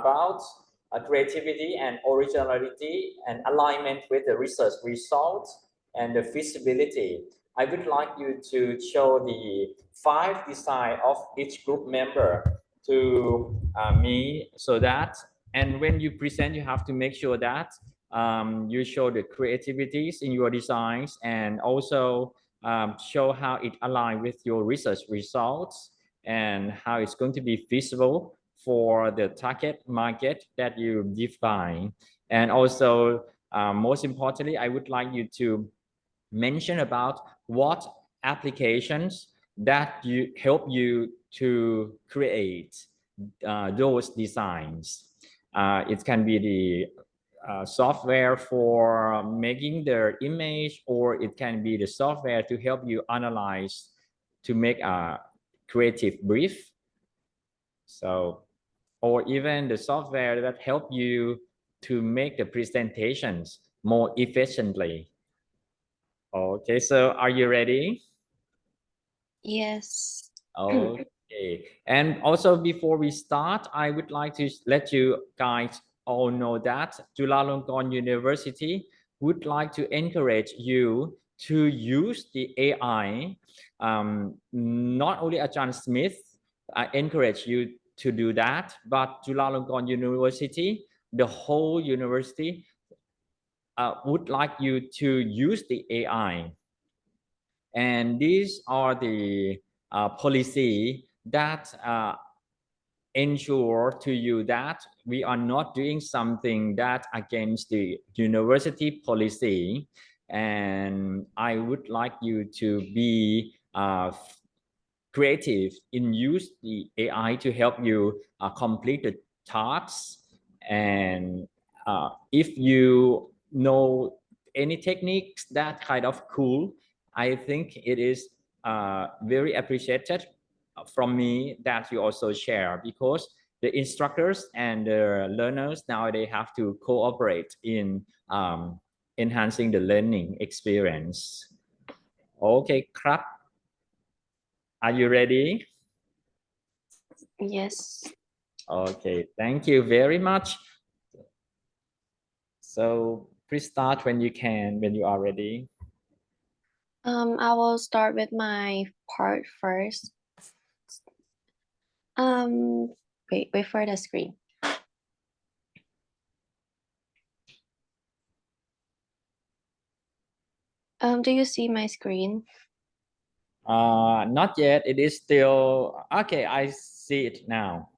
about creativity and originality and alignment with the research results and the feasibility. I would like you to show the 5 design of each group member to me so that, and when you present, you have to make sure that you show the creativities in your designs and also show how it aligns with your research results and how it's going to be feasible for the target market that you define. And also, most importantly, I would like you to mention about what applications that you help you to create those designs. It can be the software for making the image, or it can be the software to help you analyze to make a creative brief. So, or even the software that help you to make the presentations more efficiently. Okay, so are you ready? Yes. Okay, and also before we start, I would like to let you guys all know that Chulalongkorn University would like to encourage you to use the AI. Not only Ajahn Smith, I encourage you to do that, but Chulalongkorn University, the whole university, would like you to use the AI. And these are the policy that ensure to you that we are not doing something that against the university policy. And I would like you to be creative in use the AI to help you complete the tasks. And if you know any techniques that kind of cool, I think it is very appreciated from me that you also share, because the instructors and the learners now they have to cooperate in enhancing the learning experience. Okay, crap. Are you ready? Yes. Okay, thank you very much. So please start when you can, when you are ready. I will start with my part first. Wait for the screen. Do you see my screen? Not yet. It is still okay. I see it now.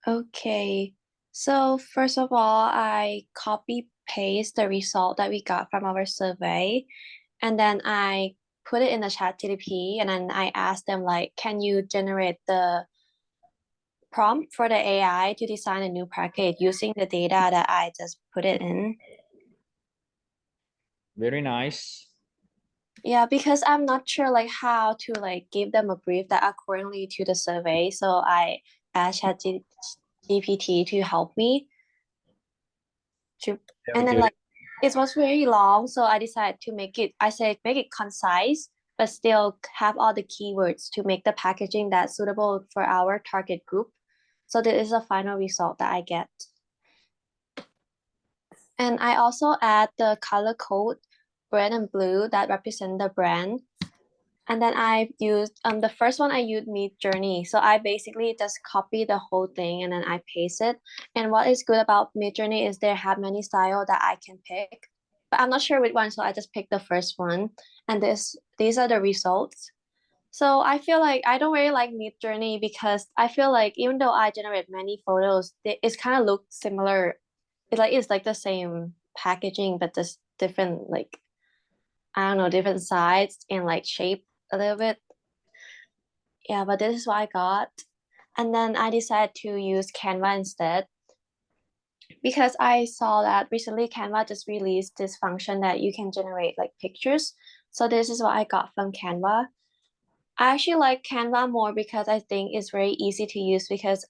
Okay. So first of all, I copy paste the result that we got from our survey, and then I put it in the chat GTP, and then I asked them like, can you generate the prompt for the AI to design a new package using the data that I just put it in? Very nice. Yeah, because I'm not sure like how to like give them a brief that accordingly to the survey. So I asked ChatGPT to help me to, Very and then good. like it was very long, so I decided to make it. I said make it concise, but still have all the keywords to make the packaging that's suitable for our target group. So this is a final result that I get. And I also add the color code red and blue that represent the brand. And then I used the first one I used Mid Journey. So I basically just copy the whole thing and then I paste it. And what is good about Mid Journey is they have many style that I can pick. But I'm not sure which one, so I just picked the first one. And these are the results. So I feel like I don't really like Mid Journey because I feel like even though I generate many photos, it's kind of look similar. It's like the same packaging, but just different like I don't know, different sides and like shape a little bit. Yeah, but this is what I got. And then I decided to use Canva instead because I saw that recently Canva just released this function that you can generate like pictures. So this is what I got from Canva. I actually like Canva more because I think it's very easy to use because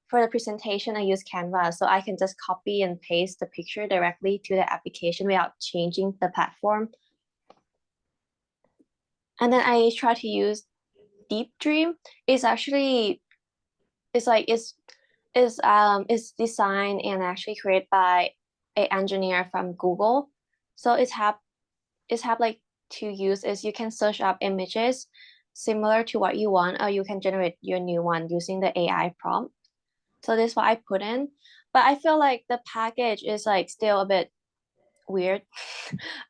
for the presentation I use Canva, so I can just copy and paste the picture directly to the application without changing the platform. And then I try to use Deep Dream. It's actually it's is designed and actually created by an engineer from Google. So it's have like two uses. You can search up images similar to what you want, or you can generate your new one using the AI prompt. So this is what I put in. But I feel like the package is like still a bit weird.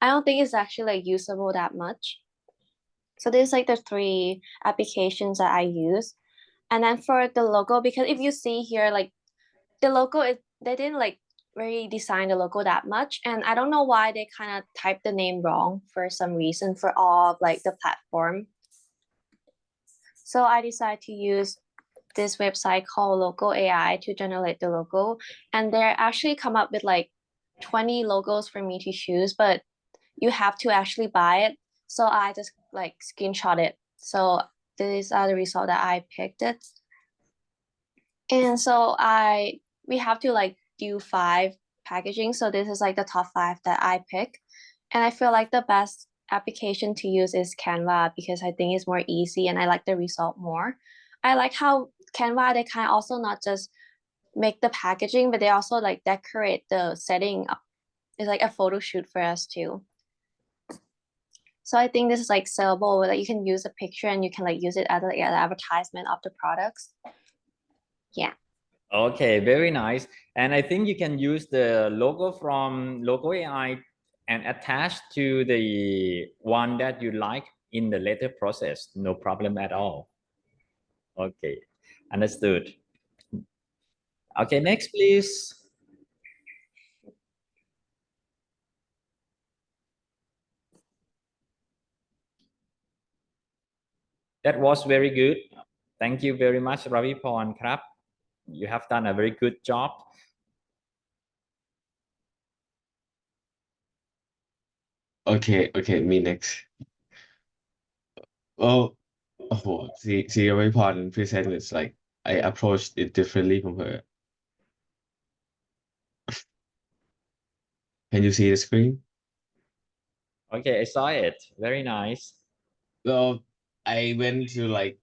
I don't think it's actually like usable that much. So this is like the three applications that I use. And then for the logo, because if you see here, like the logo is they didn't like really design the logo that much. And I don't know why they kind of typed the name wrong for some reason for all of like the platform. So I decided to use this website called Logo AI to generate the logo. And they actually come up with like 20 logos for me to choose, but you have to actually buy it. So I just like screenshot it. So these are the result that I picked it. And so we have to like do 5 packaging. So this is like the top 5 that I pick. And I feel like the best application to use is Canva because I think it's more easy and I like the result more. I like how Canva they kind of also not just make the packaging, but they also like decorate the setting. It's like a photo shoot for us too. So I think this is like sellable. Like you can use a picture and you can like use it as like an advertisement of the products. Yeah. Okay, very nice. And I think you can use the logo from Logo AI and attach to the one that you like in the later process. No problem at all. Okay, understood. Okay, next, please. That was very good. Thank you very much, Ravi Porn Krab. You have done a very good job. Okay, me next. Well, oh, see, your report and present is like I approached it differently from her. Can you see the screen? Okay, I saw it. Very nice. Well, I went to like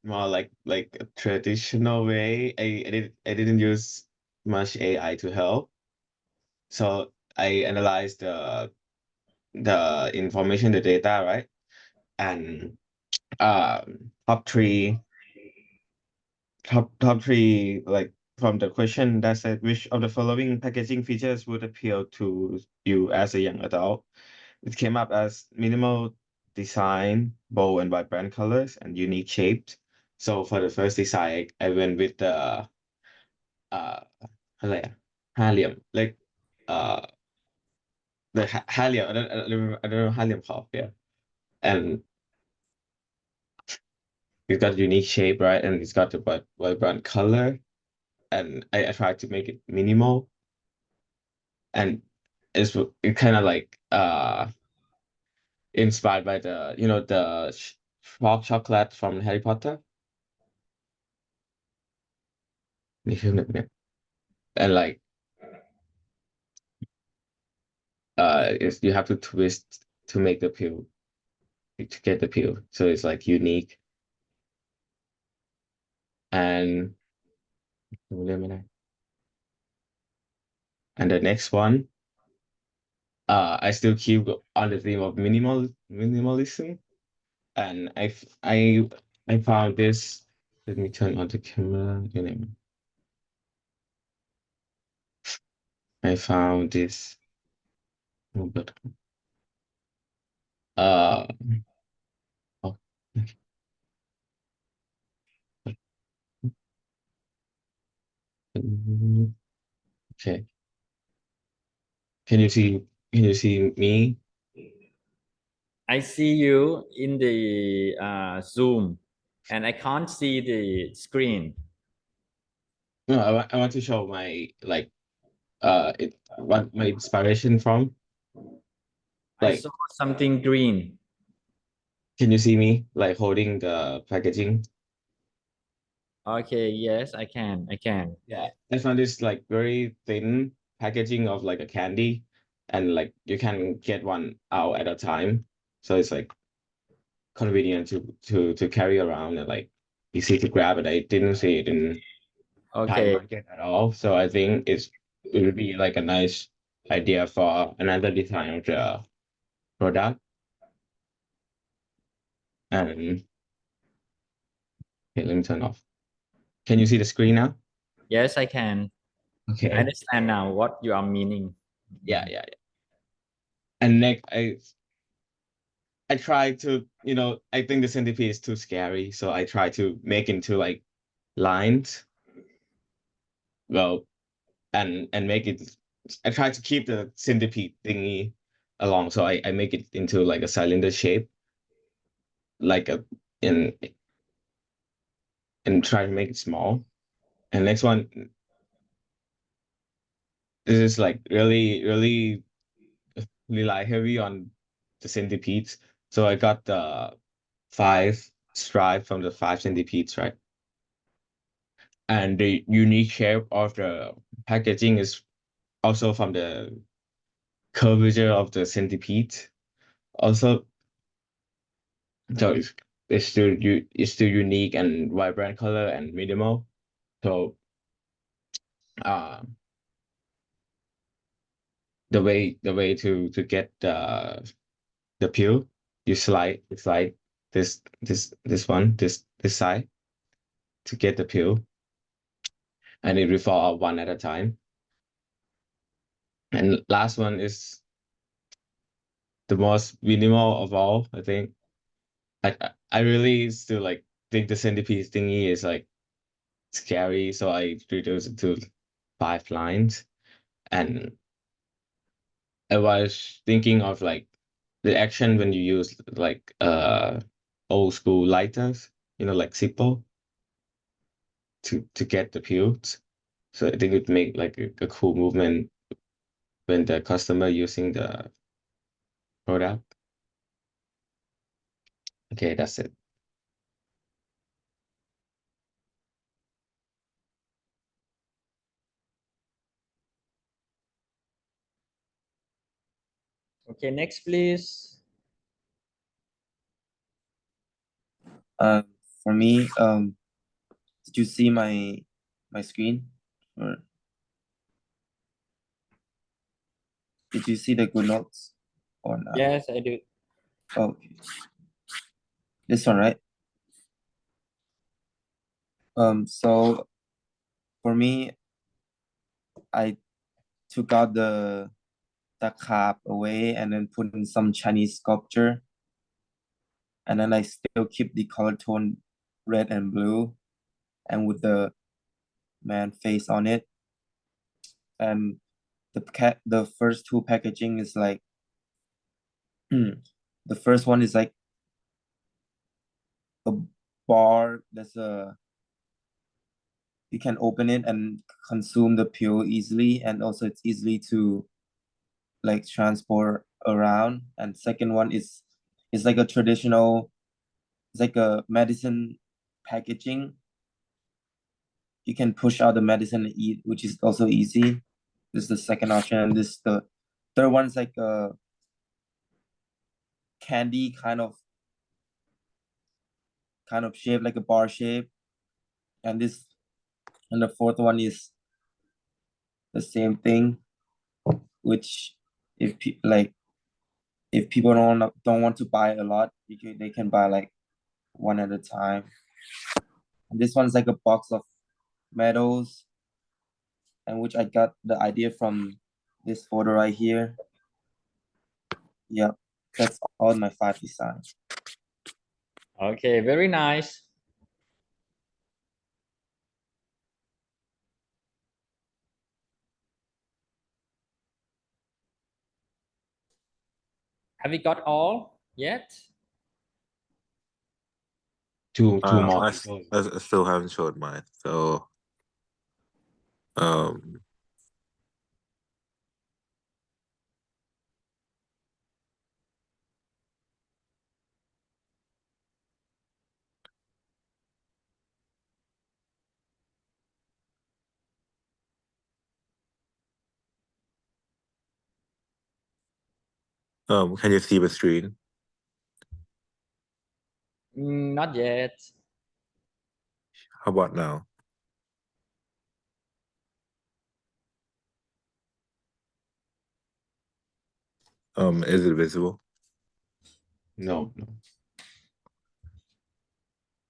more like a traditional way. I didn't use much AI to help. So I analyzed the information, the data, right? And top three like from the question that said which of the following packaging features would appeal to you as a young adult. It came up as minimal design, bold and vibrant colors, and unique shapes. So for the first design, I went with theอะไรอะห้าเหลี่ยม like uh the ห้าเหลี่ยม I don't know ห้าเหลี่ยมขอบ yeah, and it's got unique shape, right? And it's got the vibrant color, and I tried to make it minimal, and it kind of like inspired by the the chocolate from Harry Potter นี่คือแบบเนี้ย and like you have to twist to make the pill to get the pill, so it's like unique and and the next one I still keep on the theme of minimalism, and I found this. Let me turn on the camera. I found this. Oh, but uh oh, okay. Can you see me? I see you in the Zoom, and I can't see the screen. No, I want to show my like what my inspiration from. I Like, saw something green. can you see me like holding the packaging? Okay, yes, I can. I can. Yeah, I found this like very thin packaging of like a candy, and like you can get one out at a time, so it's like convenient to carry around and like easy to grab. And I didn't see it in Okay. market at all. So I think it would be like a nice idea for another design of the product. And okay, let me turn off. Can you see the screen now? Yes, I can. I Okay. understand now what you are meaning. Yeah. And next, I try to, I think the centipede is too scary, so I try to make into like lines. Well, and make it. I try to keep the centipede thingy along, so I make it into like a cylinder shape, like in and try to make it small. And next one, this is like really, really rely heavy on the centipedes. So I got the 5 stripe from the 5 centipedes, right? And the unique shape of the packaging is also from the curvature of the centipede. Also, so it's still unique and vibrant color and minimal. So uh the way to get the peel, you slide this side to get the peel, and it will fall out one at a time. And last one is the most minimal of all, I think. I really still like think the centipede thingy is like scary, so I reduced it to 5 lines. And I was thinking of like the action when you use like old school lighters, like Zippo to get the peels. So I think it make like a cool movement when the customer using the product. Okay, that's it. Okay, next please. For me, did you see my screen? Or did you see the good notes or not? Yes, I do. Okay. This one, right? So for me, I took out the carp away and then put in some Chinese sculpture. And then I still keep the color tone red and blue and with the man face on it. And the first two packaging is like the first one is like a bar that's you can open it and consume the peel easily, and also it's easily to like transport around. And second one is like a traditional, it's like a medicine packaging. You can push out the medicine and eat, which is also easy. This is the second option. And this the third one is like a candy kind of shape, like a bar shape. And the fourth one is the same thing, which if if people don't want to buy a lot, they can buy like one at a time. And this one's like a box of medals, and which I got the idea from this photo right here. Yeah, that's all my 5 designs. Okay, very nice. Have you got all yet? Two more I people. still haven't showed mine. So, can you see the screen? Not yet. How about now? Is it visible? No, no.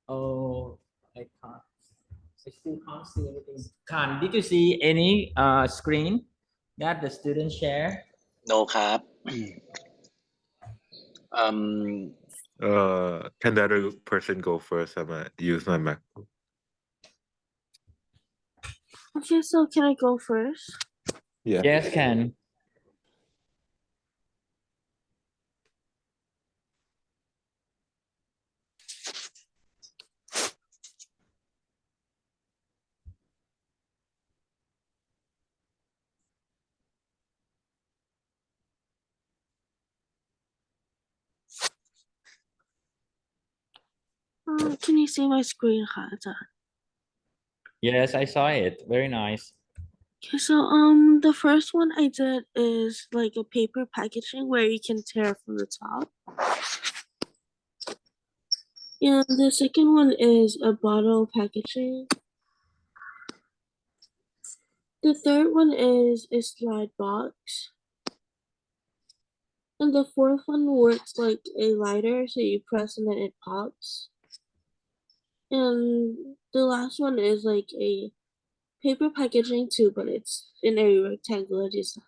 Oh, I can't. I still can't see anything. Khan, did you see any screen that the students share? No ครับ Can the other person go first? I'm gonna use my Mac. Okay, so can I go first? Yeah. Yes, can. Can you see my screen ค่ะอาจารย์ Yes, I saw it. Very nice. Okay, so the first one I did is like a paper packaging where you can tear from the top. And the second one is a bottle packaging. The third one is a slide box. And the fourth one works like a lighter, so you press and then it pops. And the last one is like a paper packaging too, but it's in a rectangular design.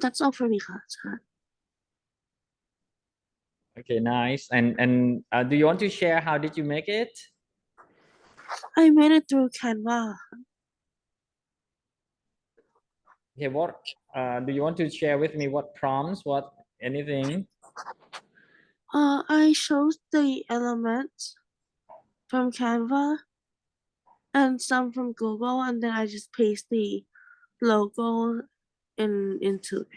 That's all for me, ค่ะอาจารย์ Okay, nice. And do you want to share how did you make it? I made it through Canva. Okay, what do you want to share with me? What prompts? What anything? I chose the elements from Canva and some from Google, and then I just paste the logo into it.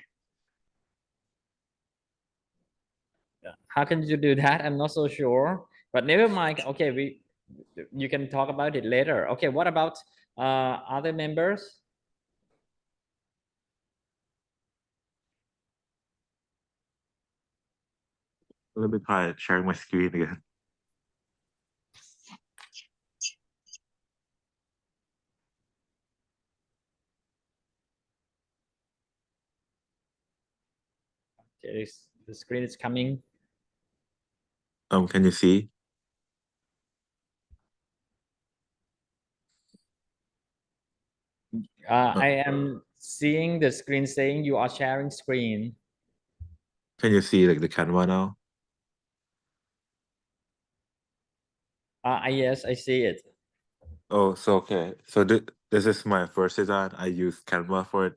How can you do that? I'm not so sure. But never mind. Okay, you can talk about it later. Okay, what about other members? Let me try sharing my screen again. Okay, the screen is coming. Can you see? I am seeing the screen saying you are sharing screen. Can you see like the Canva now? Yes, I see it. Oh, so okay. So this is my first design. I used Canva for it.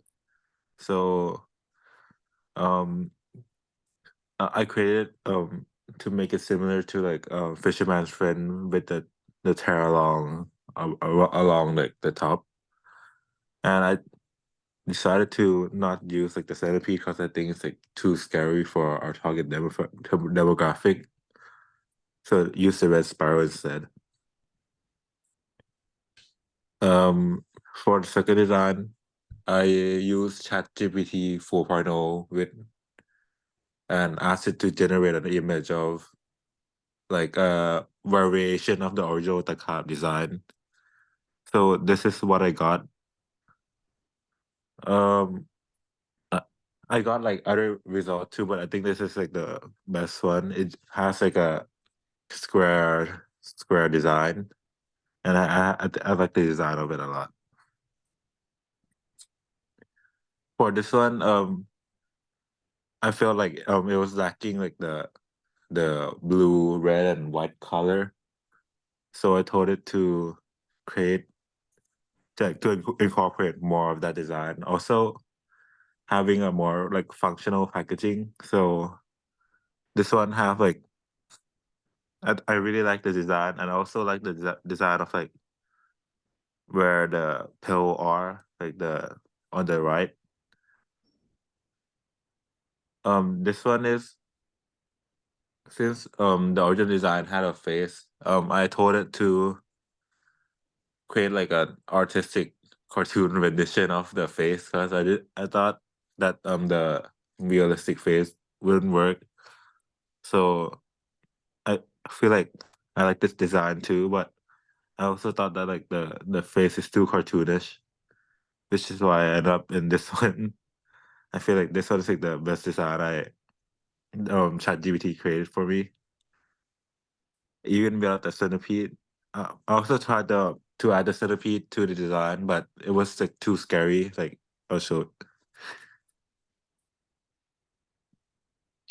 So I created to make it similar to like Fisherman's Friend with the tear along like the top. And I decided to not use like the centipede because I think it's like too scary for our target demographic. So use the red spiral instead. For the second design, I used ChatGPT 4.0 with and asked it to generate an image of like a variation of the original Takab design. So this is what I got. Um, I got like other result too, but I think this is like the best one. It has like a square design, and I like the design of it a lot. For this one, I felt like it was lacking like the blue, red, and white color. So I told it to create to incorporate more of that design. Also having a more like functional packaging. So this one have like I really like the design, and I also like the design of like where the pill are, like the on the right. This one is since the original design had a face. I told it to create like an artistic cartoon rendition of the face because I thought that the realistic face wouldn't work. So I feel like I like this design too, but I also thought that like the face is too cartoonish, which is why I ended up in this one. I feel like this one is like the best design ChatGPT created for me. Even without the centipede. I also tried to add the centipede to the design, but it was like too scary. Like I'll show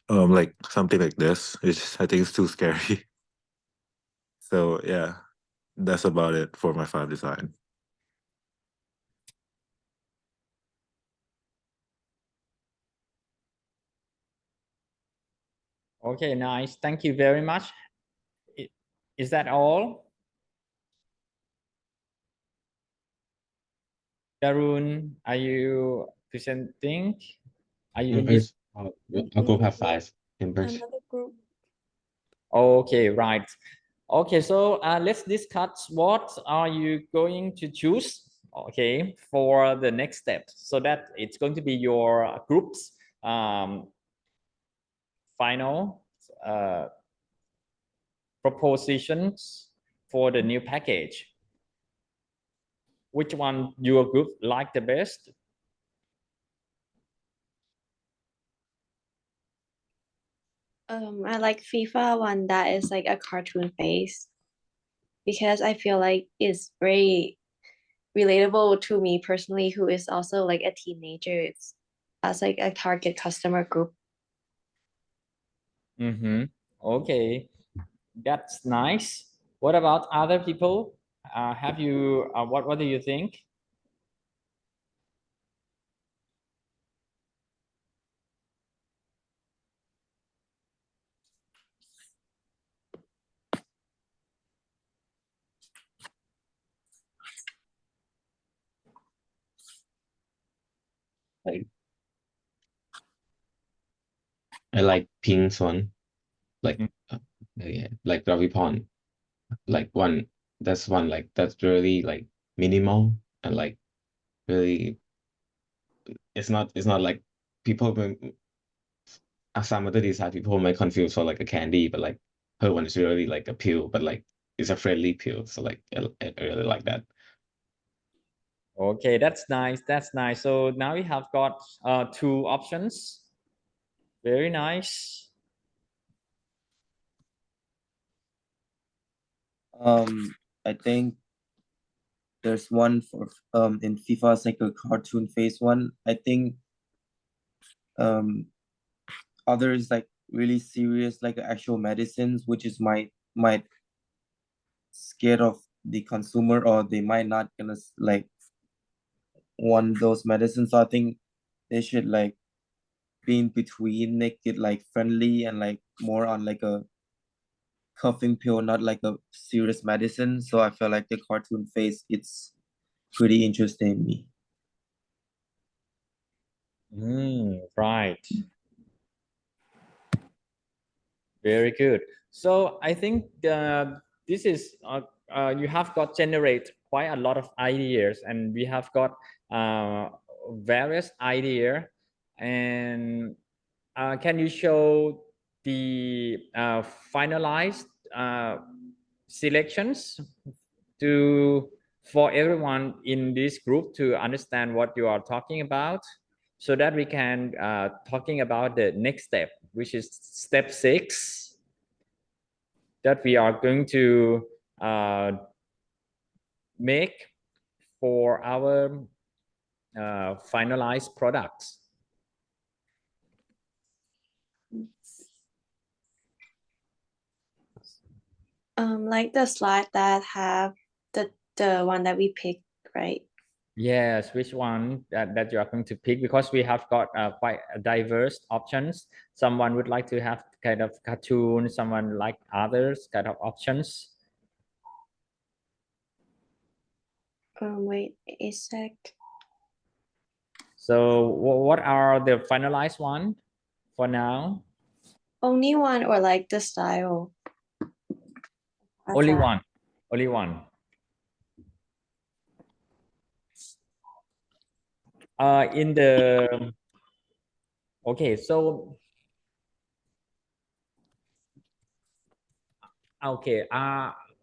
like something like this. I think it's too scary. So yeah, that's about it for my file design. Okay, nice. Thank you very much. Is that all? Darun, are you presenting? Are you in this? Our group have 5 members. Another group. Okay, right. Okay, so let's discuss what are you going to choose, okay, for the next step. So that it's going to be your group's final propositions for the new package. Which one your group like the best? I like FIFA one that is like a cartoon face because I feel like it's very relatable to me personally, who is also like a teenager. It's as like a target customer group. Okay, that's nice. What about other people? Have you what do you think? Like I like Pink's one, like yeah, like Ravipon, like one that's one like that's really like minimal and like really it's not like people some other design people might confuse for like a candy, but like her one is really like a pill, but like it's a friendly pill, so like I really like that. Okay, that's nice. That's nice. So now we have got 2 options. Very nice. I think there's one for in FIFA it's like a cartoon face one. I think others like really serious like actual medicines, which is might scared of the consumer, or they might not gonna like want those medicines. So I think they should like be in between, make it like friendly and like more on like a coughing pill, not like a serious medicine. So I feel like the cartoon face, it's pretty interesting me. Right. Very good. So I think this is you have got generate quite a lot of ideas, and we have got various idea. And can you show the finalized selections to for everyone in this group to understand what you are talking about, so that we can talking about the next step, which is step 6, that we are going to make for our finalized products. Like the slide that have the one that we picked, right? Yes, which one that you are going to pick, because we have got quite diverse options. Someone would like to have kind of cartoon, someone like others kind of options. Wait a sec. So what are the finalized one for now? Only one, or like the style? Only one. Only one. in the okay, so okay,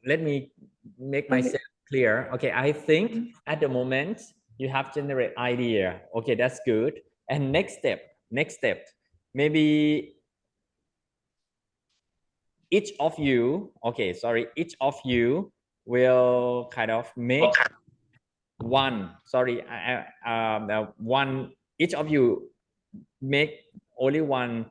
let me make myself clear. Okay, I think at the moment you have generate idea. Okay, that's good. And next step, maybe each of you, okay, sorry, each of you will kind of make one, sorry, one, each of you make only one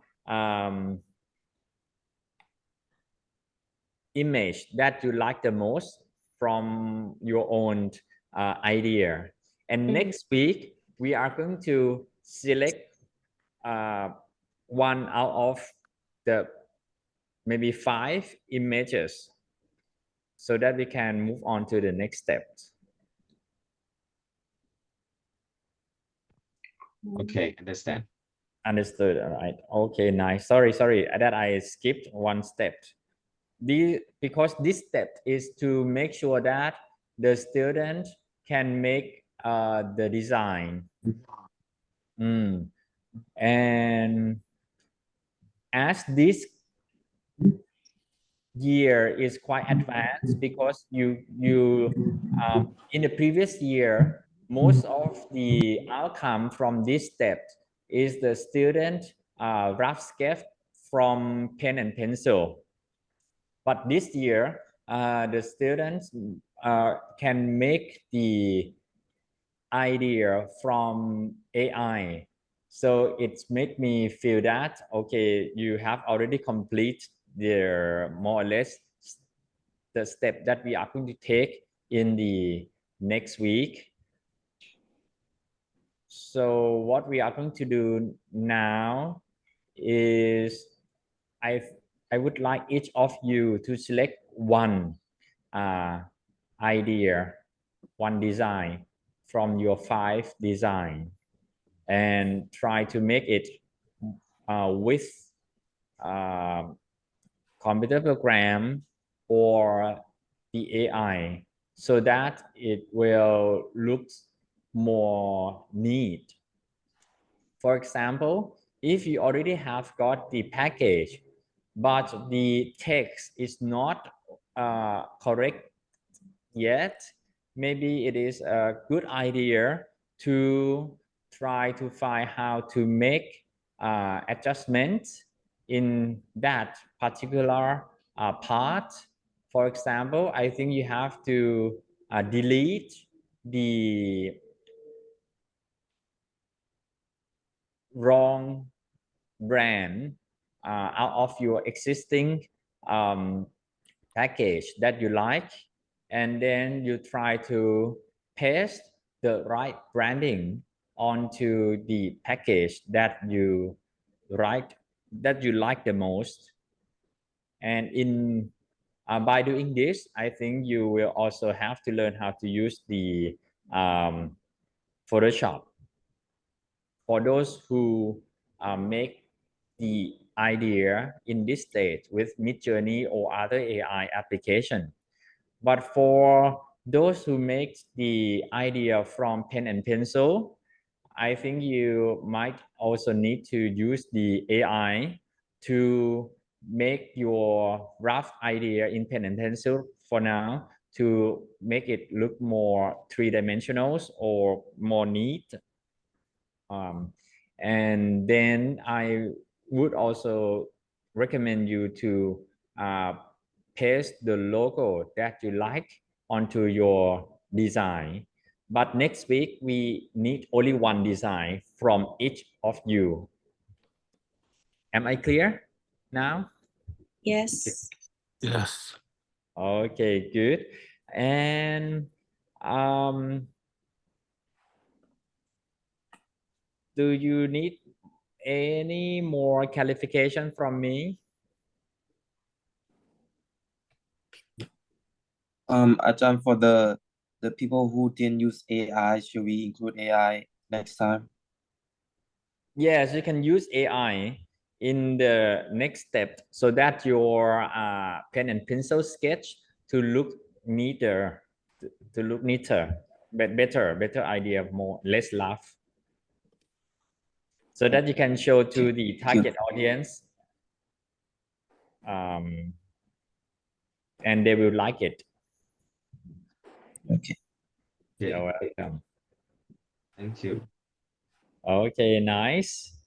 image that you like the most from your own idea. And next week, we are going to select one out of the maybe 5 images so that we can move on to the next step. Okay, understand. Understood. All right. Okay, nice. Sorry that I skipped one step. Because this step is to make sure that the student can make the design. And as this year is quite advanced, because you in the previous year, most of the outcome from this step is the student rough sketch from pen and pencil. But this year, the students can make the idea from AI. So it's made me feel that, okay, you have already complete the more or less the step that we are going to take in the next week. So what we are going to do now is I would like each of you to select one idea, one design from your 5 design, and try to make it with computer program or the AI, so that it will look more neat. For example, if you already have got the package, but the text is not correct yet, maybe it is a good idea to try to find how to make adjustments in that particular part. For example, I think you have to delete the wrong brand out of your existing package that you like, and then you try to paste the right branding onto the package that you like the most. And in by doing this, I think you will also have to learn how to use the Photoshop. For those who make the idea in this stage with Midjourney or other AI application. But for those who make the idea from pen and pencil, I think you might also need to use the AI to make your rough idea in pen and pencil for now, to make it look more 3-dimensional or more neat. And then I would also recommend you to paste the logo that you like onto your design. But next week, we need only one design from each of you. Am I clear now? Yes. Yes. Okay, good. And do you need any more clarification from me? Ajahn, for the people who didn't use AI, should we include AI next time? Yes, you can use AI in the next step so that your pen and pencil sketch to look neater, but better idea, more less rough. so that you can show to Okay, the thank you. target audience, and they will like it. Okay. You're welcome. Thank you. Okay, nice.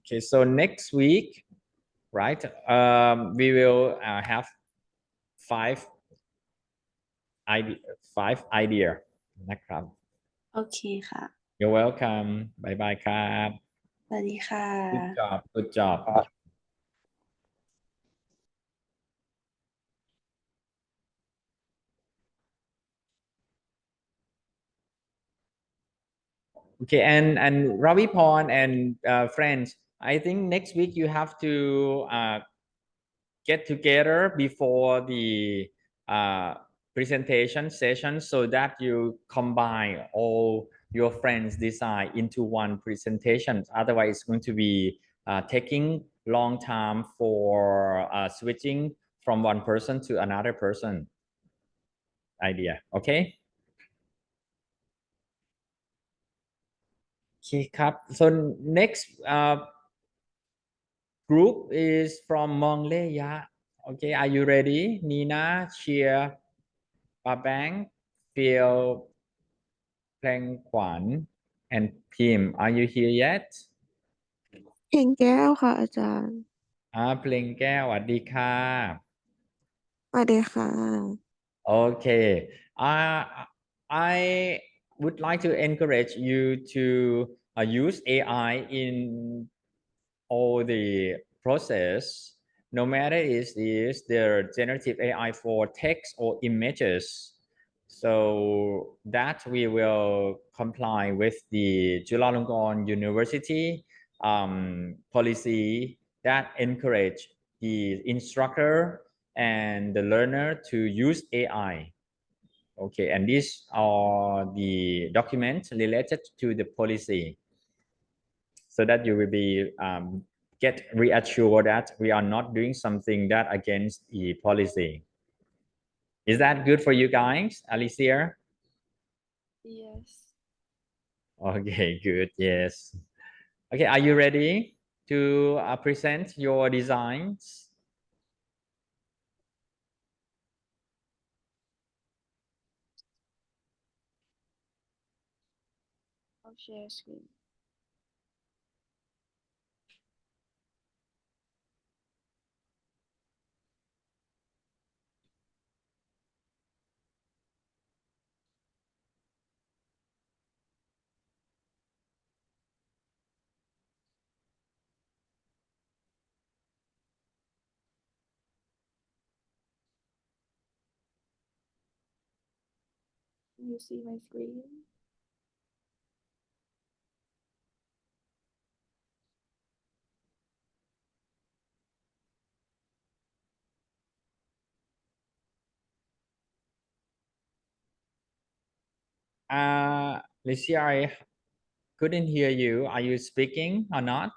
Okay, so next week, right? We will have five idea นะครับ โอเคค่ะ You're welcome. Bye bye ครับ สวัสดีค่ะ Good job. Good job. Okay, and Raviporn and friends, I think next week you have to get together before the presentation session so that you combine all your friends' design into one presentation. Otherwise, it's going to be taking long time for switching from one person to another person. Idea, okay? Okay, so next group is from Mongleya. Okay, are you ready? Nina, Cheer, Babang, Phil, Pleng Kwan, and Pim. Are you here yet? เพลงแก้วค่ะอาจารย์ เพลงแก้วสวัสดีค่ะ สวัสดีค่ะ Okay. I would like to encourage you to use AI in all the process, no matter is the generative AI for text or images, so that we will comply with the Chulalongkorn University policy that encourage the instructor and the learner to use AI. Okay, and these are the documents related to the policy, so that you will be get reassured that we are not doing something that against the policy. Is that good for you guys, Alicia? yes Okay, good. Yes. Okay, are you ready to present your designs? I'll share screen can you see my screen Alicia, I couldn't hear you. Are you speaking or not?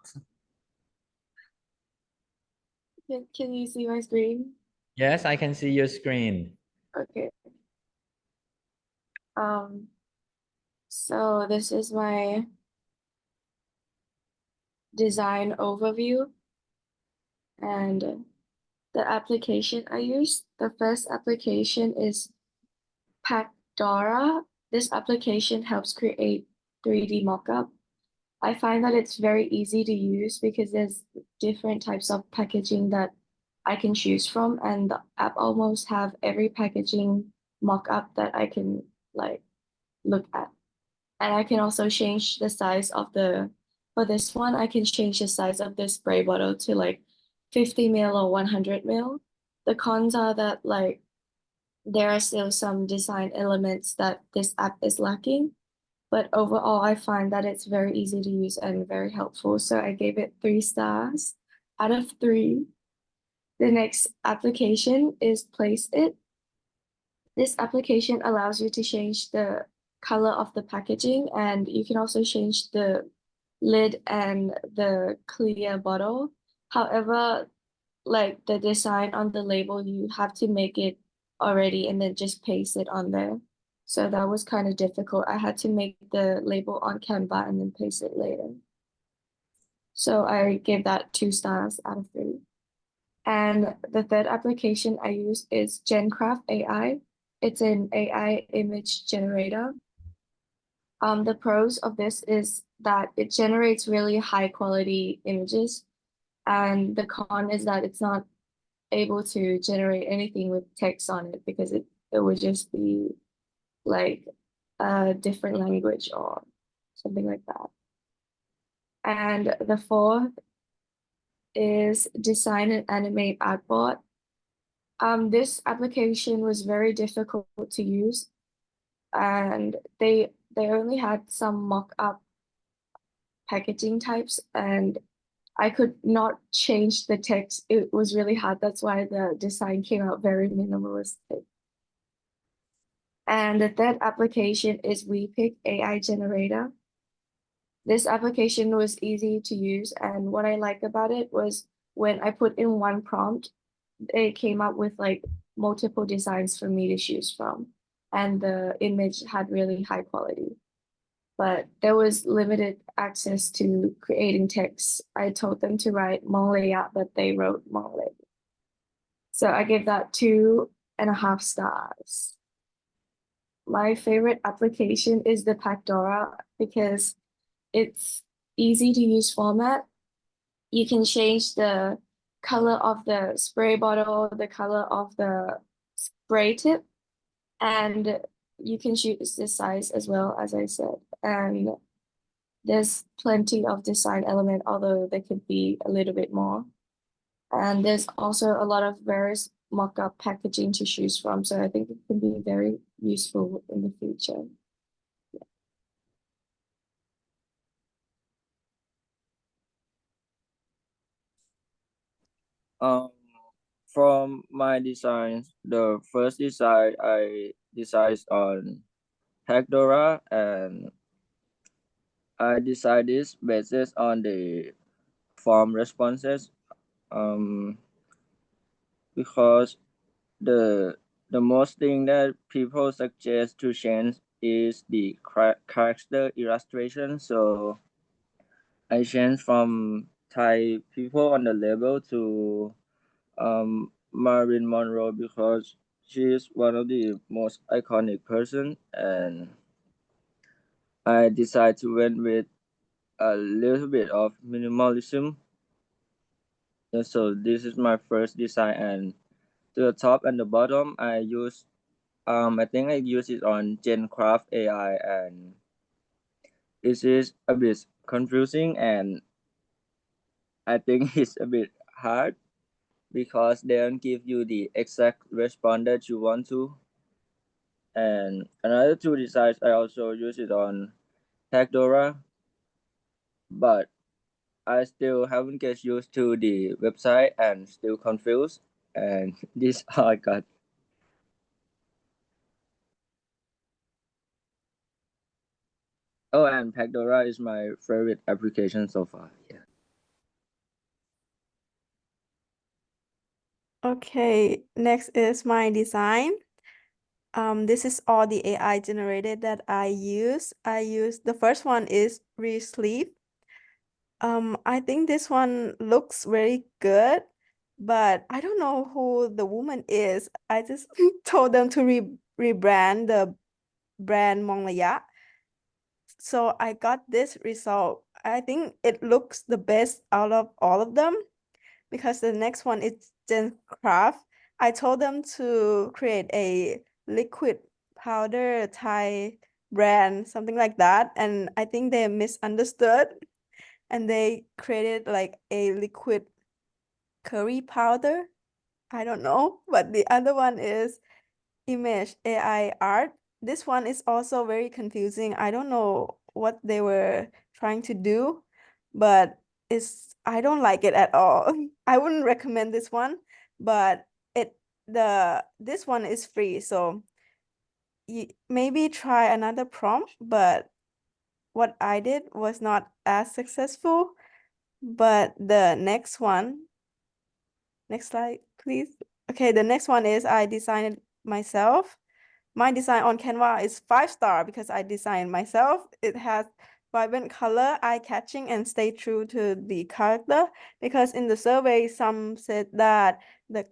can you see my screen Yes, I can see your screen. okay so this is my design overview and the application I use. The first application is Pacdora. This application helps create 3D mockup. I find that it's very easy to use because there's different types of packaging that I can choose from, and the app almost have every packaging mockup that I can like look at. And I can also change the size of for this one, I can change the size of the spray bottle to like 50 ml or 100 ml. The cons are that like there are still some design elements that this app is lacking, but overall I find that it's very easy to use and very helpful. So I gave it 3 stars out of 3. The next application is Place It. This application allows you to change the color of the packaging, and you can also change the lid and the clear bottle. However, like the design on the label, you have to make it already and then just paste it on there. So that was kind of difficult. I had to make the label on Canva and then paste it later. So I gave that 2 stars out of 3. And the third application I use is GenCraft AI. It's an AI image generator. The pros of this is that it generates really high quality images, and the con is that it's not able to generate anything with text on it because it would just be like a different language or something like that. And the fourth is design and animate artboard. This application was very difficult to use, and they only had some mock-up packaging types, and I could not change the text. It was really hard. That's why the design came out very minimalistic. And the third application is WePick AI Generator. This application was easy to use, and what I liked about it was when I put in one prompt, it came up with like multiple designs for me to choose from, and the image had really high quality. But there was limited access to creating text. I told them to write Monglaya, but they wrote Monglay. So I gave that 2.5 stars. My favorite application is the Pacdora because it's easy to use format. You can change the color of the spray bottle, the color of the spray tip, and you can choose the size as well, as I said. And there's plenty of design element, although there could be a little bit more. And there's also a lot of various mock-up packaging to choose from, so I think it can be very useful in the future. From my designs, the first design I designed on Hagdora, and I designed this based on the form responses. Because the most thing that people suggest to change is the character illustration. So I changed from Thai people on the label to Marilyn Monroe because she is one of the most iconic person, and I decided to went with a little bit of minimalism. And so this is my first design, and to the top and the bottom I use I think I use it on GenCraft AI, and it is a bit confusing, and I think it's a bit hard because they don't give you the exact response that you want to. And another 2 designs I also use it on Hagdora, but I still haven't get used to the website and still confused, and this all I got. Oh, and Pagdora is my favorite application so far. Yeah. Okay, next is my design. This is all the AI generated that I use. The first one is Resleep. I think this one looks very good, but I don't know who the woman is. I just told them to rebrand the brand Monglaya. So I got this result. I think it looks the best out of all of them because the next one is GenCraft. I told them to create a liquid powder Thai brand, something like that. And I think they misunderstood and they created like a liquid curry powder. I don't know, but the other one is image AI art. This one is also very confusing. I don't know what they were trying to do, but I don't like it at all. I wouldn't recommend this one, but this one is free, so maybe try another prompt, but what I did was not as successful. But the next one, next slide, please. Okay, the next one is I designed it myself. My design on Canva is 5-star because I designed myself. It has vibrant color, eye-catching, and stay true to the character. Because in the survey, some said that the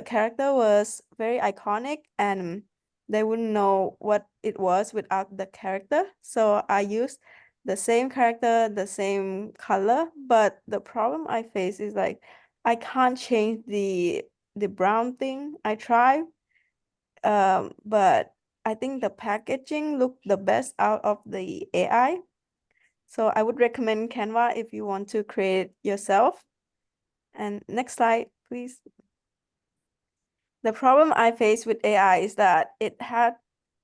character was very iconic and they wouldn't know what it was without the character. So I used the same character, the same color, but the problem I face is like I can't change the brown thing. I tried, but I think the packaging looked the best out of the AI. So I would recommend Canva if you want to create yourself. And next slide, please. The problem I face with AI is that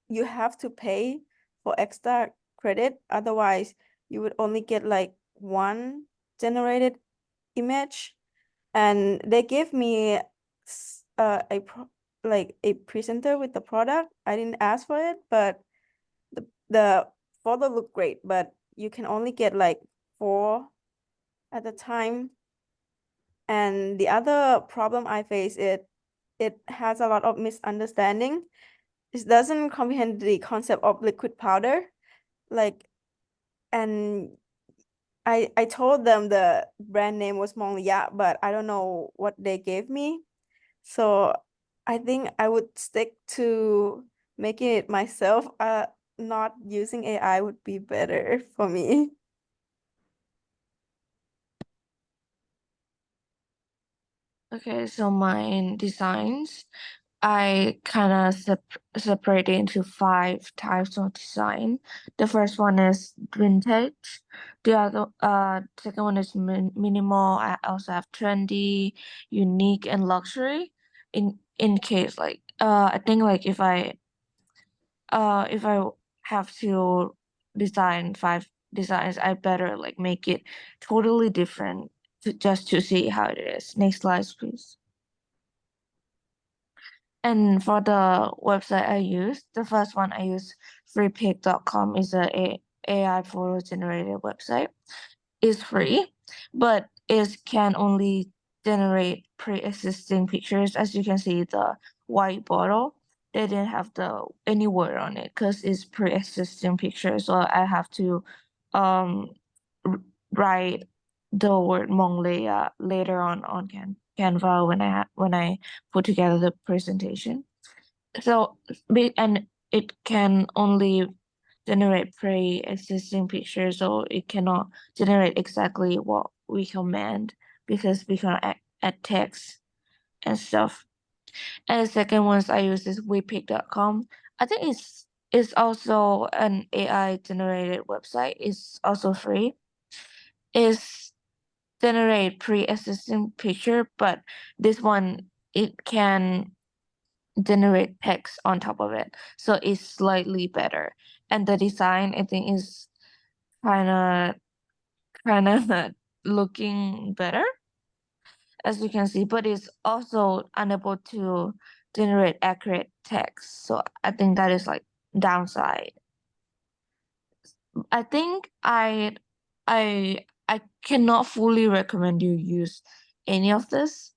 you have to pay for extra credit. Otherwise, you would only get like one generated image. And they give me like a presenter with the product. I didn't ask for it, but the photo looked great, but you can only get like 4 at a time. And the other problem I face it has a lot of misunderstanding. It doesn't comprehend the concept of liquid powder. Like, and I told them the brand name was Monglia, but I don't know what they gave me. So I think I would stick to making it myself. Not using AI would be better for me. Okay, so my designs, I kind of separate it into 5 types of design. The first one is vintage. The second one is minimal. I also have trendy, unique, and luxury. In case like I think like if I have to design 5 designs, I better like make it totally different just to see how it is. Next slide, please. And for the website I use, the first one I use, freepik.com, is a AI photo generated website. It's free, but it can only generate pre-existing pictures. As you can see, the white bottle, they didn't have any word on it because it's pre-existing picture. So I have to um write the word Mongolia later on Canva when I put together the presentation. So and it can only generate pre-existing pictures, so it cannot generate exactly what we command because we can add text and stuff. And the second one I use is wepick.com. I think it's also an AI generated website. It's also free. It's generate pre-existing picture, but this one it can generate text on top of it, so it's slightly better. And the design I think is kind of looking better, as you can see, but it's also unable to generate accurate text, so I think that is like downside. I think I cannot fully recommend you use any of this,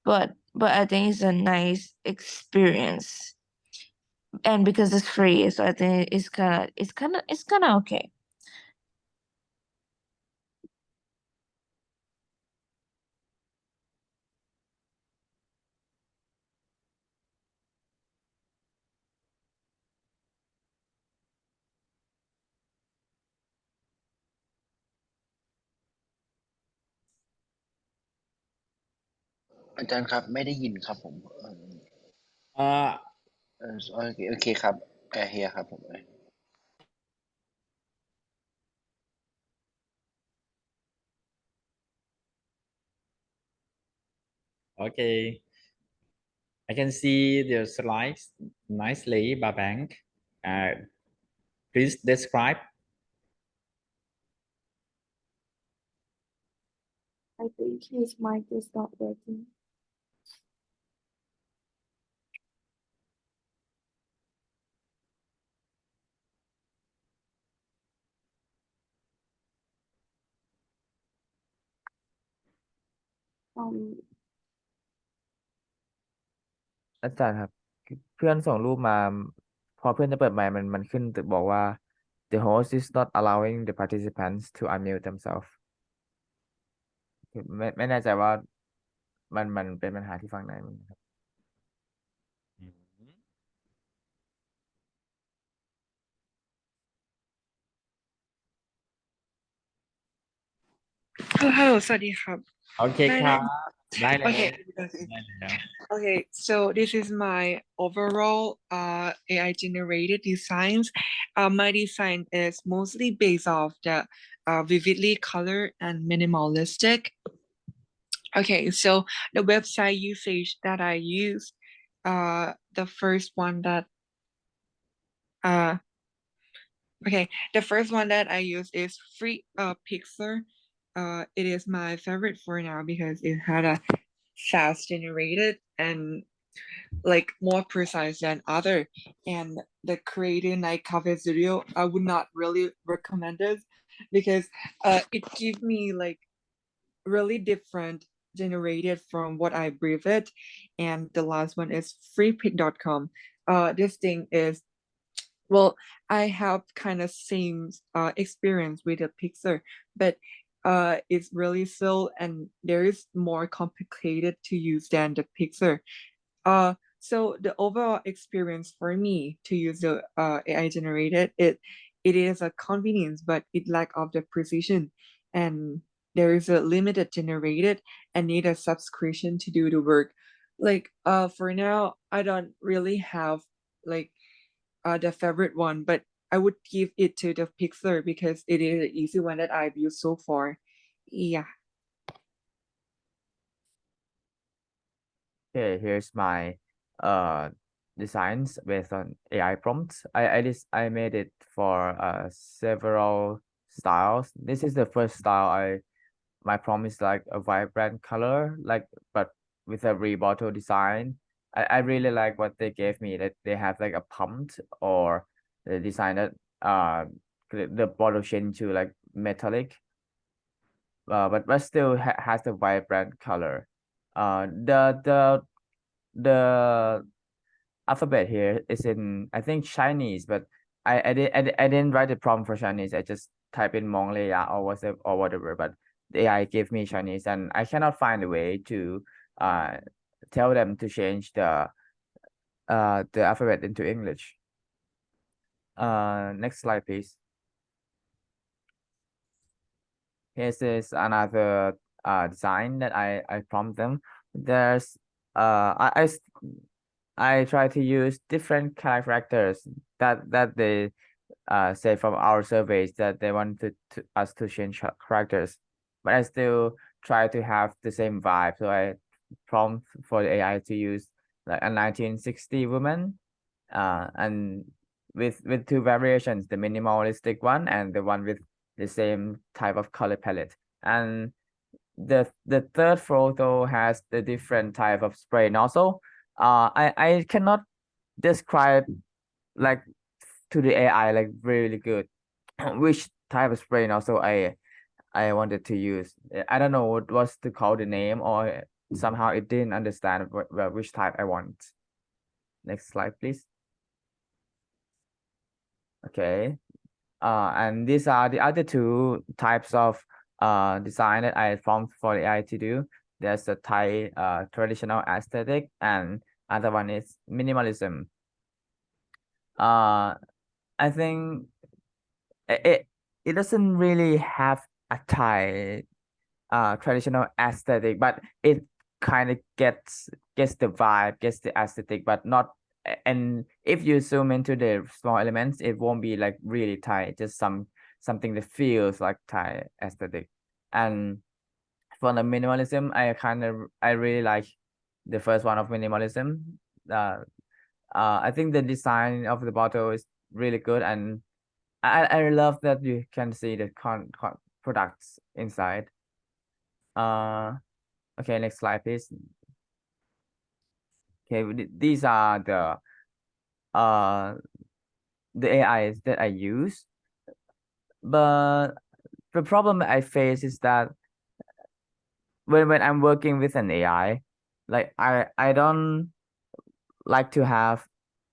but I think it's a nice experience, and because it's free, so I think it's kind of okay.อาจารย์ครับไม่ได้ยินครับผมUh, โอเคครับเฮียครับผม okay. I can see the slides nicely, Babang. Please describe. I think his mic is not working. um อาจารย์ครับคือเพื่อนส่งรูปมา พอเพื่อนจะเปิดไมค์มันขึ้นแต่บอกว่า the host is not allowing the participants to unmute themselves คือไม่แน่ใจว่ามันเป็นปัญหาที่ฝั่งไหนมั้งครับ Hello สวัสดีครับ โอเคครับได้เลย Okay. ได้แล้ว Okay, so this is my overall AI generated designs. My design is mostly based off the vividly colored and minimalistic. Okay, so the website usage that I use, the first one that the first one that I use is Free Pixel. It is my favorite for now because it had a fast generated and like more precise than other, and the creating like Cafe Studio I would not really recommend it because it gives me like really different generated from what I brief it. And the last one is freepick.com. This thing is, well, I have kind of same experience with the Pixar, but it's really slow and there is more complicated to use than the Pixar. So the overall experience for me to use the AI generated, it is a convenience, but it lack of the precision, and there is a limited generated and need a subscription to do the work. Like for now, I don't really have like the favorite one, but I would give it to the Pixar because it is the easy one that I've used so far. Yeah. Okay, here's my designs based on AI prompts. I made it for several styles. This is the first style. My prompt is like a vibrant color, like but with a rebottle design. I really like what they gave me, that they have like a pump or the design that the bottle change to like metallic, but still has the vibrant color. The alphabet here is in, I think, Chinese, but I didn't write the prompt for Chinese. I just type in Mongolia or whatever, but the AI gave me Chinese, and I cannot find a way to tell them to change the alphabet into English. Next slide, please. Here's this another design that I prompt them. There's I try to use different characters that they say from our surveys that they wanted us to change characters, but I still try to have the same vibe. So I prompt for the AI to use like a 1960 woman, and with two variations, the minimalistic one and the one with the same type of color palette. And the third photo has the different type of spray nozzle. I cannot describe like to the AI like really good which type of spray nozzle I wanted to use. I don't know what was to call the name, or somehow it didn't understand which type I want. Next slide, please. Okay. And these are the other two types of design that I found for the AI to do. There's the Thai traditional aesthetic, and other one is minimalism. I think it doesn't really have a Thai traditional aesthetic, but it kind of gets the vibe, gets the aesthetic, but not. And if you zoom into the small elements, it won't be like really Thai, just something that feels like Thai aesthetic. And for the minimalism, I really like the first one of minimalism. I think the design of the bottle is really good, and I love that you can see the con products inside. Okay, next slide, please. Okay, these are the AIs that I use, but the problem I face is that when I'm working with an AI, like I don't like to have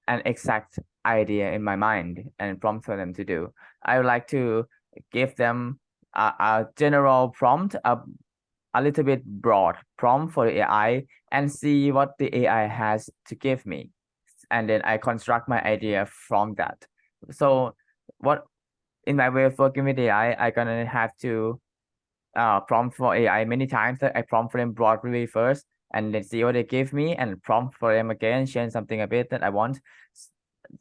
an exact idea in my mind and prompt for them to do. I would like to give them a general prompt, a little bit broad prompt for the AI, and see what the AI has to give me. And then I construct my idea from that. So what in my way of working with AI, I gonna have to prompt for AI many times. I prompt for them broadly first, and then see what they give me, and prompt for them again, change something a bit that I want.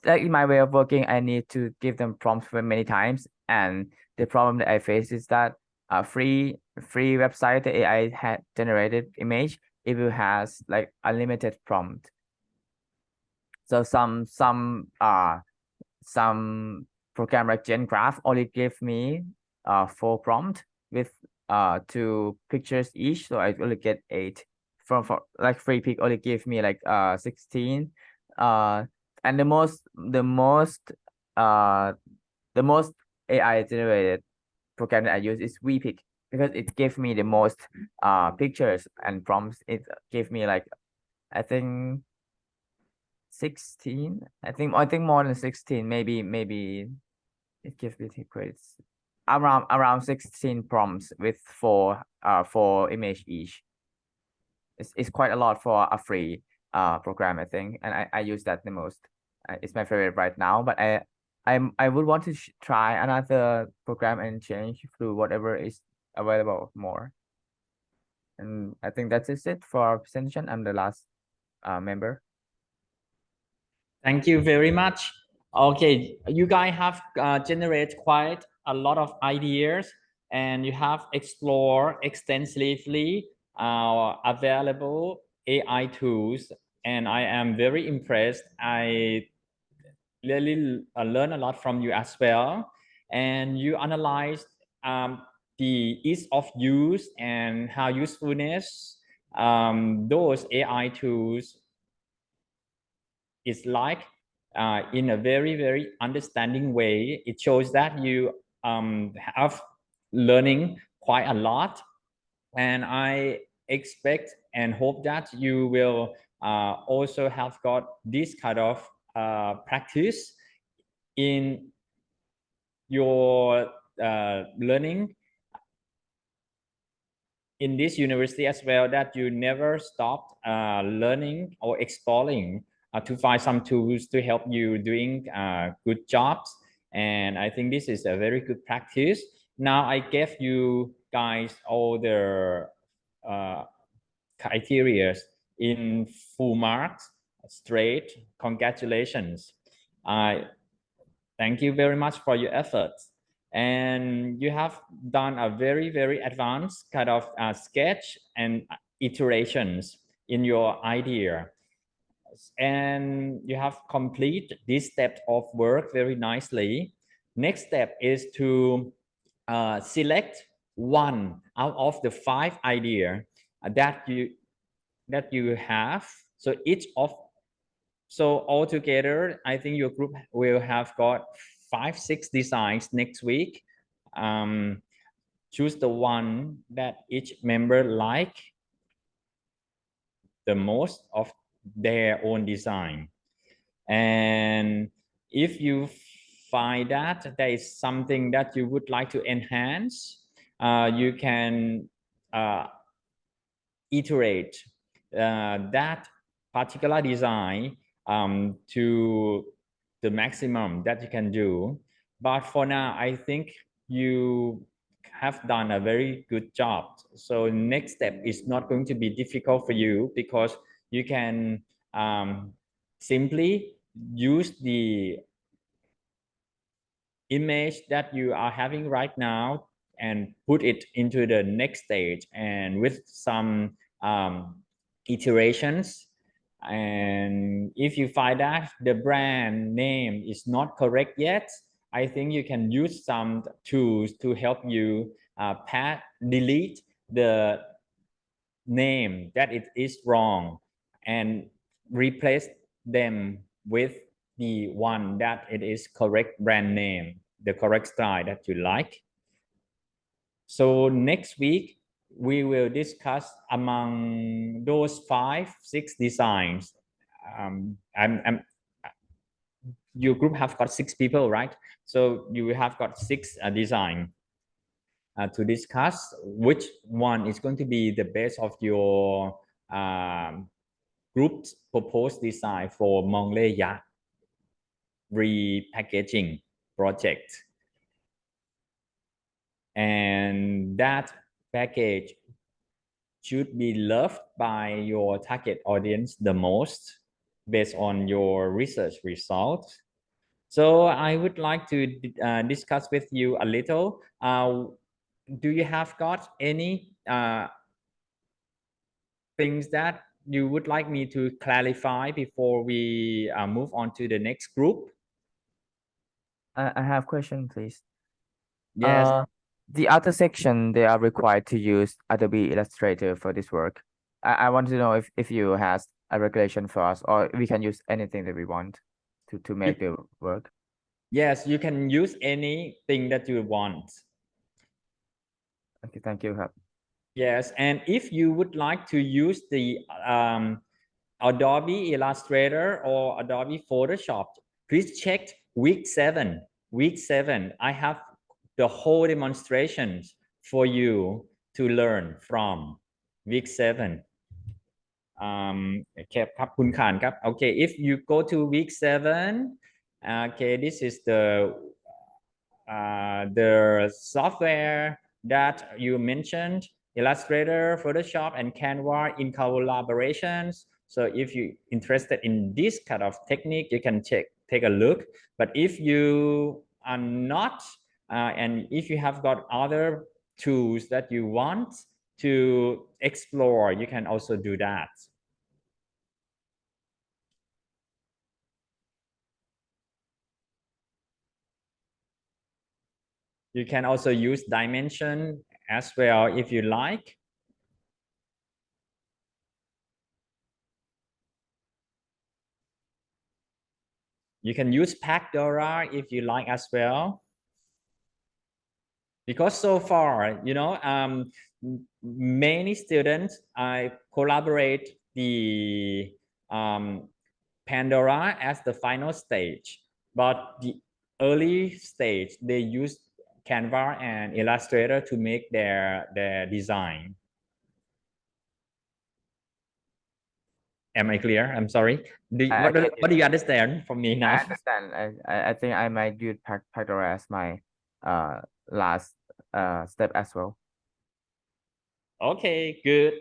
Like in my way of working, I need to give them prompts for many times, and the problem that I face is that free website, the AI had generated image, it will has like unlimited prompt. So some program like GenGraph only give me 4 prompt with 2 pictures each, so I only get 8. From for like free pick only give me like 16. And the most AI generated program that I use is WePick, because it gave me the most pictures and prompts. It gave me like, I think 16. I think more than 16. Maybe it gives me credits around 16 prompts with 4 image each. It's quite a lot for a free program, I think, and I use that the most. It's my favorite right now, but I would want to try another program and change through whatever is available more. And I think that's it for our presentation. I'm the last member. Thank you very much. Okay, you guys have generated quite a lot of ideas, and you have explored extensively available AI tools, and I am very impressed. I really learn a lot from you as well, and you analyzed the ease of use and how usefulness those AI tools is like in a very understanding way. It shows that you have learning quite a lot, and I expect and hope that you will also have got this kind of practice in your learning in this university as well, that you never stopped learning or exploring to find some tools to help you doing good jobs. And I think this is a very good practice. Now I gave you guys all the criteria in full marks, straight. Congratulations. Thank you very much for your efforts. And you have done a very advanced kind of sketch and iterations in your idea. And you have complete this step of work very nicely. Next step is to select one out of the 5 ideas that you have. So altogether, I think your group will have got 5-6 designs next week. Choose the one that each member like the most of their own design. And if you find that there is something that you would like to enhance, you can iterate that particular design to the maximum that you can do. But for now, I think you have done a very good job. So next step is not going to be difficult for you, because you can simply use the image that you are having right now and put it into the next stage, and with some iterations. And if you find that the brand name is not correct yet, I think you can use some tools to help you delete the name that it is wrong and replace them with the one that it is correct brand name, the correct style that you like. So next week we will discuss among those 5-6 designs. Your group have got 6 people, right? So you have got 6 design to discuss which one is going to be the best of your group's proposed design for Mongleya repackaging project. And that package should be loved by your target audience the most based on your research results. So I would like to discuss with you a little. Do you have got any things that you would like me to clarify before we move on to the next group? I have question, please. Yes. The other section, they are required to use Adobe Illustrator for this work. I want to know if you has a regulation for us, or we can use anything that we want to make the work. Yes, you can use anything that you want. Okay, thank you. Yes, and if you would like to use the Adobe Illustrator or Adobe Photoshop, please check week 7. Week 7, I have the whole demonstrations for you to learn from week 7. Okay, if you go to week 7, okay, this is the software that you mentioned, Illustrator, Photoshop, and Canva in collaborations. So if you're interested in this kind of technique, you can take a look. But if you are not, and if you have got other tools that you want to explore, you can also do that. You can also use dimension as well if you like. You can use Packdora if you like as well. Because so far, you know, many students collaborate the Pandora as the final stage, but the early stage they use Canva and Illustrator to make their design. Am I clear? I'm sorry. What do you understand from me now? I understand. I think I might use Pandora as my last step as well. Okay, good.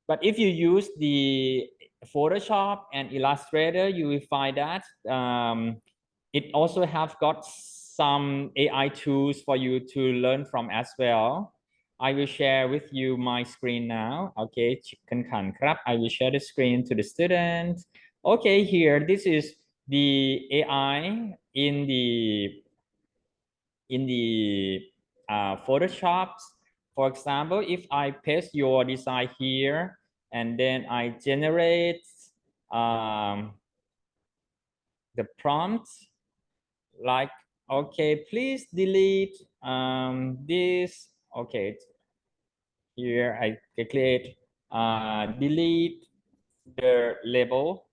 But if you use the Photoshop and Illustrator, you will find that it also have got some AI tools for you to learn from as well. I will share with you my screen now. Okay, I will share the screen to the student. Okay, here, this is the AI in the Photoshop. For example, if I paste your design here and then I generate the prompt like, okay, please delete this. Okay, here I click delete the label.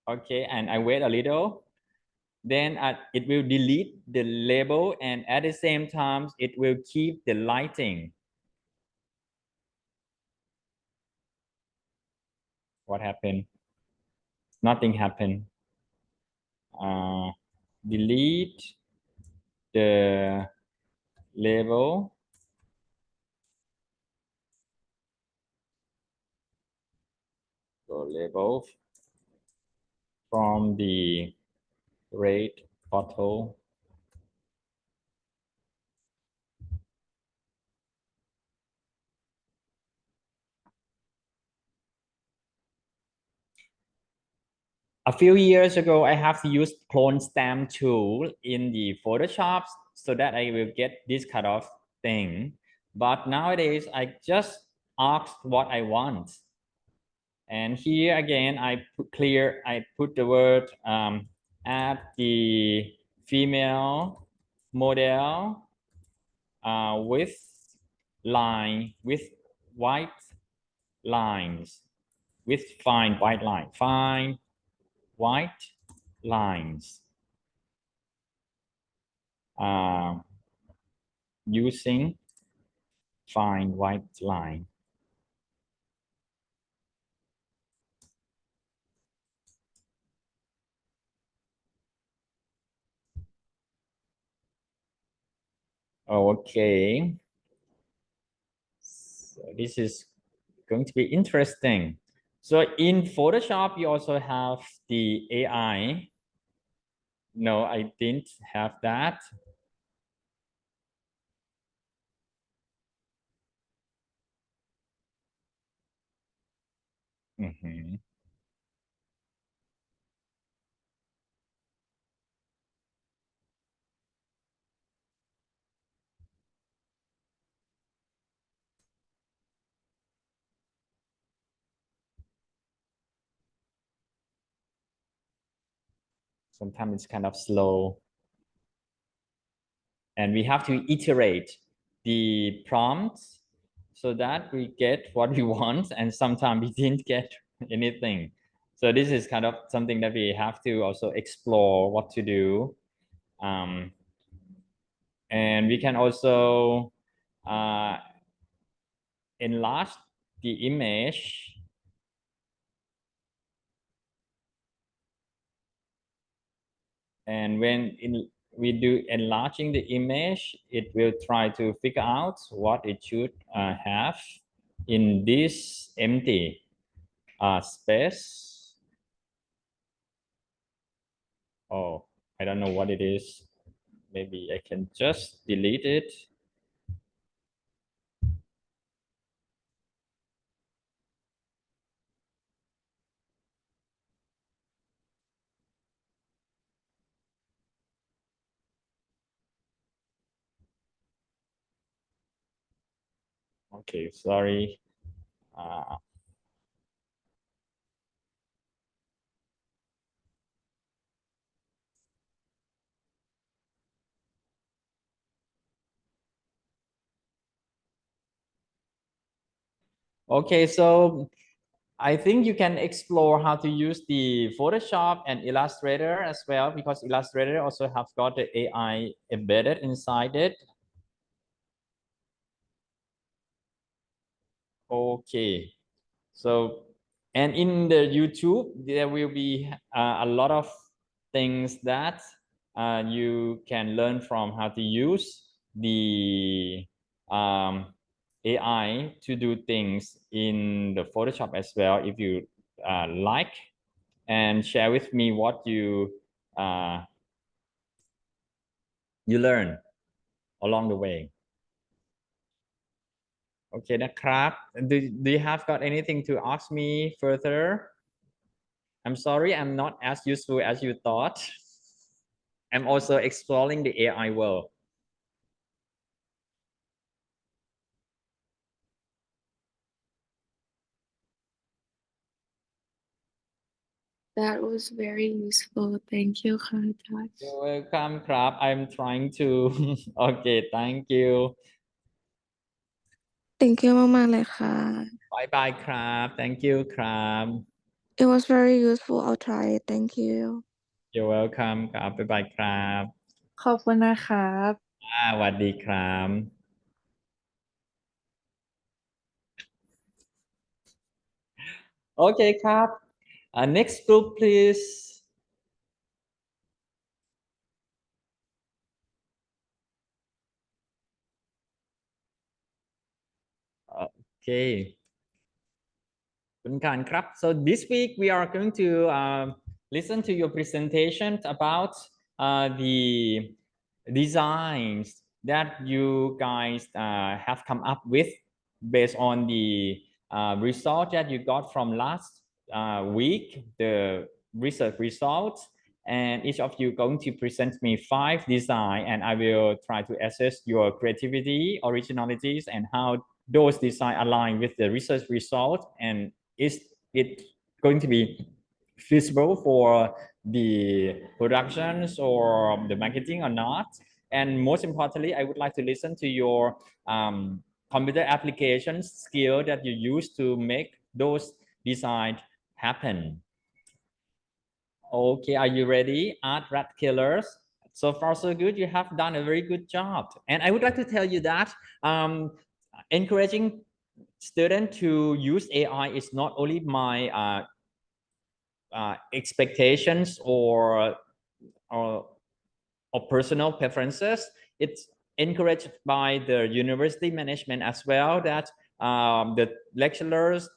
Okay, and I wait a little. Then it will delete the label, and at the same time it will keep the lighting. What happened? Nothing happened. Delete the label. So label from the red photo. A few years ago, I have used clone stamp tool in the Photoshop so that I will get this kind of thing. But nowadays, I just ask what I want. And here again, I put the word add the female model with white lines, with fine white lines using fine white line. Okay, so this is going to be interesting. So in Photoshop, you also have the AI. No, I didn't have that. Mm-hmm. Sometimes it's kind of slow. And we have to iterate the prompts so that we get what we want, and sometimes we didn't get anything. So this is kind of something that we have to also explore what to do. And we can also enlarge the image. And when we do enlarging the image, it will try to figure out what it should have in this empty space. Oh, I don't know what it is. Maybe I can just delete it. Okay, sorry. Okay, so I think you can explore how to use the Photoshop and Illustrator as well, because Illustrator also have got the AI embedded inside it. Okay, so and in the YouTube there will be a lot of things that you can learn from how to use the AI to do things in the Photoshop as well, if you like, and share with me what you learn along the way. Okay, นะครับ do you have got anything to ask me further? I'm sorry, I'm not as useful as you thought. I'm also exploring the AI world. That was very useful. Thank you ค่ะอาจารย์ You're welcome ครับ I'm trying to okay, thank you. Thank you มากๆเลยค่ะ Bye bye ครับ thank you ครับ It was very useful. I'll try it. Thank you. You're welcome ครับ bye bye ครับ ขอบคุณนะครับ สวัสดีครับ Okay ครับ next group please. Okay. So this week we are going to listen to your presentation about the designs that you guys have come up with based on the result that you got from last week, the research results. And each of you going to present me 5 design, and I will try to assess your creativity, originalities, and how those design align with the research result, and is it going to be feasible for the productions or the marketing or not. And most importantly, I would like to listen to your computer application skill that you use to make those designs happen. Okay, are you ready, art rat killers? So far so good. You have done a very good job. And I would like to tell you that encouraging students to use AI is not only my expectations or personal preferences. It's encouraged by the university management as well, that the lecturers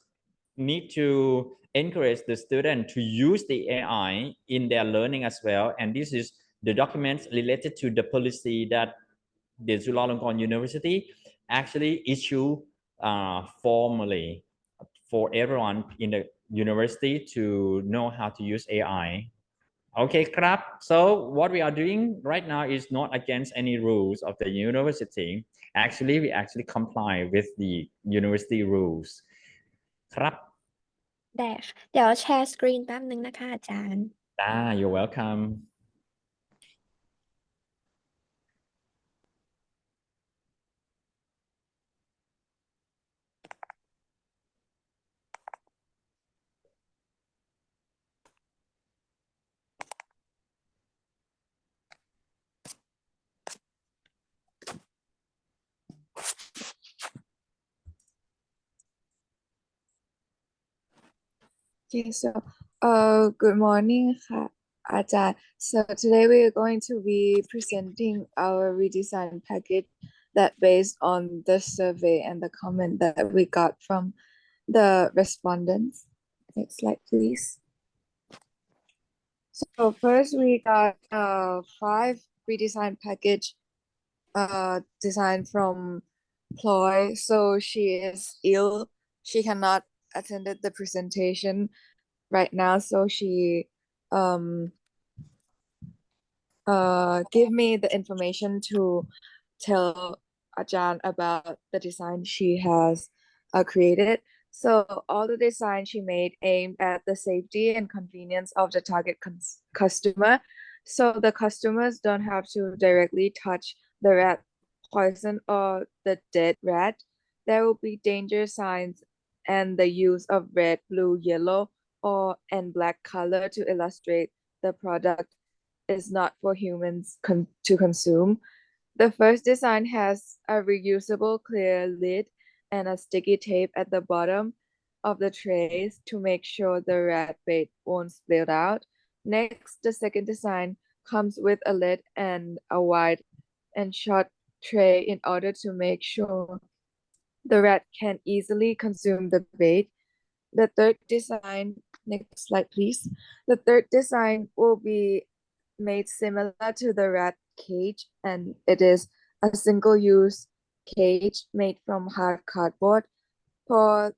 need to encourage the student to use the AI in their learning as well. And this is the documents related to the policy that the Chulalongkorn University actually issue formally for everyone in the university to know how to use AI. Okay, crap. So what we are doing right now is not against any rules of the university. Actually, we actually comply with the university rules. ครับ ได้ค่ะเดี๋ยวแชร์สกรีนแป๊บนึงนะคะอาจารย์ You're welcome. Okay, so good morning, Aja. So today we are going to be presenting our redesigned package that based on the survey and the comment that we got from the respondents. Next slide, please. So first we got 5 redesigned package designed from Ploy. So she is ill. She cannot attended the presentation right now, so she give me the information to tell Ajahn about the design she has created. So all the design she made aimed at the safety and convenience of the target customer, so the customers don't have to directly touch the rat poison or the dead rat. There will be danger signs and the use of red, blue, yellow, and black color to illustrate the product is not for humans to consume. The first design has a reusable clear lid and a sticky tape at the bottom of the trays to make sure the rat bait won't spill out. Next, the second design comes with a lid and a wide and short tray in order to make sure the rat can easily consume the bait. The third design, next slide please. The third design will be made similar to the rat cage, and it is a single-use cage made from hard cardboard. For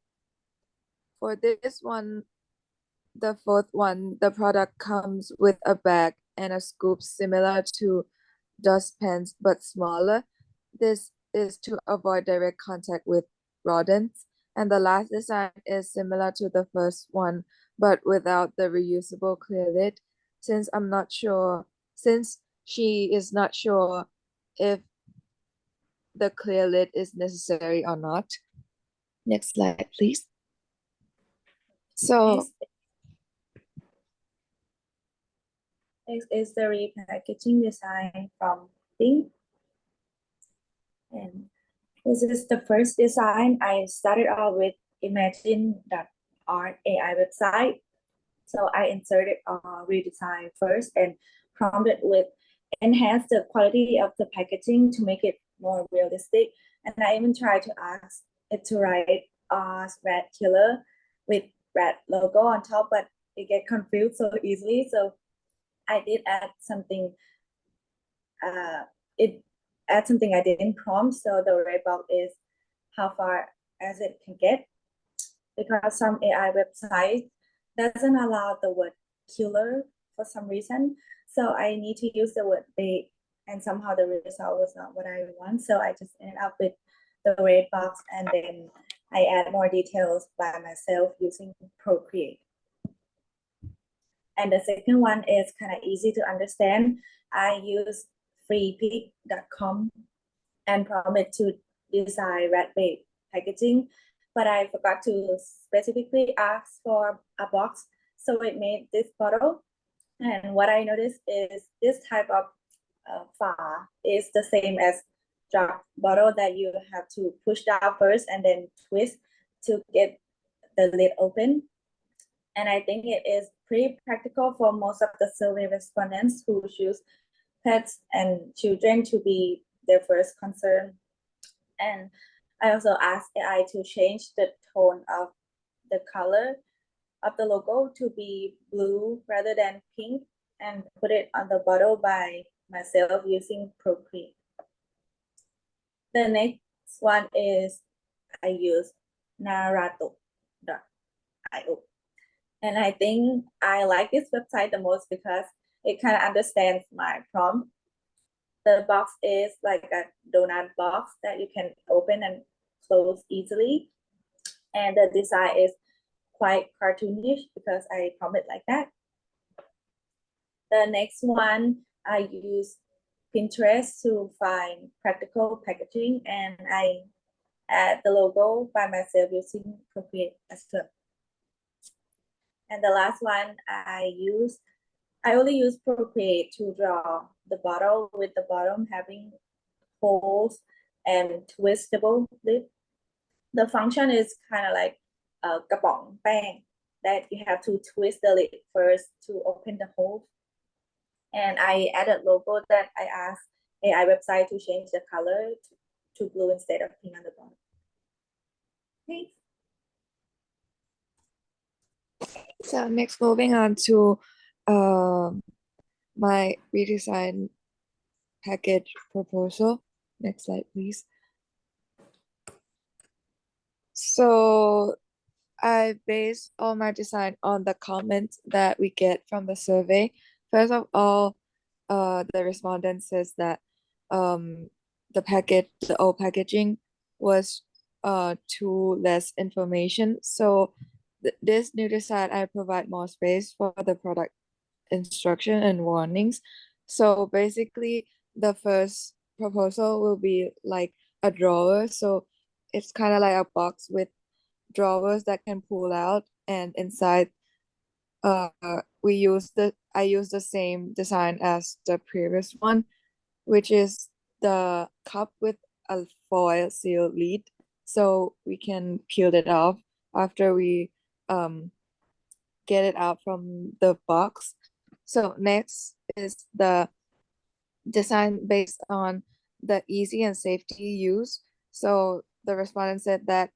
this one, the fourth one, the product comes with a bag and a scoop similar to dustpans but smaller. This is to avoid direct contact with rodents. And the last design is similar to the first one, but without the reusable clear lid. Since she is not sure if the clear lid is necessary or not. Next slide, please. So Next is the repackaging design from Pink. And this is the first design. I started off with imagine.art AI website. So I inserted redesign first and prompted with enhance the quality of the packaging to make it more realistic. And I even tried to ask it to write rat killer with rat logo on top, but it get confused so easily. So I did add something. It add something I didn't prompt. So the red box is how far as it can get, because some AI website doesn't allow the word killer for some reason. So I need to use the word bait, and somehow the result was not what I want. So I just ended up with the red box, and then I add more details by myself using Procreate. And the second one is kind of easy to understand. I use freepik.com and promised to design rat bait packaging, but I forgot to specifically ask for a box, so it made this bottle. And what I noticed is this type of fa is the same as drop bottle that you have to push down first and then twist to get the lid open. And I think it is pretty practical for most of the survey respondents who choose pets and children to be their first concern. And I also asked AI to change the tone of the color of the logo to be blue rather than pink and put it on the bottle by myself using Procreate. The next one is I use Narato.io. And I think I like this website the most because it kind of understands my prompt. The box is like a donut box that you can open and close easily. And the design is quite cartoonish because I prompt it like that. The next one, I use Pinterest to find practical packaging, and I add the logo by myself using Procreate as well. And the last one, I only use Procreate to draw the bottle with the bottom having holes and twistable lid. The function is kind of like a gabong bang that you have to twist the lid first to open the hole. And I added logo that I asked AI website to change the color to blue instead of pink on the bottom. Okay. So next, moving on to my redesign package proposal. Next slide, please. So I based all my design on the comments that we get from the survey. First of all, the respondent says that the old packaging was too less information. So this new design, I provide more space for the product instruction and warnings. So basically, the first proposal will be like a drawer. So it's kind of like a box with drawers that can pull out, and inside I use the same design as the previous one, which is the cup with a foil seal lid, so we can peel it off after we get it out from the box. So next is the design based on the easy and safety use. So the respondent said that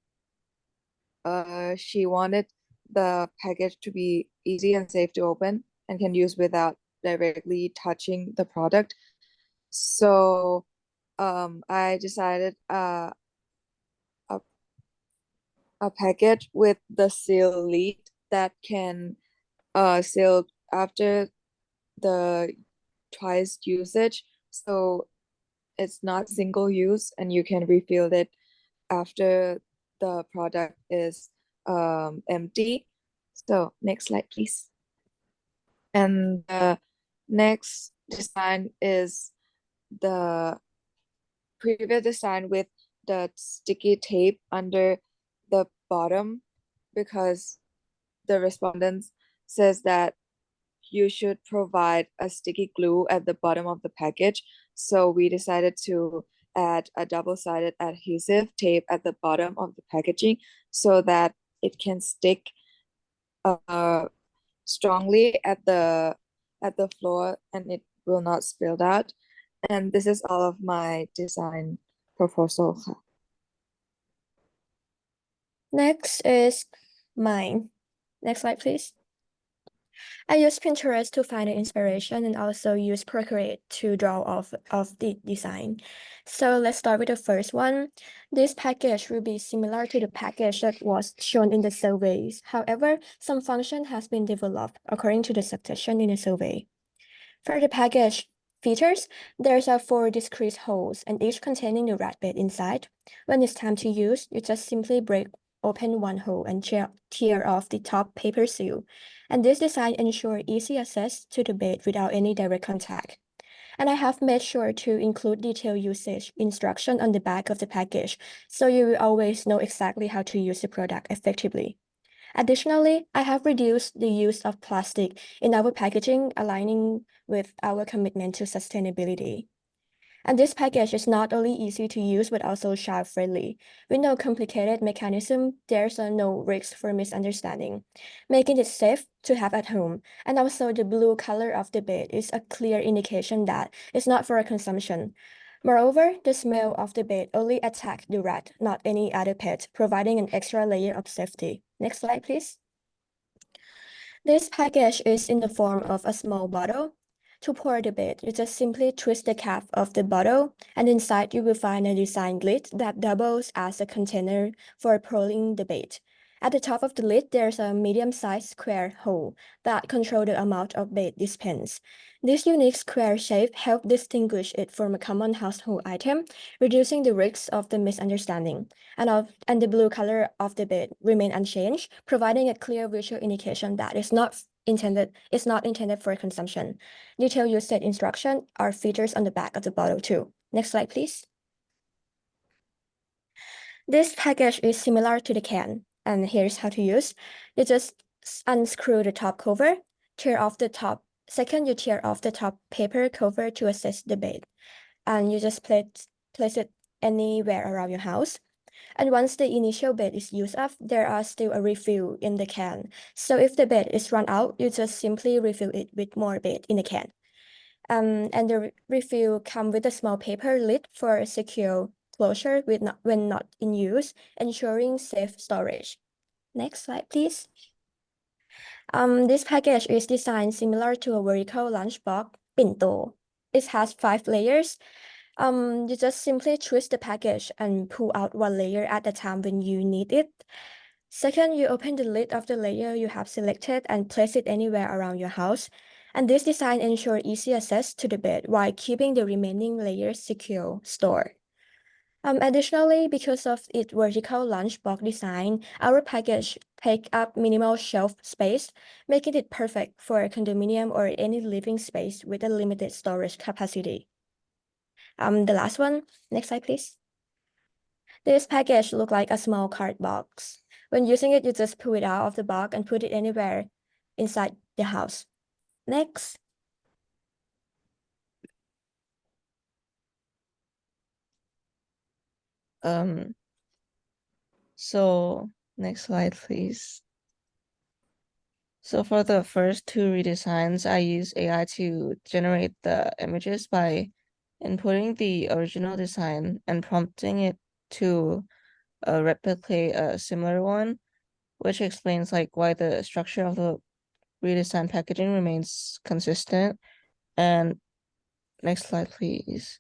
she wanted the package to be easy and safe to open and can use without directly touching the product. So I decided a package with the seal lid that can seal after the twice usage, so it's not single use and you can refill it after the product is empty. So next slide, please. And the next design is the previous design with the sticky tape under the bottom, because the respondent says that you should provide a sticky glue at the bottom of the package. So we decided to add a double-sided adhesive tape at the bottom of the packaging so that it can stick strongly at the floor and it will not spill out. And this is all of my design proposal. Next is mine. Next slide, please. I use Pinterest to find the inspiration and also use Procreate to draw off of the design. So let's start with the first one. This package will be similar to the package that was shown in the surveys. However, some function has been developed according to the suggestion in the survey. For the package features, there's 4 discrete holes and each containing the rat bait inside. When it's time to use, you just simply break open one hole and tear off the top paper seal. And this design ensures easy access to the bait without any direct contact. And I have made sure to include detailed usage instruction on the back of the package, so you will always know exactly how to use the product effectively. Additionally, I have reduced the use of plastic in our packaging, aligning with our commitment to sustainability. And this package is not only easy to use but also child-friendly. With no complicated mechanism, there's no risk for misunderstanding, making it safe to have at home. And also the blue color of the bed is a clear indication that it's not for consumption. Moreover, the smell of the bed only attacks the rat, not any other pet, providing an extra layer of safety. Next slide, please. This package is in the form of a small bottle. To pour the bed, you just simply twist the cap of the bottle, and inside you will find a designed lid that doubles as a container for pouring the bed. At the top of the lid, there's a medium-sized square hole that controls the amount of bed dispensed. This unique square shape helps distinguish it from a common household item, reducing the risks of the misunderstanding. And the blue color of the bed remain unchanged, providing a clear visual indication that it's not intended for consumption. Detailed usage instruction are features on the back of the bottle too. Next slide, please. This package is similar to the can, and here's how to use. You just unscrew the top cover, tear off the top. Second, you tear off the top paper cover to access the bed, and you just place it anywhere around your house. And once the initial bed is used up, there are still a refill in the can. So if the bed is run out, you just simply refill it with more bed in the can. And the refill come with a small paper lid for a secure closure when not in use, ensuring safe storage. Next slide, please. This package is designed similar to a vertical lunchbox, Pinto. It has 5 layers. You just simply twist the package and pull out one layer at a time when you need it. Second, you open the lid of the layer you have selected and place it anywhere around your house. And this design ensures easy access to the bed while keeping the remaining layers secure stored. Additionally, because of its vertical lunchbox design, our package take up minimal shelf space, making it perfect for a condominium or any living space with a limited storage capacity. The last one, next slide, please. This package looks like a small card box. When using it, you just pull it out of the box and put it anywhere inside the house. Next. So next slide, please. So for the first 2 redesigns, I use AI to generate the images by inputting the original design and prompting it to replicate a similar one, which explains like why the structure of the redesigned packaging remains consistent. And next slide, please.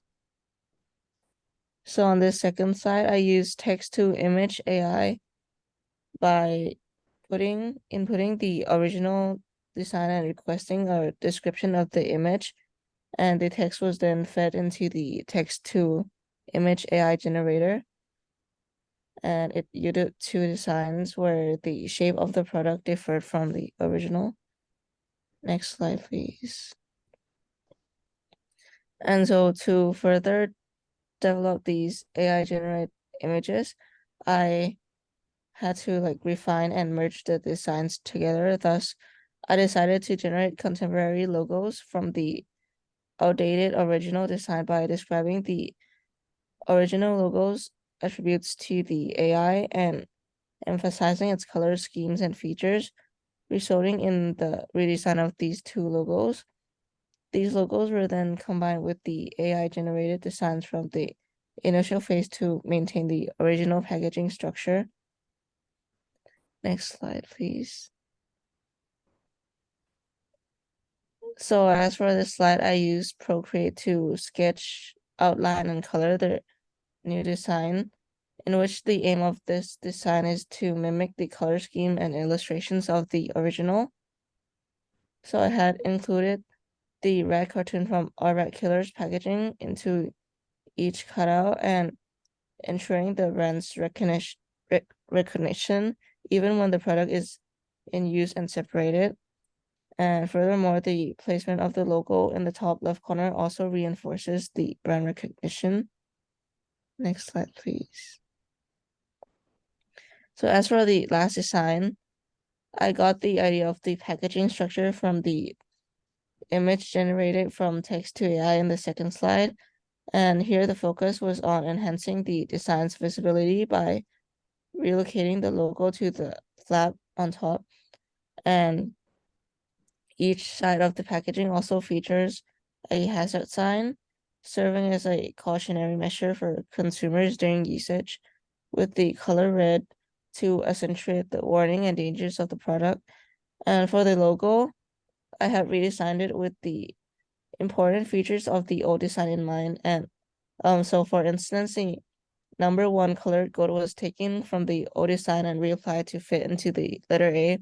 So on this second slide, I use text to image AI by inputting the original design and requesting a description of the image, and the text was then fed into the text to image AI generator. And it yielded 2 designs where the shape of the product differed from the original. Next slide, please. And so to further develop these AI generated images, I had to like refine and merge the designs together. Thus, I decided to generate contemporary logos from the outdated original design by describing the original logo's attributes to the AI and emphasizing its color schemes and features, resulting in the redesign of these 2 logos. These logos were then combined with the AI generated designs from the initial phase to maintain the original packaging structure. Next slide, please. So as for this slide, I use Procreate to sketch, outline, and color the new design, in which the aim of this design is to mimic the color scheme and illustrations of the original. So I had included the rat cartoon from our Rat Killers packaging into each cutout and ensuring the brand's recognition even when the product is in use and separated. And furthermore, the placement of the logo in the top left corner also reinforces the brand recognition. Next slide, please. So as for the last design, I got the idea of the packaging structure from the image generated from text to AI in the second slide. And here the focus was on enhancing the design's visibility by relocating the logo to the flap on top. And each side of the packaging also features a hazard sign, serving as a cautionary measure for consumers during usage, with the color red to accentuate the warning and dangers of the product. And for the logo, I have redesigned it with the important features of the old design in mind. And so for instance, the number 1 colored gold was taken from the old design and reapplied to fit into the letter A.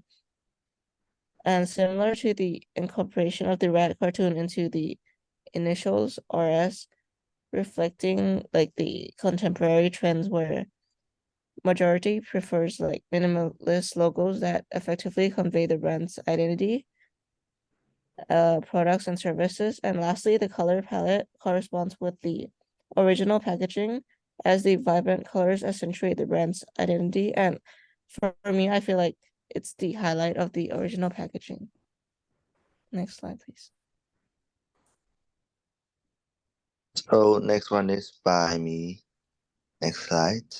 And similar to the incorporation of the rat cartoon into the initials RS, reflecting like the contemporary trends where majority prefers like minimalist logos that effectively convey the brand's identity, products and services. And lastly, the color palette corresponds with the original packaging, as the vibrant colors accentuate the brand's identity. And for me, I feel like it's the highlight of the original packaging. Next slide, please. So next one is by me. Next slide.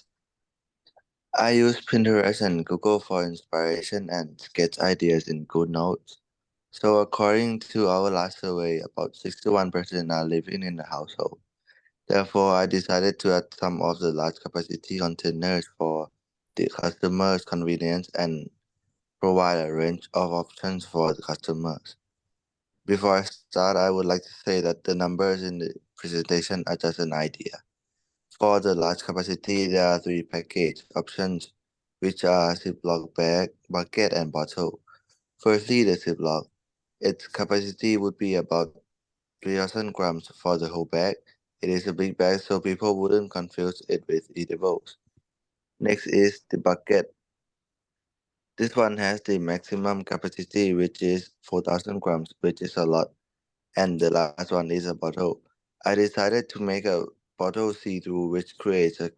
I use Pinterest and Google for inspiration and sketch ideas in GoodNotes. So according to our last survey, about 61% are living in the household. Therefore, I decided to add some of the large capacity containers for the customer's convenience and provide a range of options for the customers. Before I start, I would like to say that the numbers in the presentation are just an idea. For the large capacity, there are 3 package options, which are Ziploc bag, bucket, and bottle. Firstly, the Ziploc. Its capacity would be about 3,000 grams for the whole bag. It is a big bag, so people wouldn't confuse it with eatables. Next is the bucket. This one has the maximum capacity, which is 4,000 grams, which is a lot. And the last one is a bottle. I decided to make a bottle see-through, which creates a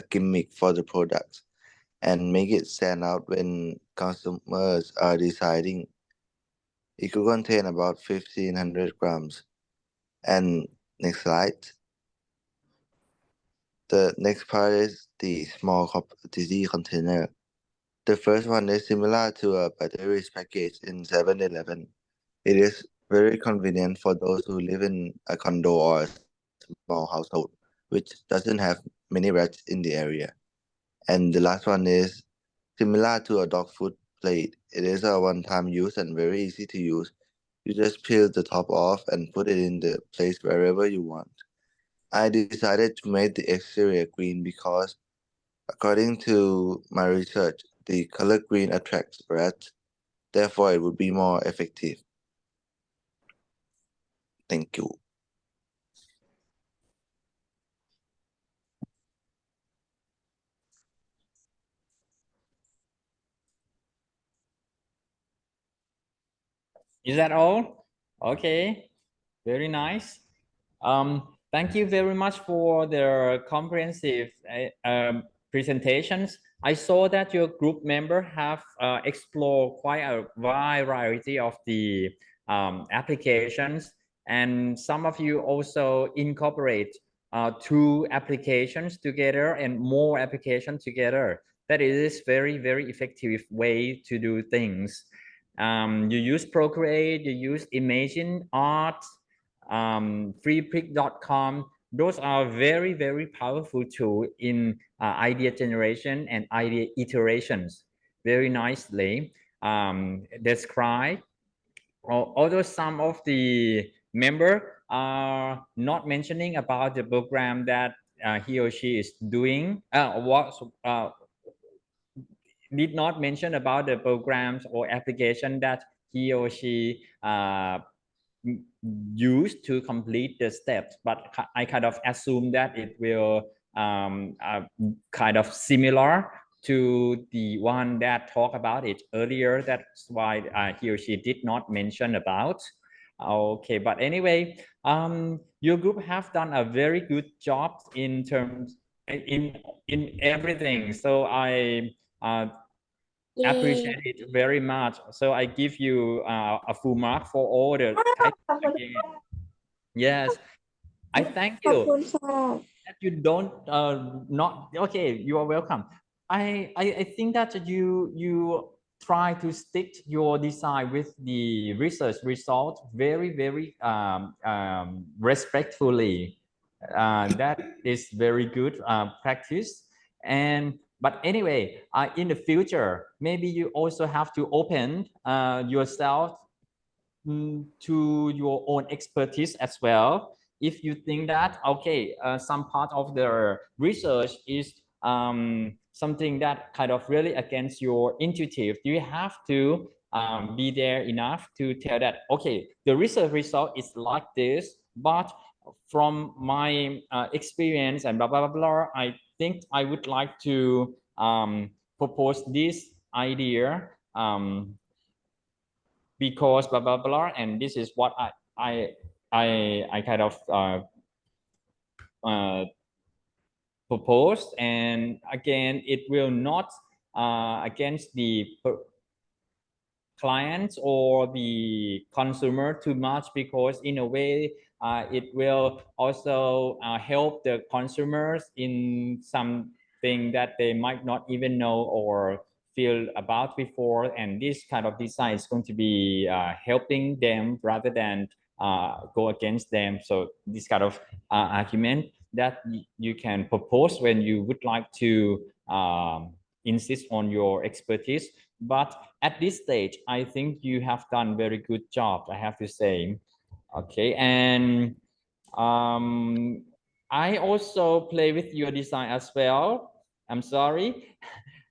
gimmick for the products and make it stand out when customers are deciding. It could contain about 1,500 grams. And next slide. The next part is the small capacity container. The first one is similar to a batteries package in 7-Eleven. It is very convenient for those who live in a condo or a small household, which doesn't have many rats in the area. And the last one is similar to a dog food plate. It is a one-time use and very easy to use. You just peel the top off and put it in the place wherever you want. I decided to make the exterior green because, according to my research, the color green attracts rats. Therefore, it would be more effective. Thank you. Is that all? Okay, very nice. Thank you very much for the comprehensive presentations. I saw that your group member have explored quite a variety of the applications, and some of you also incorporate 2 applications together and more applications together. That is very, very effective way to do things. You use Procreate, you use Imagine Art, freepik.com. Those are very, very powerful tools in idea generation and idea iterations. Very nicely described. Although some of the members are not mentioning about the program that he or she is doing, did not mention about the programs or application that he or she use to complete the steps, but I kind of assume that it will kind of similar to the one that talked about it earlier. That's why he or she did not mention about. Okay, but anyway, your group have done a very good job in terms in everything. So I appreciate it very much. So I give you a full mark for all the types again. Yes, I thank you. That you don't not okay. You are welcome. I think that you try to stick your design with the research result very respectfully. That is very good practice. And but anyway, in the future, maybe you also have to open yourself to your own expertise as well. If you think that, okay, some part of the research is something that kind of really against your intuitive, you have to be there enough to tell that, okay, the research result is like this, but from my experience and blah, blah, blah, blah, I think I would like to propose this idea because blah blah blah, and this is what I kind of proposed, and again it will not against the clients or the consumer too much, because in a way it will also help the consumers in something that they might not even know or feel about before, and this kind of design is going to be helping them rather than go against them. So this kind of argument that you can propose when you would like to insist on your expertise. But at this stage, I think you have done very good job, I have to say. Okay, and I also play with your design as well. I'm sorry.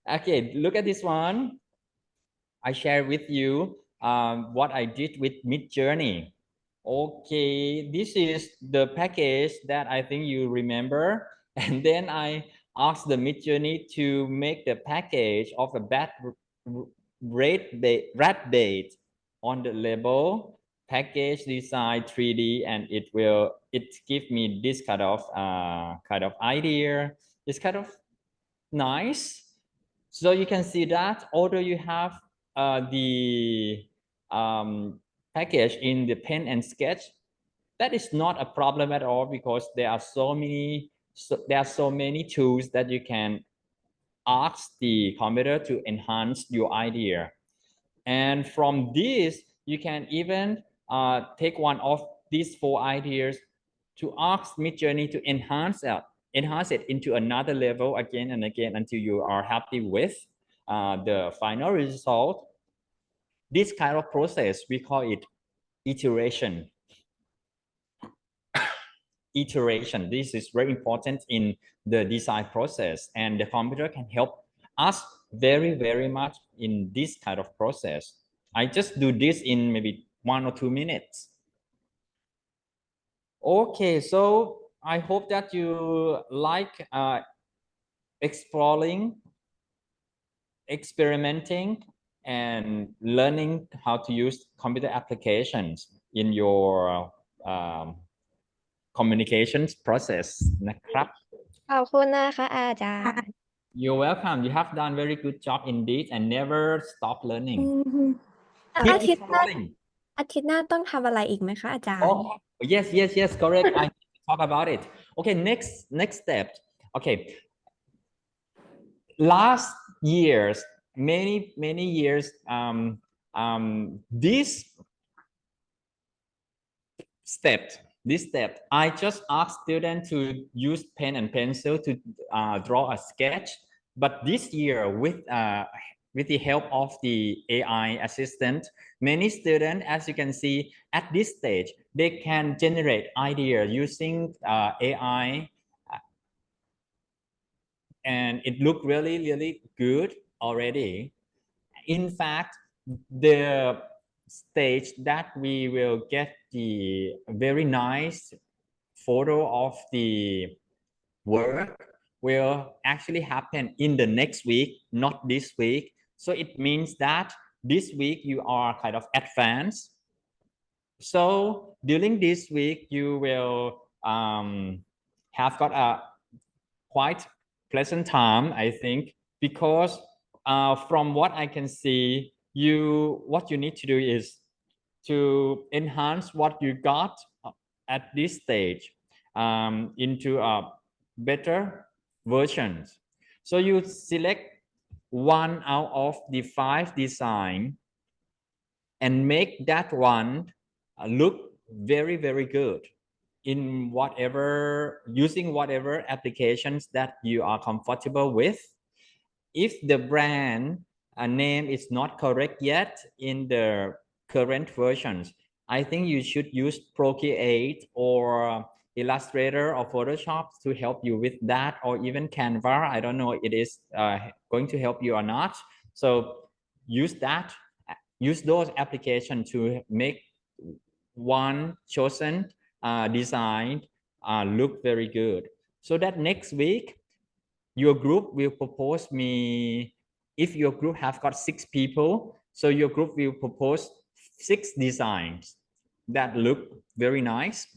Okay, look at this one. I share with you what I did with Midjourney. Okay, this is the package that I think you remember. And then I asked the Midjourney to make the package of a rat bait on the label, package design 3D, and it give me this kind of idea. It's kind of nice. So you can see that although you have the package in the pen and sketch, that is not a problem at all, because there are so many tools that you can ask the computer to enhance your idea. And from this, you can even take one of these 4 ideas to ask Midjourney to enhance it into another level again and again until you are happy with the final result. This kind of process, we call it iteration. Iteration. This is very important in the design process, and the computer can help us very much in this kind of process. I just do this in maybe 1 or 2 minutes. Okay, so I hope that you like exploring, experimenting, and learning how to use computer applications in your communications process นะครับ ขอบคุณนะคะอาจารย์ You're welcome. You have done very good job indeed and never stop learning. อา Keep ทิตย์หน้า exploring. อาทิตย์หน้าต้องทำอะไรอีกไหมคะอาจารย์ Oh, yes, correct. I need to talk about it. Okay, next step. Okay. Last years, many years, this step, I just asked students to use pen and pencil to draw a sketch. But this year, with the help of the AI assistant, many students, as you can see at this stage, they can generate ideas using AI, and it looked really good already. In fact, the stage that we will get the very nice photo of the work will actually happen in the next week, not this week. So it means that this week you are kind of advanced. So during this week, you will have got a quite pleasant time, I think, because from what I can see, what you need to do is to enhance what you got at this stage into a better versions. So you select one out of the 5 design and make that one look very good in using whatever applications that you are comfortable with. If the brand name is not correct yet in the current versions, I think you should use Procreate or Illustrator or Photoshop to help you with that, or even Canva. I don't know it is going to help you or not. So use those applications to make one chosen design look very good. So that next week, your group will propose me, if your group have got 6 people, so your group will propose 6 designs that look very nice.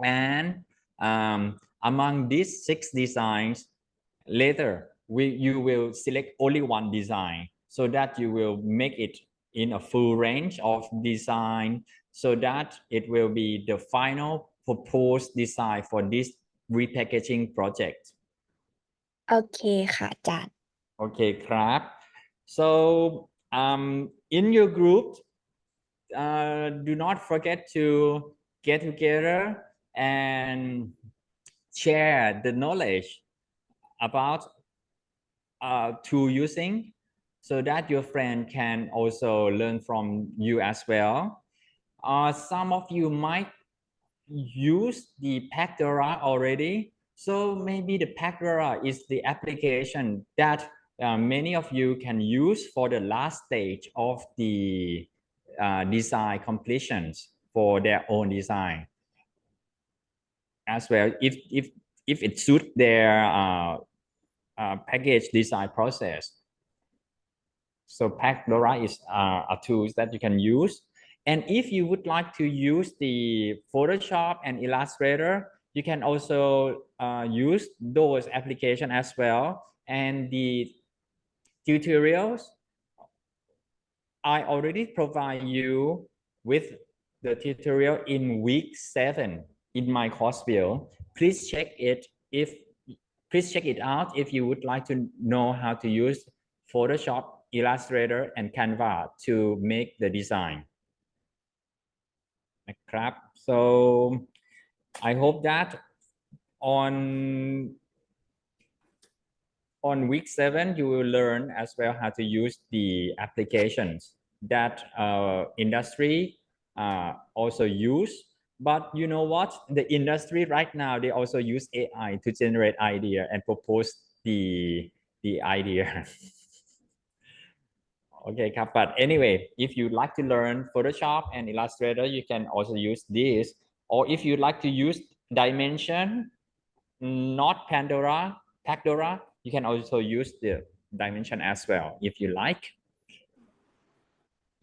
And among these 6 designs, later you will select only one design, so that you will make it in a full range of design, so that it will be the final proposed design for this repackaging project. โอเคค่ะอาจารย์ Okay, crap. So in your group, do not forget to get together and share the knowledge about tool using, so that your friend can also learn from you as well. Some of you might use the Pacdora already. So maybe the Pacdora is the application that many of you can use for the last stage of the design completions for their own design as well, if it suits their package design process. So Pacdora is a tool that you can use. And if you would like to use the Photoshop and Illustrator, you can also use those applications as well. And the tutorials, I already provide you with the tutorial in week 7 in my course bill. Please check it out if you would like to know how to use Photoshop, Illustrator, and Canva to make the design. So I hope that on week 7 you will learn as well how to use the applications that industry also use. But you know what, the industry right now, they also use AI to generate idea and propose the idea. Okay, but anyway, if you like to learn Photoshop and Illustrator, you can also use this. Or if you like to use Dimension, not Pacdora, you can also use the Dimension as well if you like.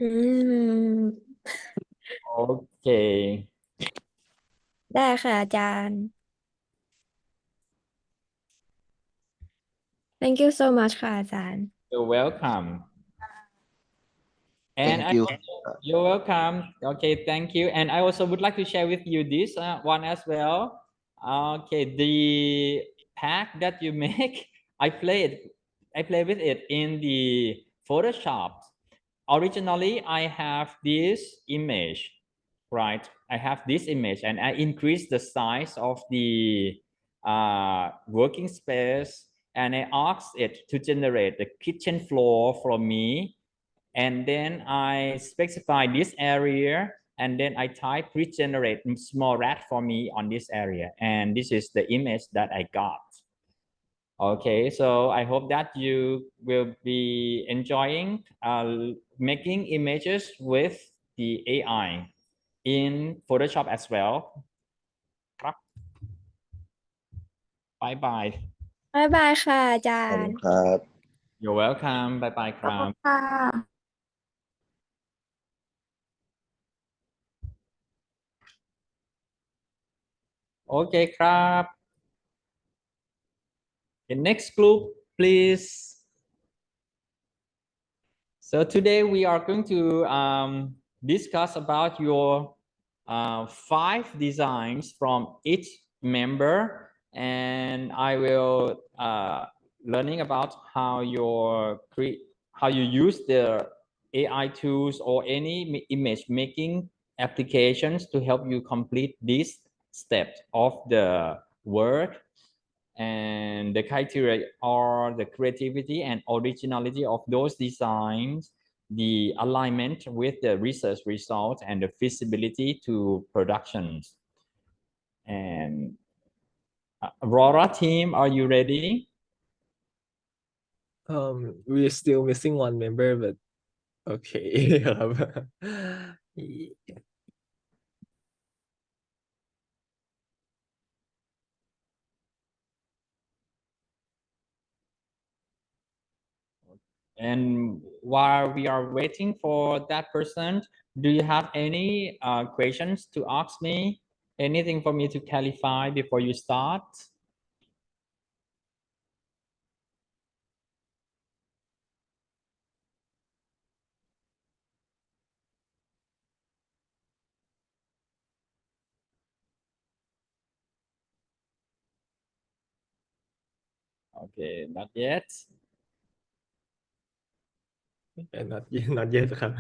อืม Okay. ได้ค่ะอาจารย์ Thank you so much ค่ะอาจารย์ You're welcome. And Thank you. you're welcome. Okay, thank you. And I also would like to share with you this one as well. Okay, the pack that you make, I play with it in the Photoshop. Originally, I have this image, right? I have this image, and I increase the size of the working space, and I asked it to generate the kitchen floor for me. And then I specify this area, and then I type regenerate small rat for me on this area. And this is the image that I got. Okay, so I hope that you will be enjoying making images with the AI in Photoshop as well. Bye bye. บ๊ายบายค่ะอาจา ขอบ ร คุณ ย์ ครับ You're welcome. Bye bye ครับ ค่ะ โอเคครับ The next group please. So today we are going to discuss about your 5 designs from each member, and I will learning about how you use the AI tools or any image making applications to help you complete this step of the work. And the criteria are the creativity and originality of those designs, the alignment with the research results, and the feasibility to productions. And Aurora team, are you ready? We're still missing one member, but okay. ครับ And while we are waiting for that person, do you have any questions to ask me? Anything for me to clarify before you start? Okay, not yet. not yet ครับ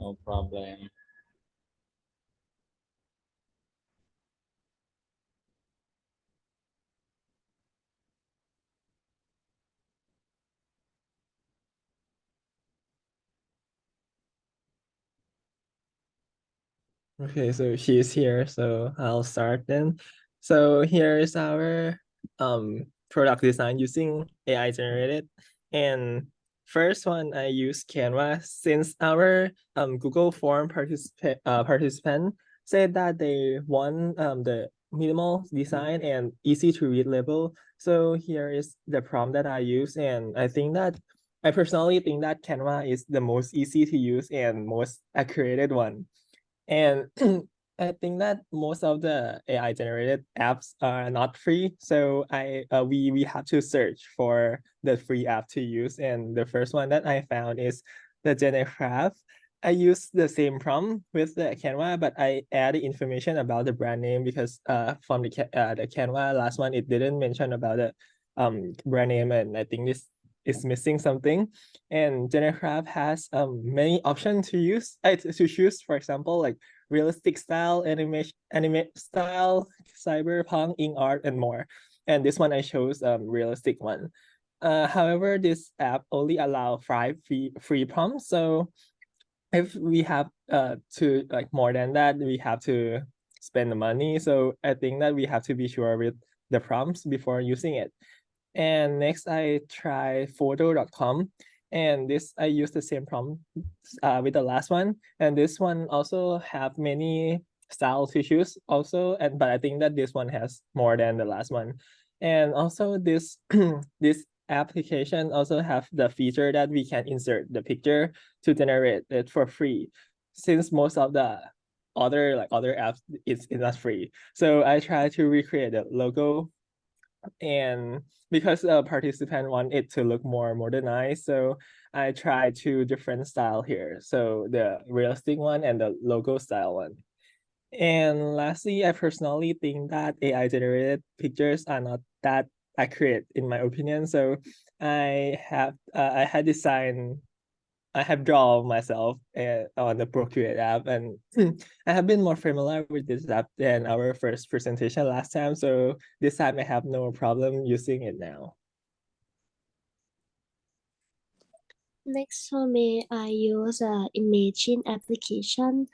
No problem. Okay, so she's here, so I'll start then. So here is our product design using AI generated. And first one, I use Canva since our Google form participant said that they want the minimal design and easy to read label. So here is the prompt that I use, and I personally think that Canva is the most easy to use and most accurate one. And I think that most of the AI generated apps are not free. So we have to search for the free app to use. And the first one that I found is the Genecraft. I use the same prompt with the Canva, but I added information about the brand name because from the Canva last one, it didn't mention about the brand name, and I think this is missing something. And Genecraft has many options to use to choose. For example, like realistic style, anime style, cyberpunk, ink art, and more. And this one I chose realistic one. However, this app only allow 5 free prompts. So if we have to like more than that, we have to spend the money. So I think that we have to be sure with the prompts before using it. And next I try photo.com, and this I use the same prompt with the last one. And this one also have many style to choose also, but I think that this one has more than the last one. And also this this application also have the feature that we can insert the picture to generate it for free, since most of the other apps is not free. So I try to recreate the logo, and because a participant want it to look more modernized, so I try 2 different style here. So the realistic one and the logo style one. And lastly, I personally think that AI generated pictures are not that accurate in my opinion. So I have drawn myself on the Procreate app, and I have been more familiar with this app than our first presentation last time. So this time I have no problem using it now. Next for me, I use a imaging application.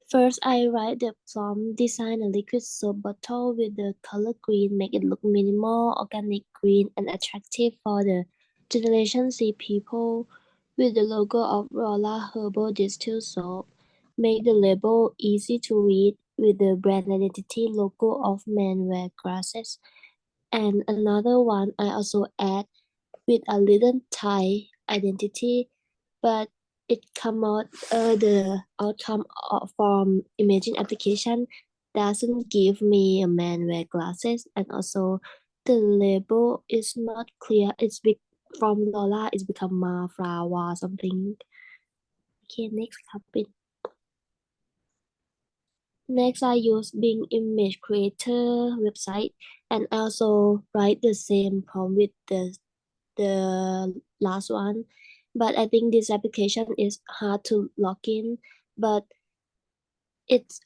First, I write the prompt, design a liquid soap bottle with the color green, make it look minimal, organic green, and attractive for the Generation Z people with the logo of Rolla Herbal Distilled Soap. Make the label easy to read, with the brand identity logo of men wear glasses. And another one I also add with a little Thai identity, but it come out the outcome from imaging application doesn't give me a man wear glasses, and also the label is not clear. It's big from Lola, it's become Mafrawa something. Okay, next copy. Next, I use Bing Image Creator website and also write the same prompt with the last one. But I think this application is hard to log in. But it's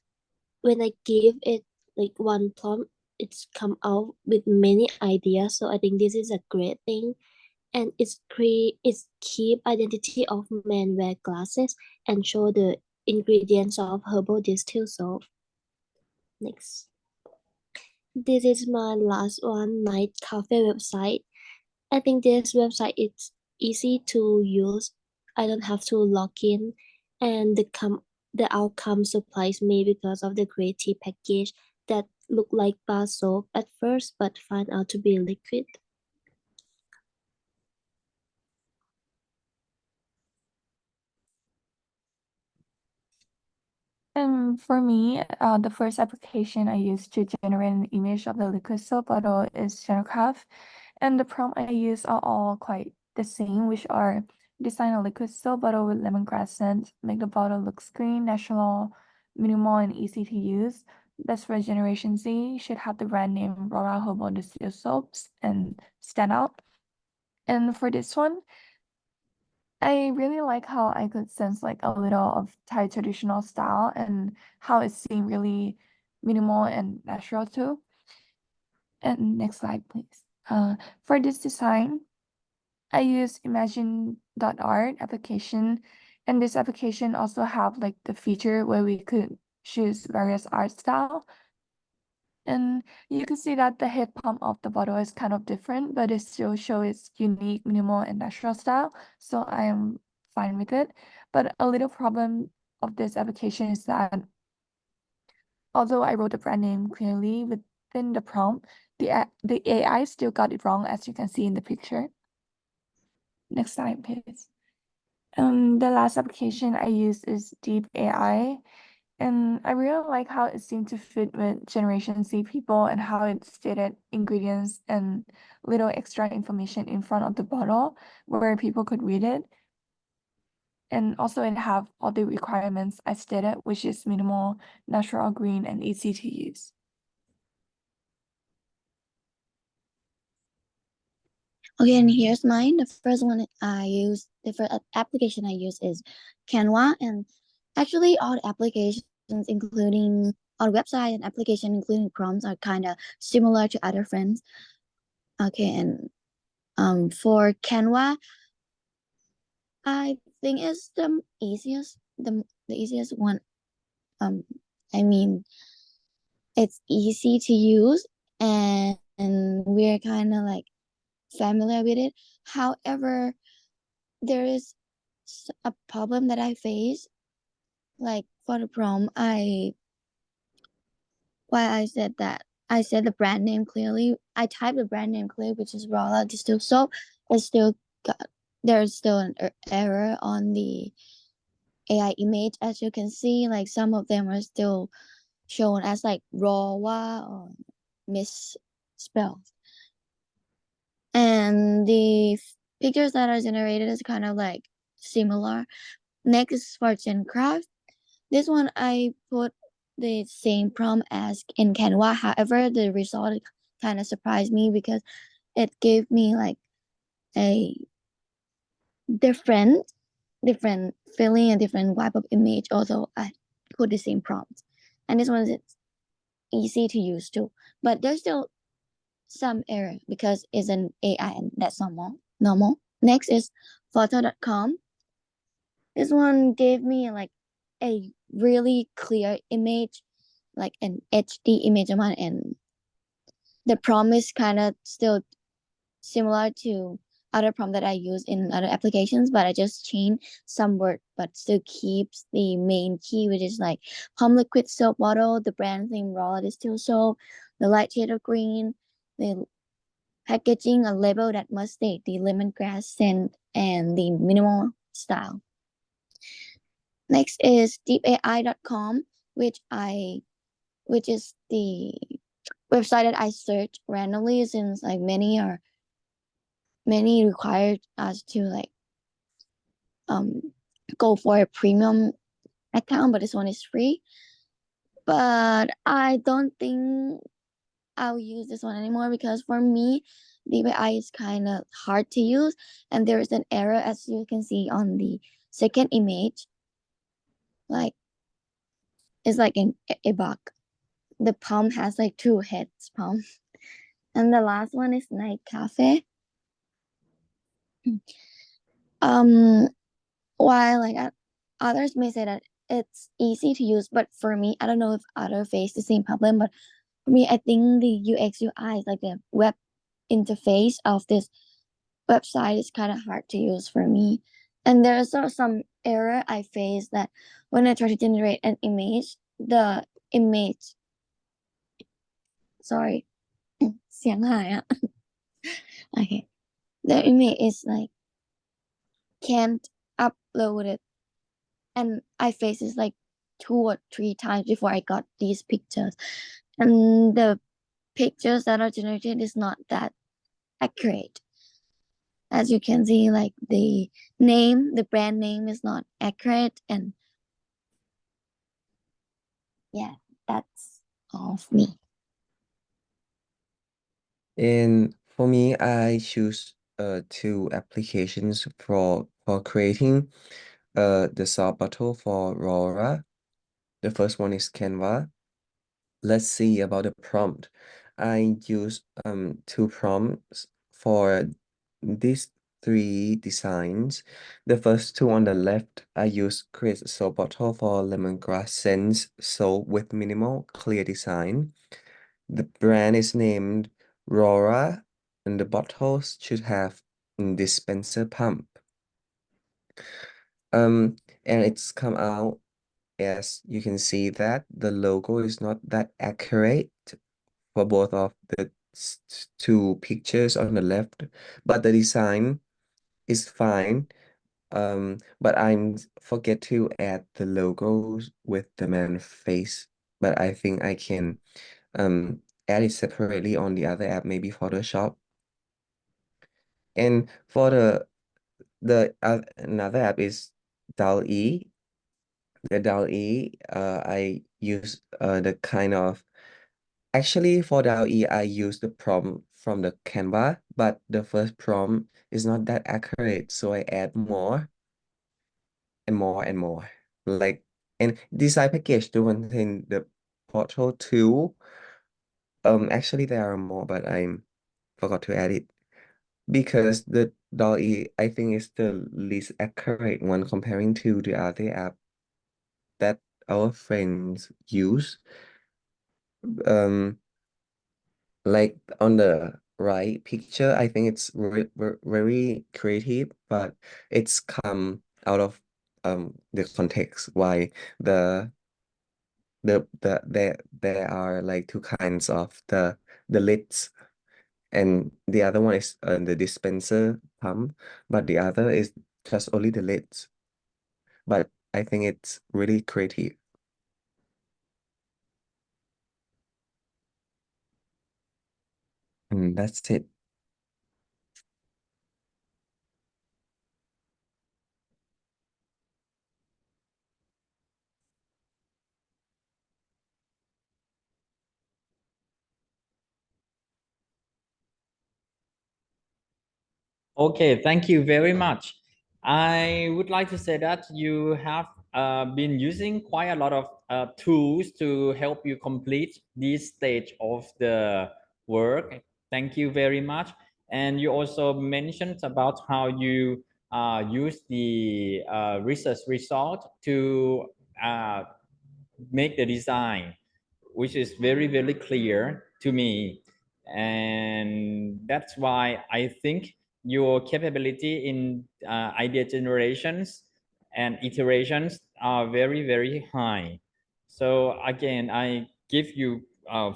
when I give it like one prompt, it's come out with many ideas. So I think this is a great thing. And it's keep identity of men wear glasses and show the ingredients of herbal distill soap. Next. This is my last one, Night Cafe website. I think this website is easy to use. I don't have to log in, and the outcome surprised me because of the creative package that looked like bar soap at first, but find out to be liquid. And for me, the first application I used to generate an image of the liquid soap bottle is Genocraft. And the prompt I use are all quite the same, which are design a liquid soap bottle with lemongrass scent, make the bottle look green, natural, minimal, and easy to use. That's for Generation Z, should have the brand name Rora Herbal Distilled Soaps and stand out. And for this one, I really like how I could sense like a little of Thai traditional style and how it seemed really minimal and natural too. And next slide, please. For this design, I use imagine.art application, and this application also have like the feature where we could choose various art style. And you can see that the head pump of the bottle is kind of different, but it still shows its unique, minimal, and natural style. So I am fine with it. But a little problem of this application is that although I wrote the brand name clearly within the prompt, the AI still got it wrong, as you can see in the picture. Next slide, please. The last application I use is Deep AI. And I really like how it seemed to fit with Generation Z people and how it stated ingredients and little extra information in front of the bottle where people could read it. And also it have all the requirements I stated, which is minimal, natural, green, and easy to use. Okay, and here's mine. The first application I use is Canva, and actually all the applications, including our website and application, including prompts, are kind of similar to other friends. Okay, and for Canva, I think it's the easiest one. I mean, it's easy to use, and we're kind of like familiar with it. However, there is a problem that I face. Like for the prompt, I said that I said the brand name clearly. I typed the brand name clearly, which is Rolla Distill Soap. It's still there's still an error on the AI image, as you can see. Like some of them are still shown as like Rawa or misspelled. And the pictures that are generated is kind of like similar. Next is for Gencraft. This one I put the same prompt as in Canva. However, the result kind of surprised me because it gave me like a different feeling and different vibe of image. Although I put the same prompt, and this one is easy to use too. But there's still some error because it's an AI and that's normal. Next is photo.com. This one gave me like a really clear image, like an HD image of mine, and the prompt is kind of still similar to other prompt that I use in other applications, but I just change some word, but still keeps the main key, which is like Palm Liquid soap bottle, the brand name Raw Distill soap, the light shade of green, the packaging, a label that must state the lemongrass scent and the minimal style. Next is deepai.com, which is the website that I search randomly, since like many required us to like go for a premium account, but this one is free. But I don't think I'll use this one anymore, because for me, DPI is kind of hard to use, and there is an error, as you can see on the second image. Like, it's like a bug. The palm has like two heads, palm. And the last one is Night Cafe. While like others may say that it's easy to use, but for me, I don't know if others face the same problem, but for me, I think the UX UI, like the web interface of this website, is kind of hard to use for me. And there's also some error I face, that when I try to generate an image, the image, sorry, เสียงหายอะ okay, the image is like can't upload it, and I face this like 2 or 3 times before I got these pictures, and the pictures that are generated is not that accurate. As you can see, like the brand name is not accurate, and yeah, that's all of me. And for me, I choose 2 applications for creating the soft bottle for Aurora. The first one is Canva. Let's see about the prompt. I use 2 prompts for these 3 designs. The first 2 on the left, I use create a soap bottle for lemongrass scents soap with minimal clear design. The brand is named Rora, and the bottles should have dispenser pump. And it's come out, as you can see, that the logo is not that accurate for both of the 2 pictures on the left, but the design is fine. But I forget to add the logos with the man face, but I think I can add it separately on the other app, maybe Photoshop. And for the another app is DALL-E. The DALL-E, I use the kind of, actually for DALL-E, I use the prompt from the Canva, but the first prompt is not that accurate, so I add more and more and more. Like, and design package to contain the portal too. Actually there are more, but I forgot to add it, because the DALL-E, I think, is the least accurate one comparing to the other app that our friends use. Like on the right picture, I think it's very creative, but it's come out of the context why there are like 2 kinds of the lids, and the other one is the dispenser pump, but the other is just only the lids. But I think it's really creative. And that's it. Okay, thank you very much. I would like to say that you have been using quite a lot of tools to help you complete this stage of the work. Thank you very much. And you also mentioned about how you use the research result to make the design, which is very, very clear to me. And that's why I think your capability in idea generations and iterations are very, very high. So again, I give you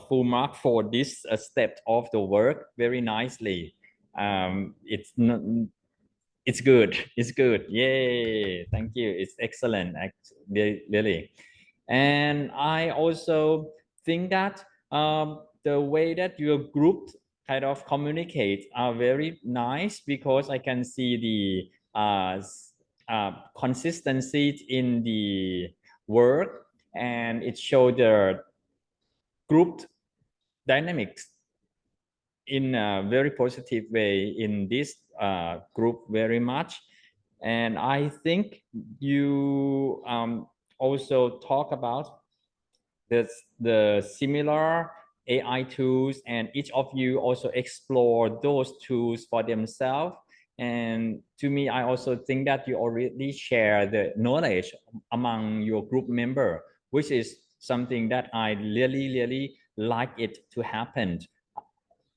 full mark for this step of the work very nicely. It's not, it's good. It's good. Yay. Thank you. It's excellent. Really. And I also think that the way that your group kind of communicate are very nice, because I can see the consistency in the work, and it shows the group dynamics in a very positive way in this group very much. And I think you also talk about the similar AI tools, and each of you also explore those tools for themselves. And to me, I also think that you already share the knowledge among your group member, which is something that I really like it to happen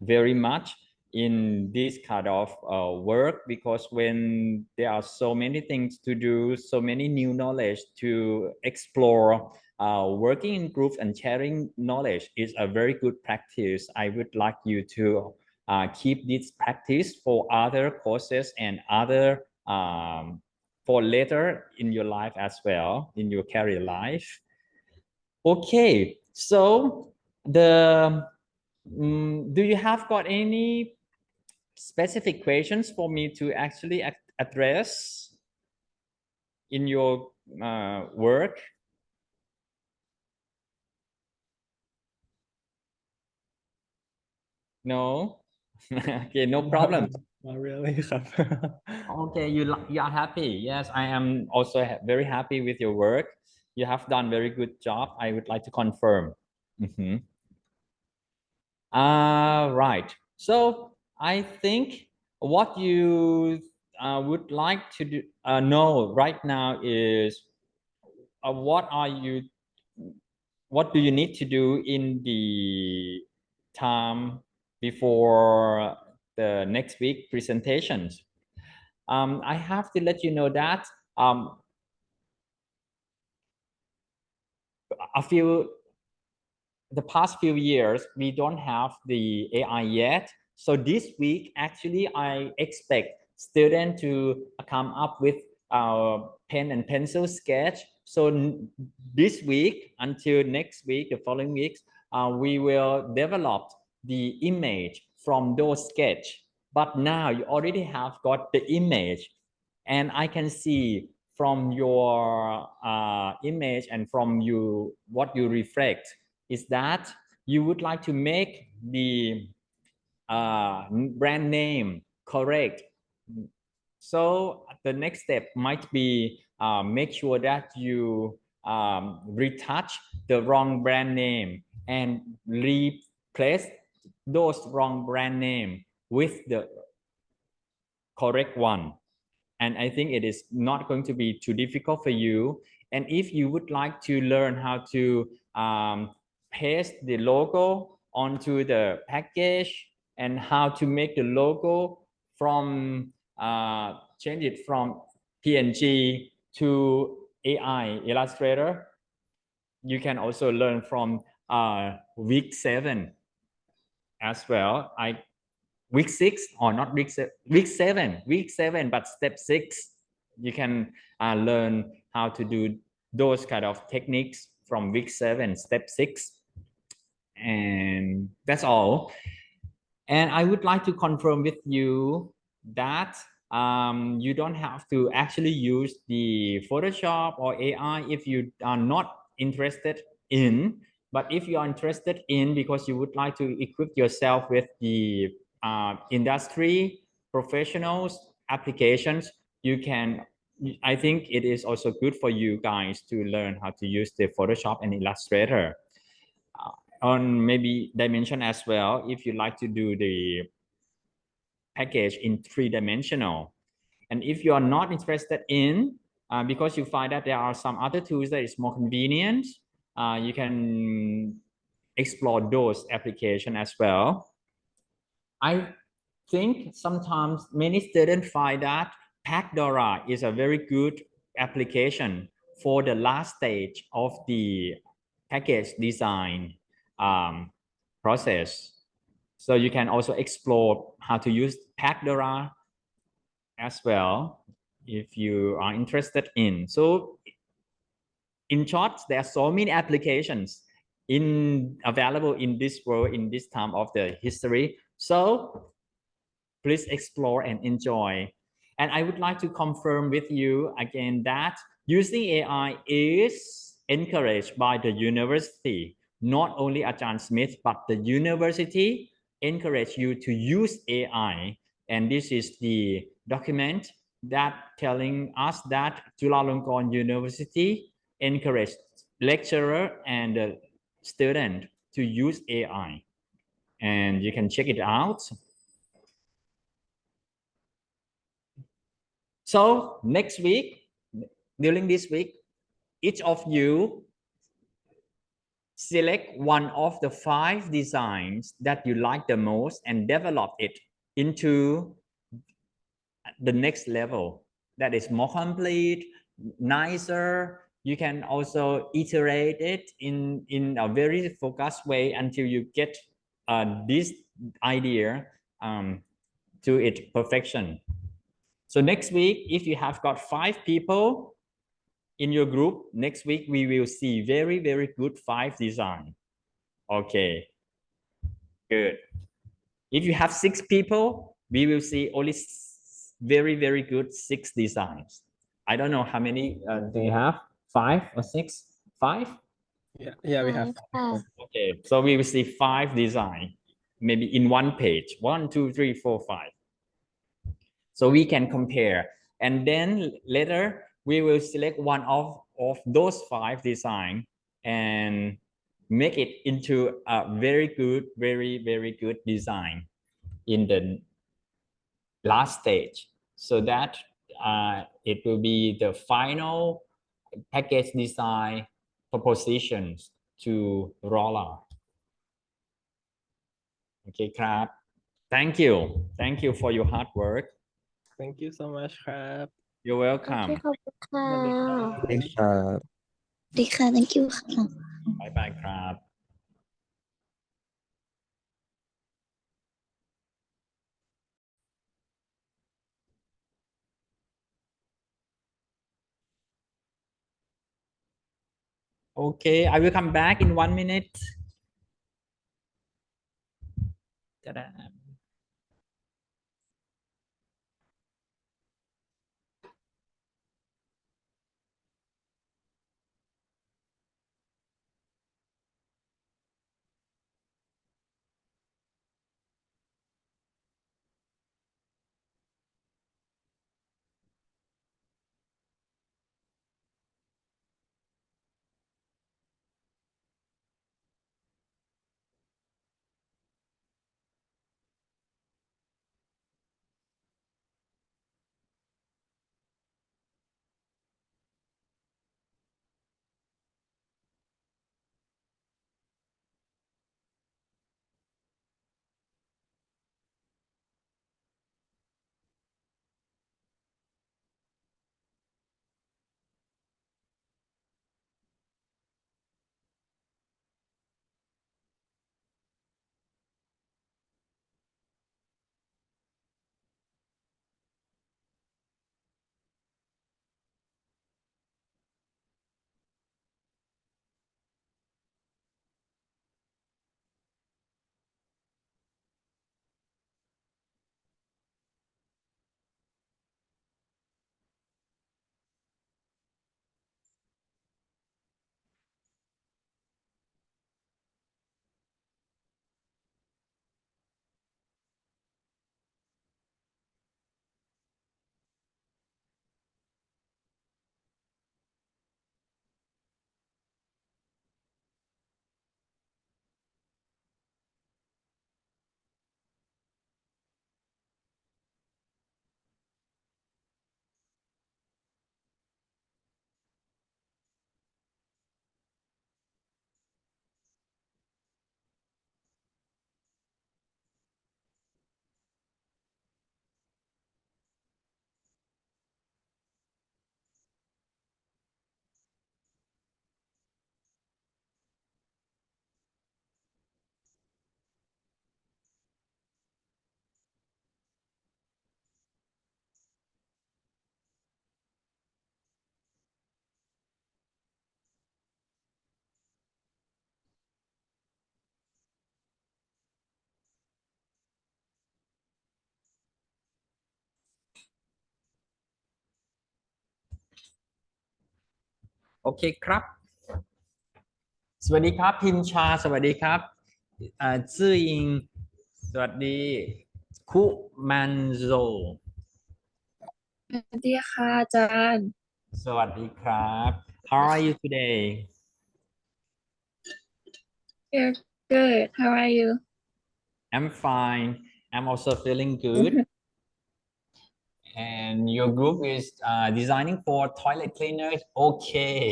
very much in this kind of work, because when there are so many things to do, so many new knowledge to explore, working in groups and sharing knowledge is a very good practice. I would like you to keep this practice for other courses and other for later in your life as well, in your career life. Okay, so the do you have got any specific questions for me to actually address in your work? No? Okay, no problem. Not really ครับ Okay, you are happy. Yes, I am also very happy with your work. You have done very good job. I would like to confirm. Right. So I think what you would like to do, know right now is what do you need to do in the time before the next week presentations? I have to let you know that the past few years, we don't have the AI yet. So this week, actually, I expect students to come up with pen and pencil sketch. So this week until next week, the following weeks, we will develop the image from those sketch. But now you already have got the image, and I can see from your image and from you what you reflect is that you would like to make the brand name correct. So the next step might be make sure that you retouch the wrong brand name and replace those wrong brand name with the correct one. And I think it is not going to be too difficult for you. And if you would like to learn how to paste the logo onto the package and how to make the logo from change it from PNG to AI Illustrator, you can also learn from week 7 as well. Week 6 or not week 7, but step 6, you can learn how to do those kind of techniques from week 7, step 6, and that's all. And I would like to confirm with you that you don't have to actually use the Photoshop or AI if you are not interested in. But if you are interested in, because you would like to equip yourself with the industry professionals applications, you can. I think it is also good for you guys to learn how to use the Photoshop and Illustrator on maybe dimension as well, if you like to do the package in 3-dimensional. And if you are not interested in, because you find that there are some other tools that is more convenient, you can explore those applications as well. I think sometimes many students find that Packdora is a very good application for the last stage of the package design process. So you can also explore how to use Packdora as well if you are interested in. So in short, there are so many applications available in this world in this time of the history. So please explore and enjoy. And I would like to confirm with you again that using AI is encouraged by the university. Not only Ajahn Smith, but the university encourage you to use AI. And this is the document that telling us that Chulalongkorn University encouraged lecturer and student to use AI. And you can check it out. So next week, during this week, each of you select one of the 5 designs that you like the most and develop it into the next level that is more complete, nicer. You can also iterate it in a very focused way until you get this idea to its perfection. So next week, if you have got 5 people in your group, next week we will see very, very good 5 design. Okay, good. If you have 6 people, we will see only very, very good 6 designs. I don't know how many do you have? 5 or 6? 5? Yeah, we have. Okay, so we will see 5 design, maybe in one page. 1, 2, 3, 4, 5. So we can compare, and then later we will select one of those 5 design and make it into a very good, very, very good design in the last stage, so that it will be the final package design propositions to roll out. Okay, crap. Thank you. Thank you for your hard work. Thank you so much ครับ You're welcome. ขอบคุณค่ะ Thanks, uh, ดีค่ะ thank you ค่ะ Bye bye ครับ Okay, I will come back in 1 minute. Ta-da. โอเคครับสวัสดีครับพิมชาสวัสดีครับซื่ออิงสวัสดีคุมันโซ สวัสดีค่ะอาจารย์ สวัสดีครับ How are you today? You're good. How are you? I'm fine. I'm also feeling good. And your group is designing for toilet cleaners. Okay.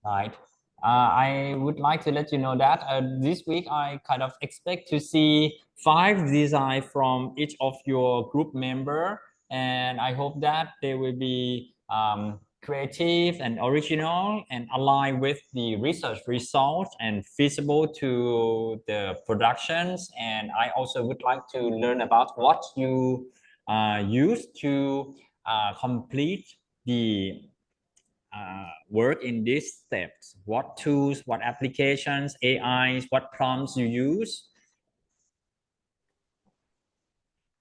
Right. I would like to let you know that this week I kind of expect to see 5 designs from each of your group member, and I hope that they will be creative and original and aligned with the research results and feasible to the productions. And I also would like to learn about what you use to complete the work in these steps. What tools, what applications, AIs, what prompts you use.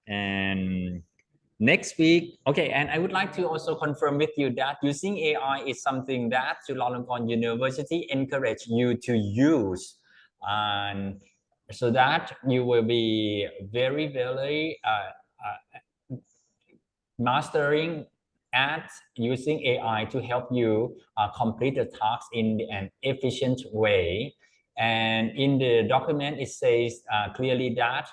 And next week, okay, and I would like to also confirm with you that using AI is something that Chulalongkorn University encourage you to use, and so that you will be very mastering at using AI to help you complete the task in an efficient way. And in the document, it says clearly that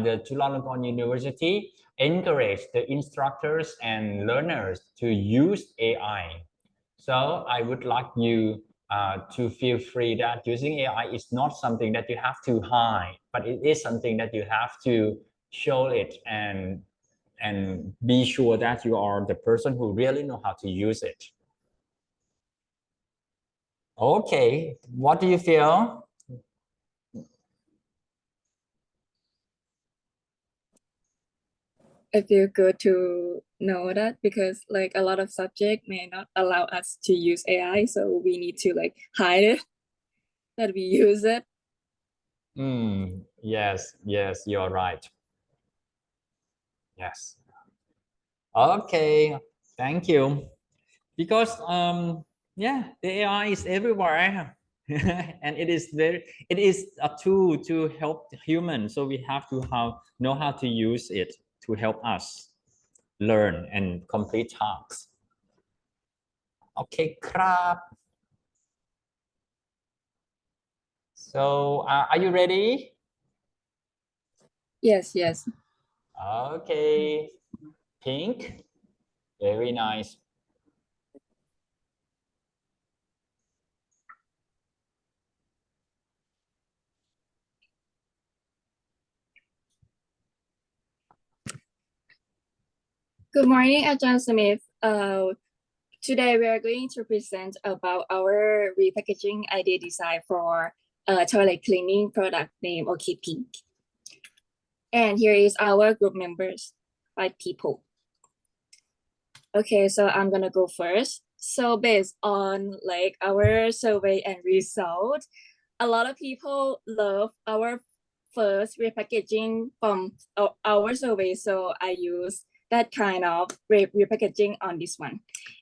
the Chulalongkorn University encourage the instructors and learners to use AI. So I would like you to feel free that using AI is not something that you have to hide, but it is something that you have to show it and be sure that you are the person who really know how to use it. Okay, what do you feel? I feel good to know that because like a lot of subject may not allow us to use AI, so we need to like hide it that we use it. Yes, you're right. Yes. Okay, thank you. Because yeah, the AI is everywhere. And it is a tool to help humans, so we have to know how to use it to help us learn and complete tasks. Okay, crap. So are you ready? Yes. Okay, pink, very nice. Good morning, Ajahn Smith. Today we are going to present about our repackaging idea design for a toilet cleaning product named OK Pink. And here is our group members, 5 people. Okay, so I'm gonna go first. So based on like our survey and result, a lot of people love our first repackaging from our survey. So I use that kind of repackaging on this one.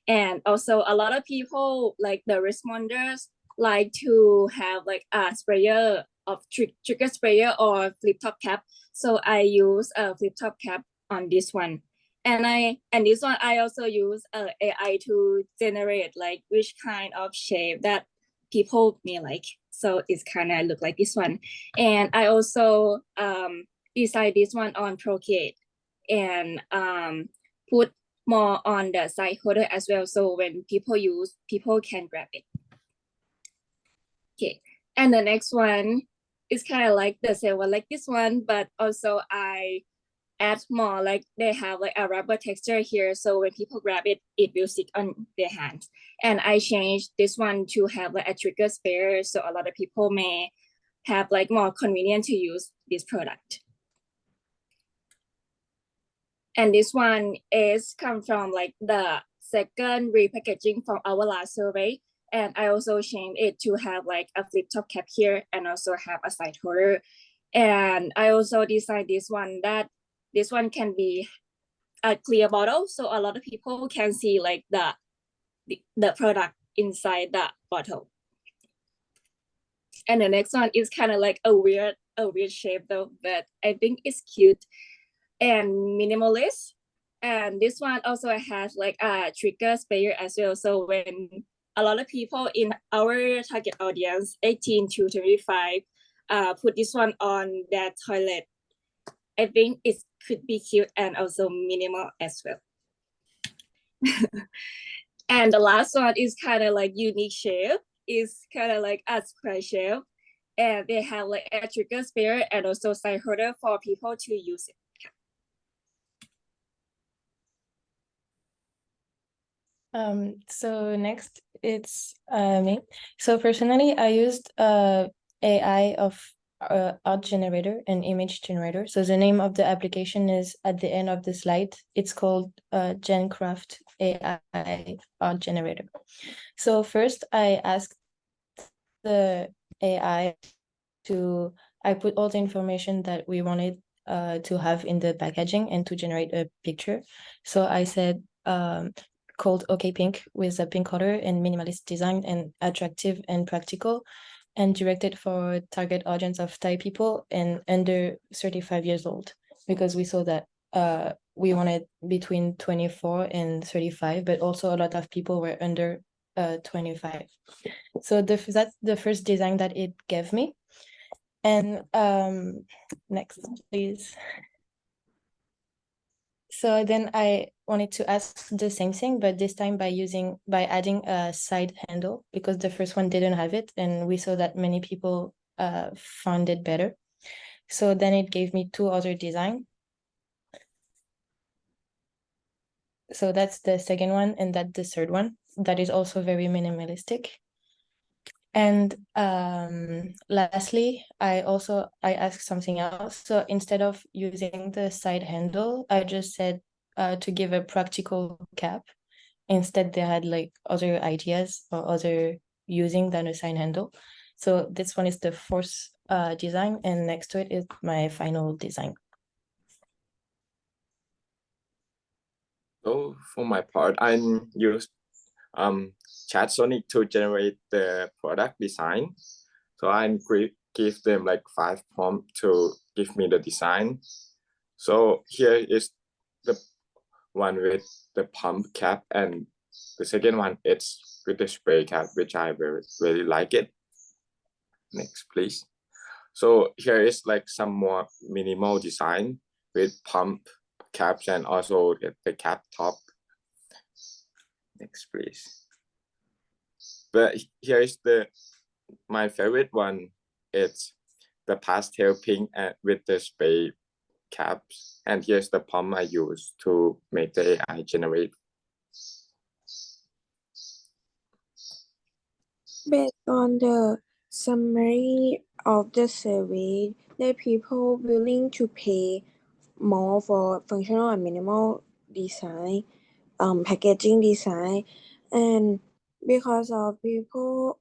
And also a lot of people, like the responders, like to have like a sprayer of trigger sprayer or flip top cap. So I use a flip top cap on this one. And this one I also use AI to generate like which kind of shape that people may like. So it's kind of look like this one. And I also design this one on Procreate and put more on the side holder as well. So when people use, people can grab it. Okay, and the next one is kind of like the same one like this one, but also I add more, like they have like a rubber texture here, so when people grab it, it will stick on their hands. And I changed this one to have like a trigger spare, so a lot of people may have like more convenient to use this product. And this one is come from like the second repackaging from our last survey. And I also changed it to have like a flip top cap here and also have a side holder. And I also designed this one that this one can be a clear bottle, so a lot of people can see like the product inside the bottle. And the next one is kind of like a weird shape though, but I think it's cute and minimalist. And this one also has like a trigger sprayer as well. So when a lot of people in our target audience, 18 to 25, put this one on their toilet, I think it could be cute and also minimal as well. And the last one is kind of like unique shape. It's kind of like a square shape. And they have like a trigger sprayer and also side holder for people to use it. So next it's me. So personally, I used AI of art generator and image generator. So the name of the application is at the end of the slide. It's called GenCraft AI art generator. So first I asked the AI I put all the information that we wanted to have in the packaging and to generate a picture. So I said called OK Pink with a pink color and minimalist design and attractive and practical and directed for target audience of Thai people and under 35 years old, because we saw that we wanted between 24 and 35, but also a lot of people were under 25. So that's the first design that it gave me. And next, please. So then I wanted to ask the same thing, but this time by adding a side handle, because the first one didn't have it, and we saw that many people found it better. So then it gave me two other design. So that's the second one, and that's the third one. That is also very minimalistic. And lastly, I asked something else. So instead of using the side handle, I just said to give a practical cap. Instead, they had like other ideas or other using than a side handle. So this one is the fourth design, and next to it is my final design. So for my part, I used ChatSonic to generate the product design. So I give them like 5 prompts to give me the design. So here is the one with the pump cap, and the second one is with the spray cap, which I really like it. Next, please. So here is like some more minimal design with pump caps and also the cap top. Next, please. But here is my favorite one. It's the pastel pink and with the spray caps, and here's the pump I use to make the AI generate. Based on the summary of the survey, the people willing to pay more for functional and minimal design, packaging design, and because of people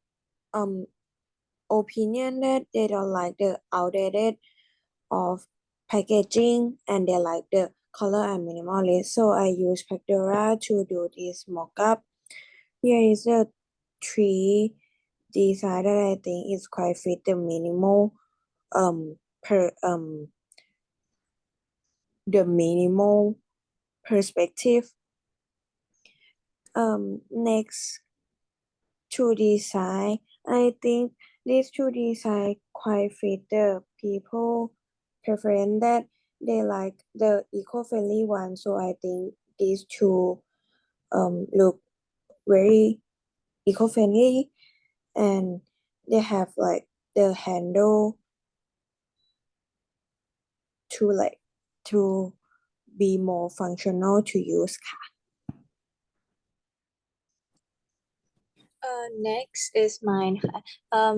opinion that they don't like the outdated of packaging and they like the color and minimalist. So I use Pandora to do this mock-up. Here is the 3 design that I think is quite fit the minimal the minimal perspective. Next 2 design, I think these 2 design quite fit the people preference that they like the eco-friendly one. So I think these 2 look very eco-friendly, and they have like the handle to be more functional to use ค่ะ Next is mine.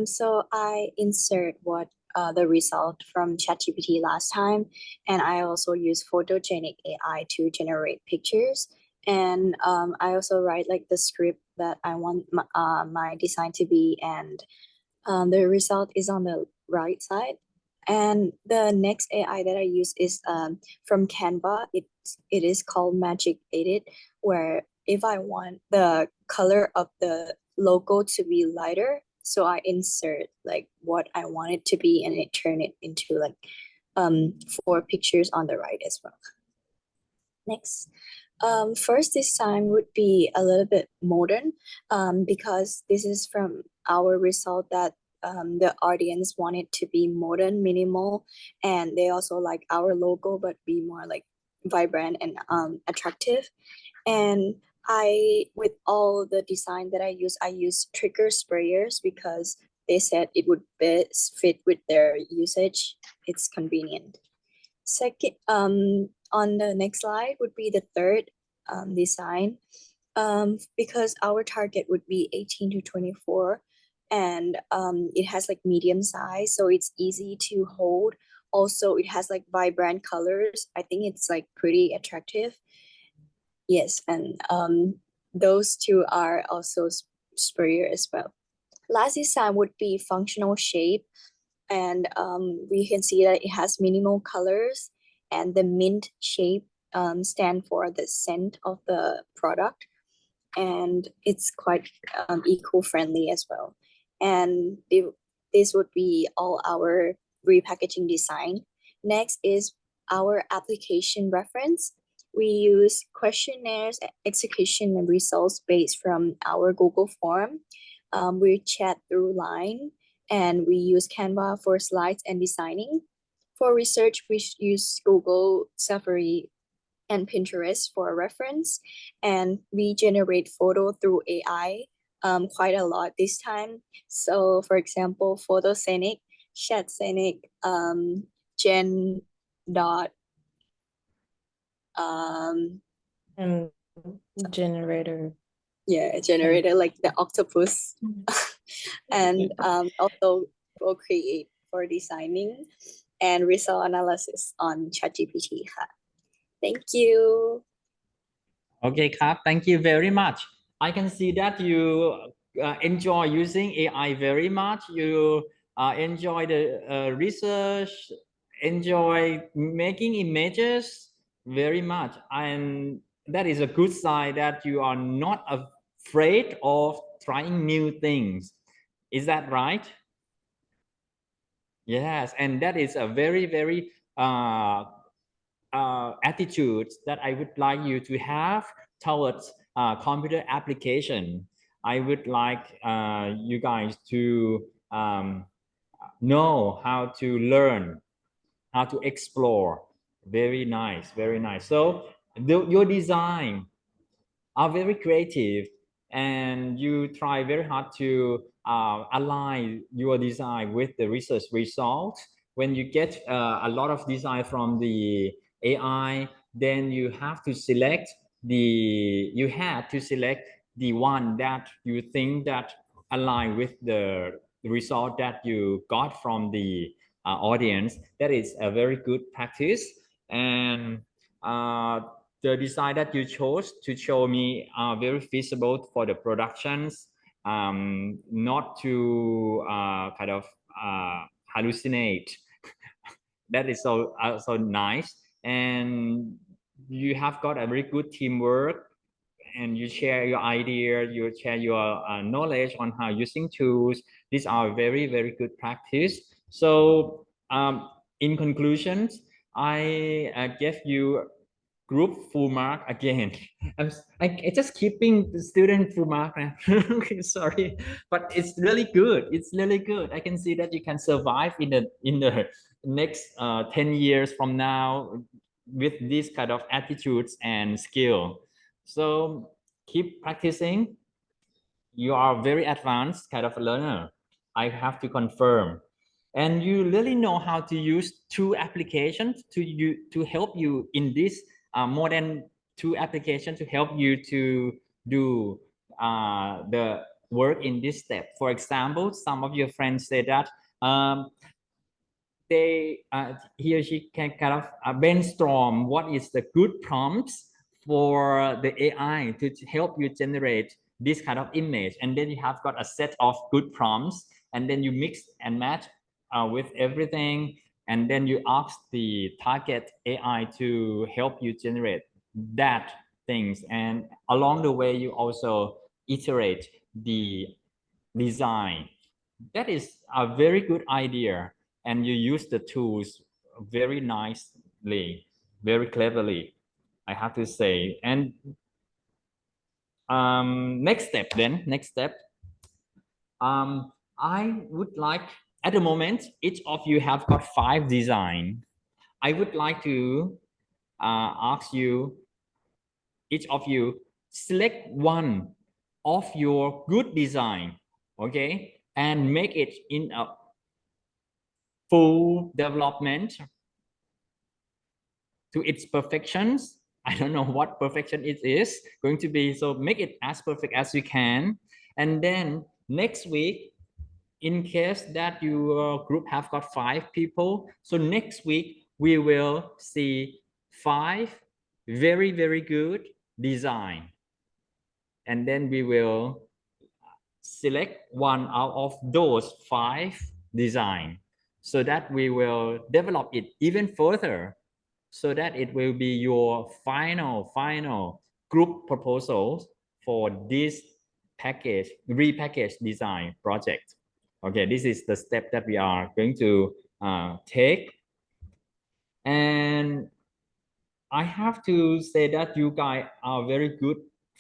So I insert what the result from ChatGPT last time, and I also use photogenic AI to generate pictures. And I also write like the script that I want my design to be, and the result is on the right side. And the next AI that I use is from Canva. It is called Magic Edit, where if I want the color of the logo to be lighter, so I insert like what I want it to be, and it turn it into like 4 pictures on the right as well. Next. First design would be a little bit modern because this is from our result that the audience wanted to be modern, minimal, and they also like our logo but be more like vibrant and attractive. And with all the design that I use trigger sprayers because they said it would best fit with their usage. It's convenient. Second, on the next slide would be the third design. Because our target would be 18 to 24, and it has like medium size, so it's easy to hold. Also, it has like vibrant colors. I think it's like pretty attractive. Yes, and those two are also superior as well. Last design would be functional shape, and we can see that it has minimal colors, and the mint shape stand for the scent of the product, and it's quite eco-friendly as well. And this would be all our repackaging design. Next is our application reference. We use questionnaires, execution, and results based from our Google form. We chat through Line, and we use Canva for slides and designing. For research, we use Google, Safari, and Pinterest for reference. And we generate photo through AI quite a lot this time. So for example, Photoscenic, Chatscenic, Gen dot And generator. yeah, generator like the octopus. And also will create for designing and result analysis on ChatGPT. Thank you. Okay, Kap, thank you very much. I can see that you enjoy using AI very much. You enjoy the research, enjoy making images very much. And that is a good sign that you are not afraid of trying new things. Is that right? Yes, and that is a very, very attitudes that I would like you to have towards computer application. I would like you guys to know how to learn, how to explore. Very nice, very nice. So your design are very creative, and you try very hard to align your design with the research result. When you get a lot of design from the AI, then you had to select the one that you think that align with the result that you got from the audience. That is a very good practice. And the design that you chose to show me are very feasible for the productions, not to kind of hallucinate. That is so nice. And you have got a very good teamwork, and you share your idea, you share your knowledge on how using tools. These are very, very good practice. So in conclusion, I give you group full mark again. I just keeping the student full mark now. Okay, sorry, but it's really good. It's really good. I can see that you can survive in the next 10 years from now with these kind of attitudes and skill. So keep practicing. You are very advanced kind of a learner. I have to confirm. And you really know how to use two applications to help you in this more than two applications to help you to do the work in this step. For example, some of your friends say that he or she can kind of brainstorm what is the good prompts for the AI to help you generate this kind of image, and then you have got a set of good prompts, and then you mix and match with everything, and then you ask the target AI to help you generate that things, and along the way you also iterate the design. That is a very good idea, and you use the tools very nicely, very cleverly, I have to say. And next step, I would like, at the moment each of you have got 5 design. I would like to ask you, each of you select one of your good design, okay, and make it in a full development to its perfections. I don't know what perfection it is going to be, so make it as perfect as you can. And then next week, in case that your group have got 5 people, so next week we will see 5 very, very good design, and then we will select one out of those 5 design, so that we will develop it even further, so that it will be your final group proposals for this package, repackage design project. Okay, this is the step that we are going to take. And I have to say that you guys are very good,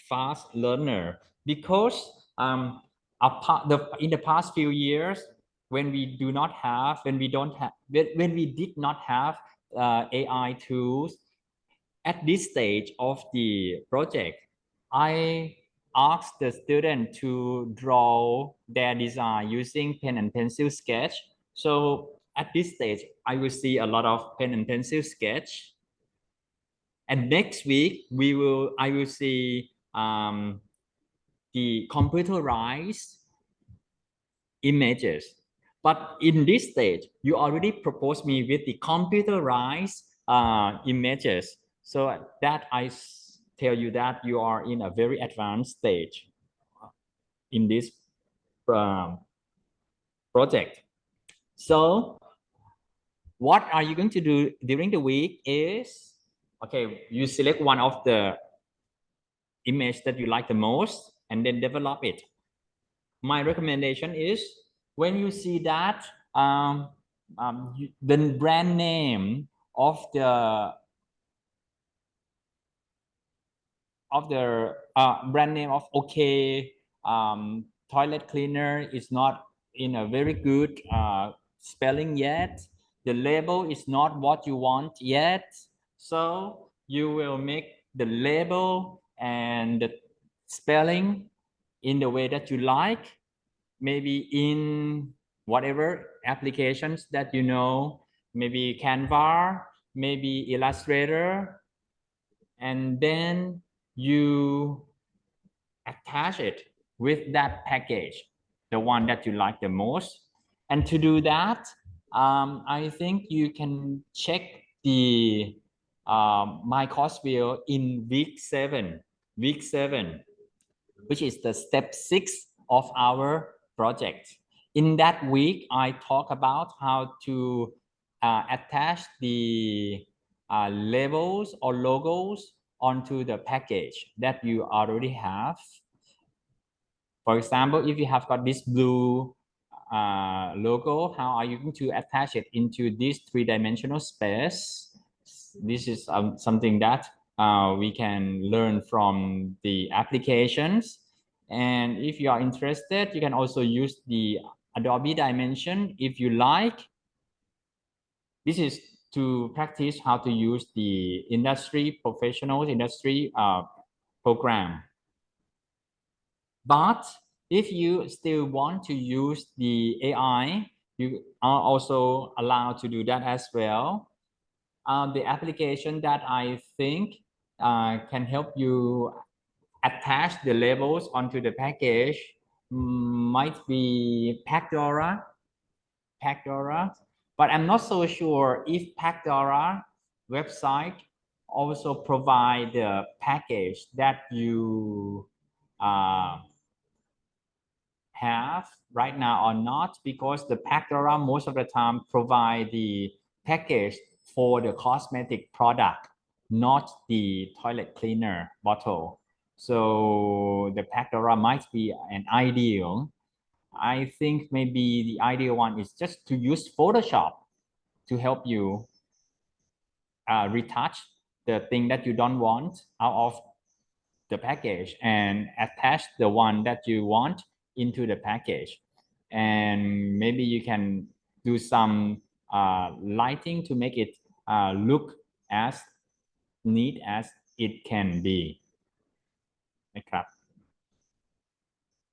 fast learner, because in the past few years, when we did not have AI tools at this stage of the project, I asked the student to draw their design using pen and pencil sketch. So at this stage, I will see a lot of pen and pencil sketch. And next week, I will see the computerized images. But in this stage, you already proposed me with the computerized images. So that tell you that you are in a very advanced stage in this project. So what are you going to do during the week is, okay, you select one of the image that you like the most and then develop it. My recommendation is, when you see that the brand name of the brand name of toilet cleaner is not in a very good spelling yet, the label is not what you want yet, so you will make the label and the spelling in the way that you like, maybe in whatever applications that you know, maybe Canva, maybe Illustrator, and then you attach it with that package, the one that you like the most. And to do that, I think you can check the my course wheel in week 7, which is the step 6 of our project. In that week, I talk about how to attach the labels or logos onto the package that you already have. For example, if you have got this blue logo, how are you going to attach it into this 3-dimensional space? This is something that we can learn from the applications. And if you are interested, you can also use the Adobe Dimension if you like. This is to practice how to use the industry program. But if you still want to use the AI, you are also allowed to do that as well. The application that I think can help you attach the labels onto the package might be Pacdora, but I'm not so sure if Pacdora website also provide the package that you have right now or not, because the Pacdora most of the time provide the package for the cosmetic product, not the toilet cleaner bottle. So the Pandora might be an ideal. I think maybe the ideal one is just to use Photoshop to help you retouch the thing that you don't want out of the package and attach the one that you want into the package. And maybe you can do some lighting to make it look as neat as it can be. Okay.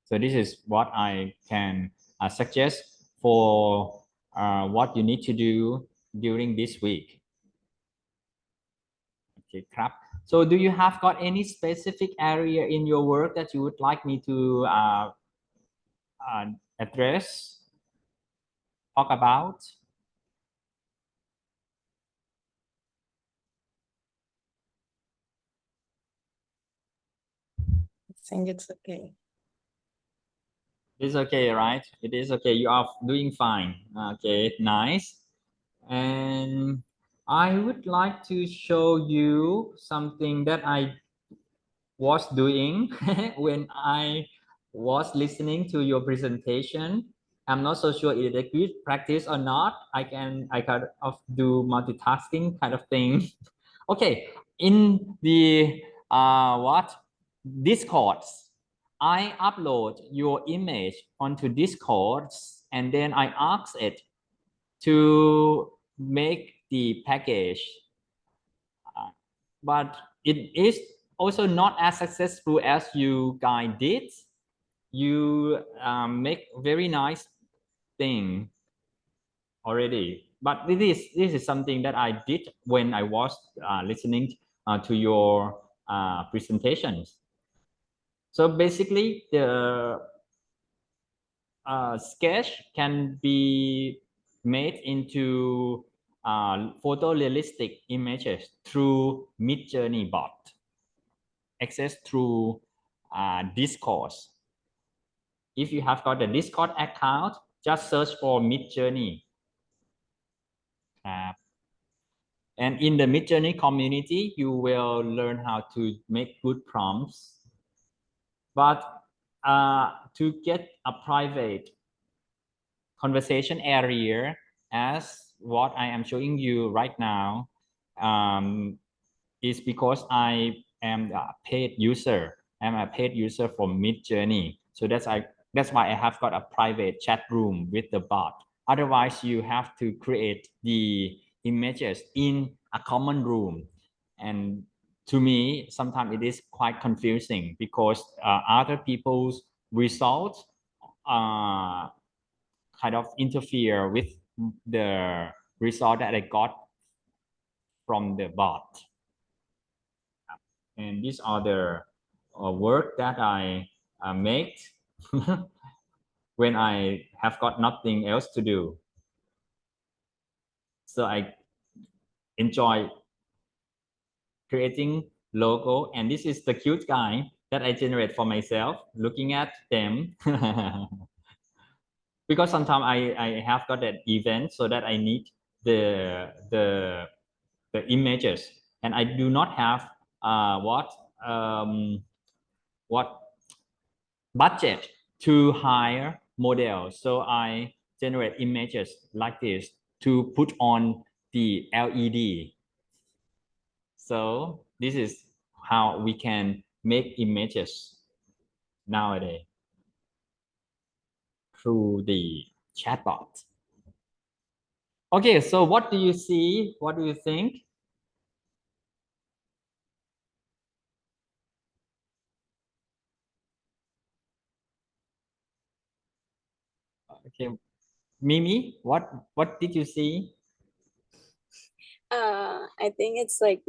So this is what I can suggest for what you need to do during this week. Okay, crap. So do you have got any specific area in your work that you would like me to address, talk about? I think it's okay. It's okay, right? It is okay. You are doing fine. Okay, nice. And I would like to show you something that I was doing when I was listening to your presentation. I'm not so sure if it's a good practice or not. I kind of do multitasking kind of thing. Okay, in the Discords, I upload your image onto Discords and then I ask it to make the package. But it is also not as successful as you guys did. You make very nice thing already. But this is something that I did when I was listening to your presentations. So basically, the sketch can be made into photorealistic images through Midjourney bot, access through Discord. If you have got the Discord account, just search for Midjourney. And in the Midjourney community, you will learn how to make good prompts. But to get a private conversation area as what I am showing you right now is because I am a paid user. I'm a paid user for Midjourney. So that's why I have got a private chat room with the bot. Otherwise, you have to create the images in a common room. And to me, sometimes it is quite confusing because other people's results kind of interfere with the result that I got from the bot. And these are the work that I make when I have got nothing else to do. So I enjoy creating logo, and this is the cute guy that I generate for myself, looking at them. Because sometimes I have got an event so that I need the images, and I do not have what budget to hire models. So I generate images like this to put on the LED. So this is how we can make images nowadays through the chatbot. Okay, so what do you see? What do you think? Okay, Mimi, what did you see? I think it's like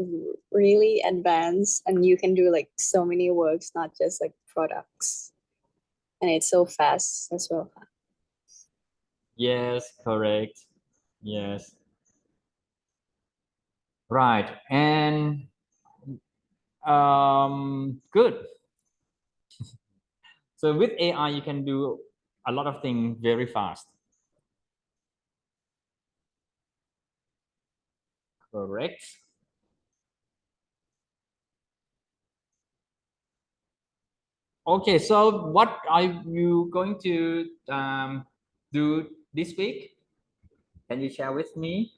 really advanced and you can do like so many works, not just like products. And it's so fast as well. Yes, correct. Yes. Right. And good. So with AI, you can do a lot of things very fast. correct. Okay, so what are you going to do this week? Can you share with me?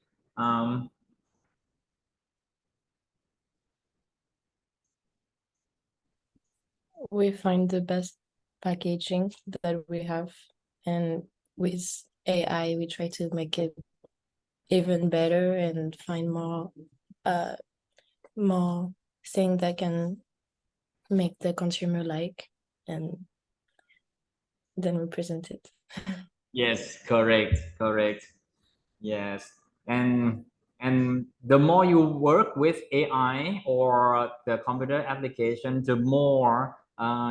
We find the best packaging that we have, and with AI, we try to make it even better and find more things that can make the consumer like, and then we present it. Yes, correct, correct. Yes, and the more you work with AI or the computer application, the more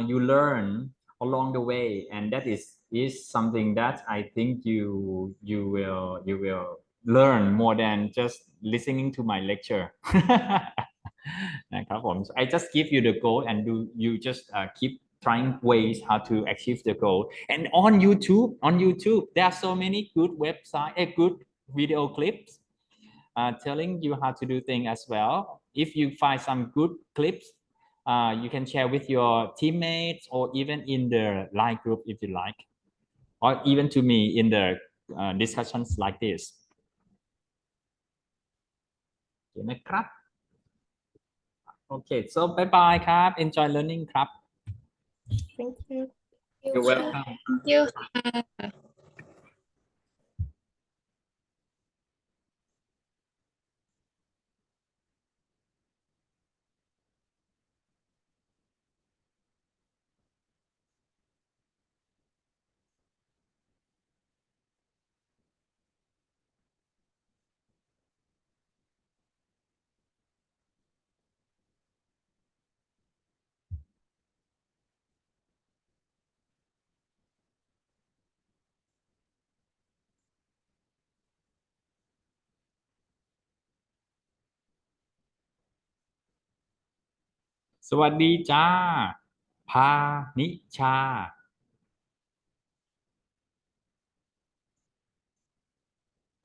you learn along the way, and that is something that I think you will learn more than just listening to my lecture. นะครับผม I just give you the goal and you just keep trying ways how to achieve the goal. And on YouTube there are so many good good video clips telling you how to do things as well. If you find some good clips, you can share with your teammates or even in the line group if you like, or even to me in the discussions like this. โอเคนะครับ Okay, so bye bye ครับ enjoy learning ครับ Thank you. You're welcome. Thank you.สวัสดีจ้า พานิชา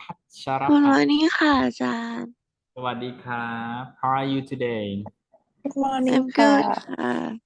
พัชร ส พั วั ฒ ส น์ ดีค่ะอาจารย์ สวัสดีครับ How are you today? Good morning I'm good ค่ะ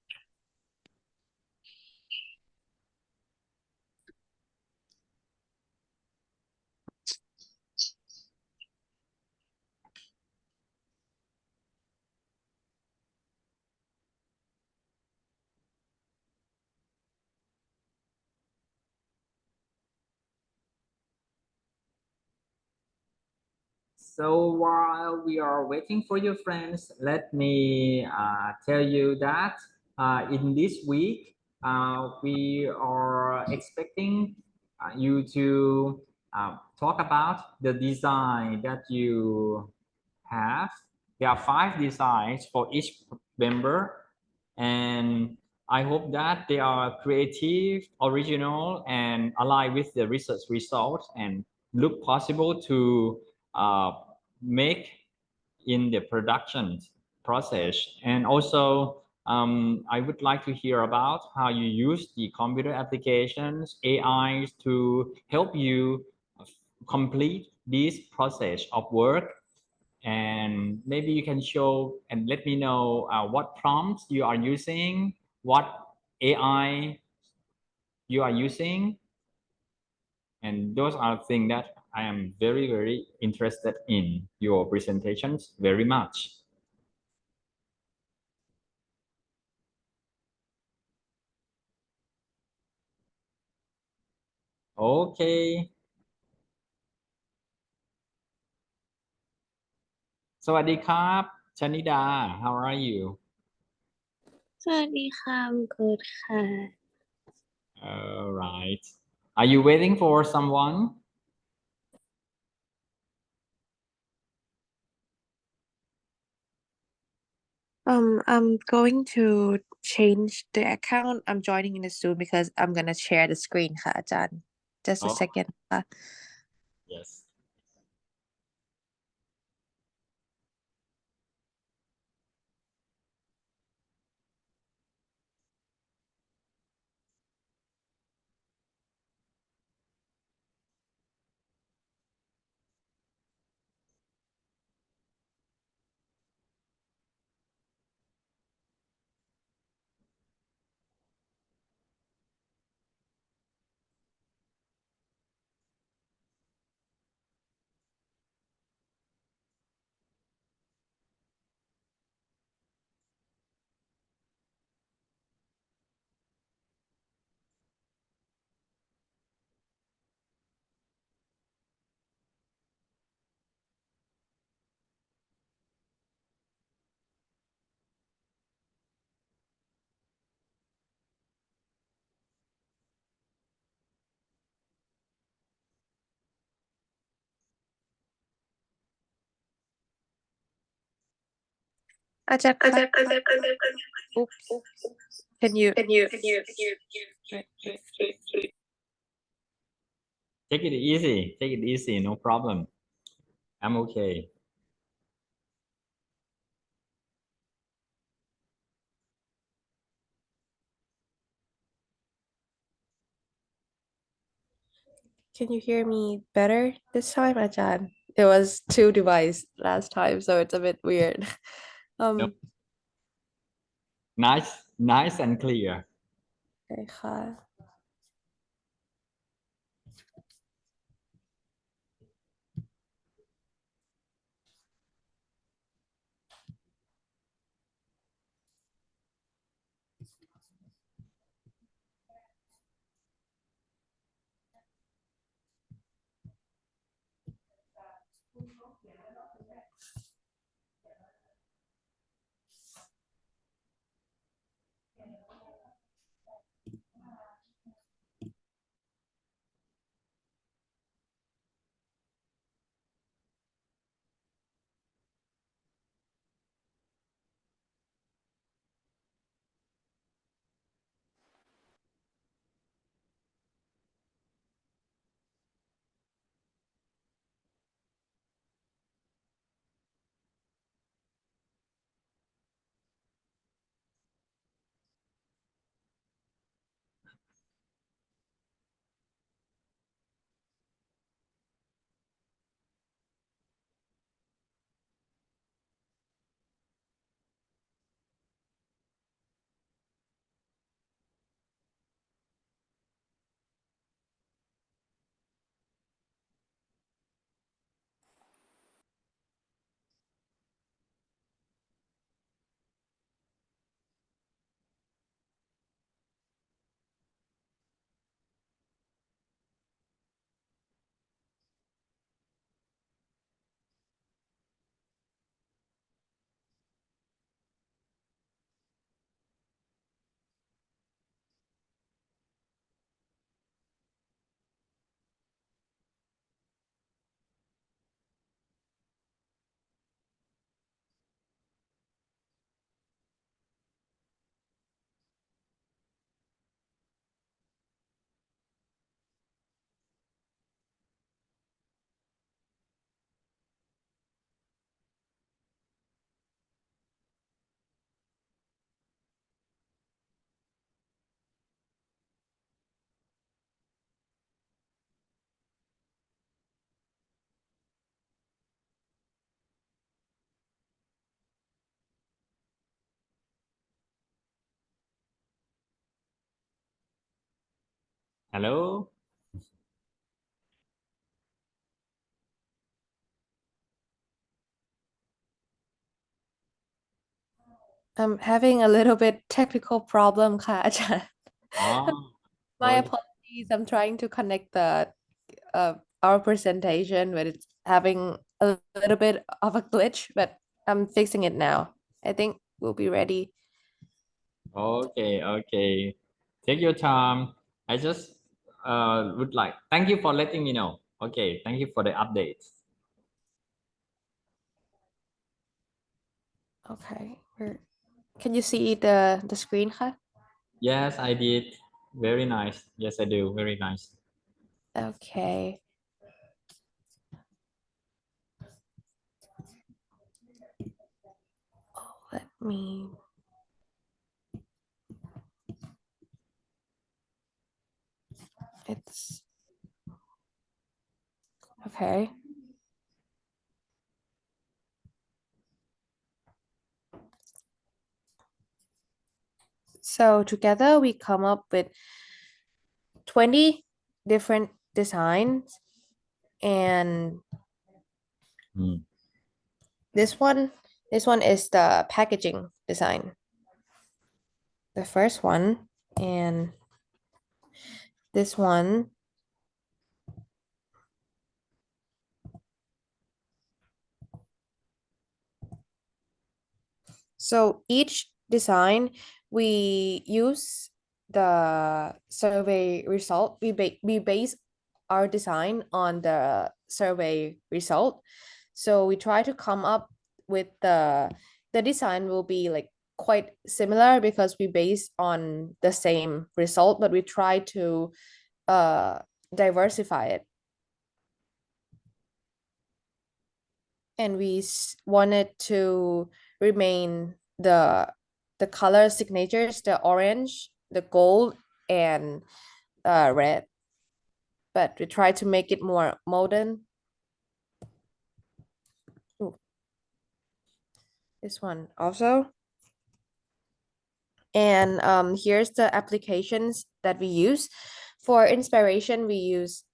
So while we are waiting for your friends, let me tell you that in this week, we are expecting you to talk about the design that you have. There are 5 designs for each member, and I hope that they are creative, original, and align with the research results and look possible to uh, make in the production process. And also I would like to hear about how you use the computer applications, AIs to help you complete this process of work. And maybe you can show and let me know what prompts you are using, what AI you are using, and those are things that I am very, very interested in your presentations very much. Okay. สวัสดีครับ ชนิดา How are you? สวัสดีค่ะ I'm good ค่ะ All right. Are you waiting for someone? I'm going to change the account. I'm joining in the Zoom because I'm gonna share the screen ค่ะอาจารย์ Just a Oh. second ค่ะ Yes. Ajak, oops. Can you? Take it easy. Take it easy. No problem. I'm okay. Can you hear me better this time, Ajahn? It was two device last time, so it's a bit weird. Nope. Nice and clear. ใช่ค่ะ Hello. I'm having a little bit technical problem ค่ะ อาจารย์ My okay. apologies. I'm trying to connect our presentation, but it's having a little bit of a glitch, but I'm fixing it now. I think we'll be ready. Okay. Take your time. I just would like thank you for letting me know. Okay, thank you for the updates. Okay. Can you see the screen ค่ะ Yes, I did. Very nice. Yes, I do. Very nice. Okay. Let me. It's okay. So together we come up with 20 different designs, and this one is the packaging design. The first one, and this one. So each design, we use the survey result. We base our design on the survey result. So we try to come up with the the design will be like quite similar because we base on the same result, but we try to diversify it. And we wanted to remain the color signatures, the orange, the gold, and red, but we try to make it more modern. Ooh. This one also. And here's the applications that we use. For inspiration, we use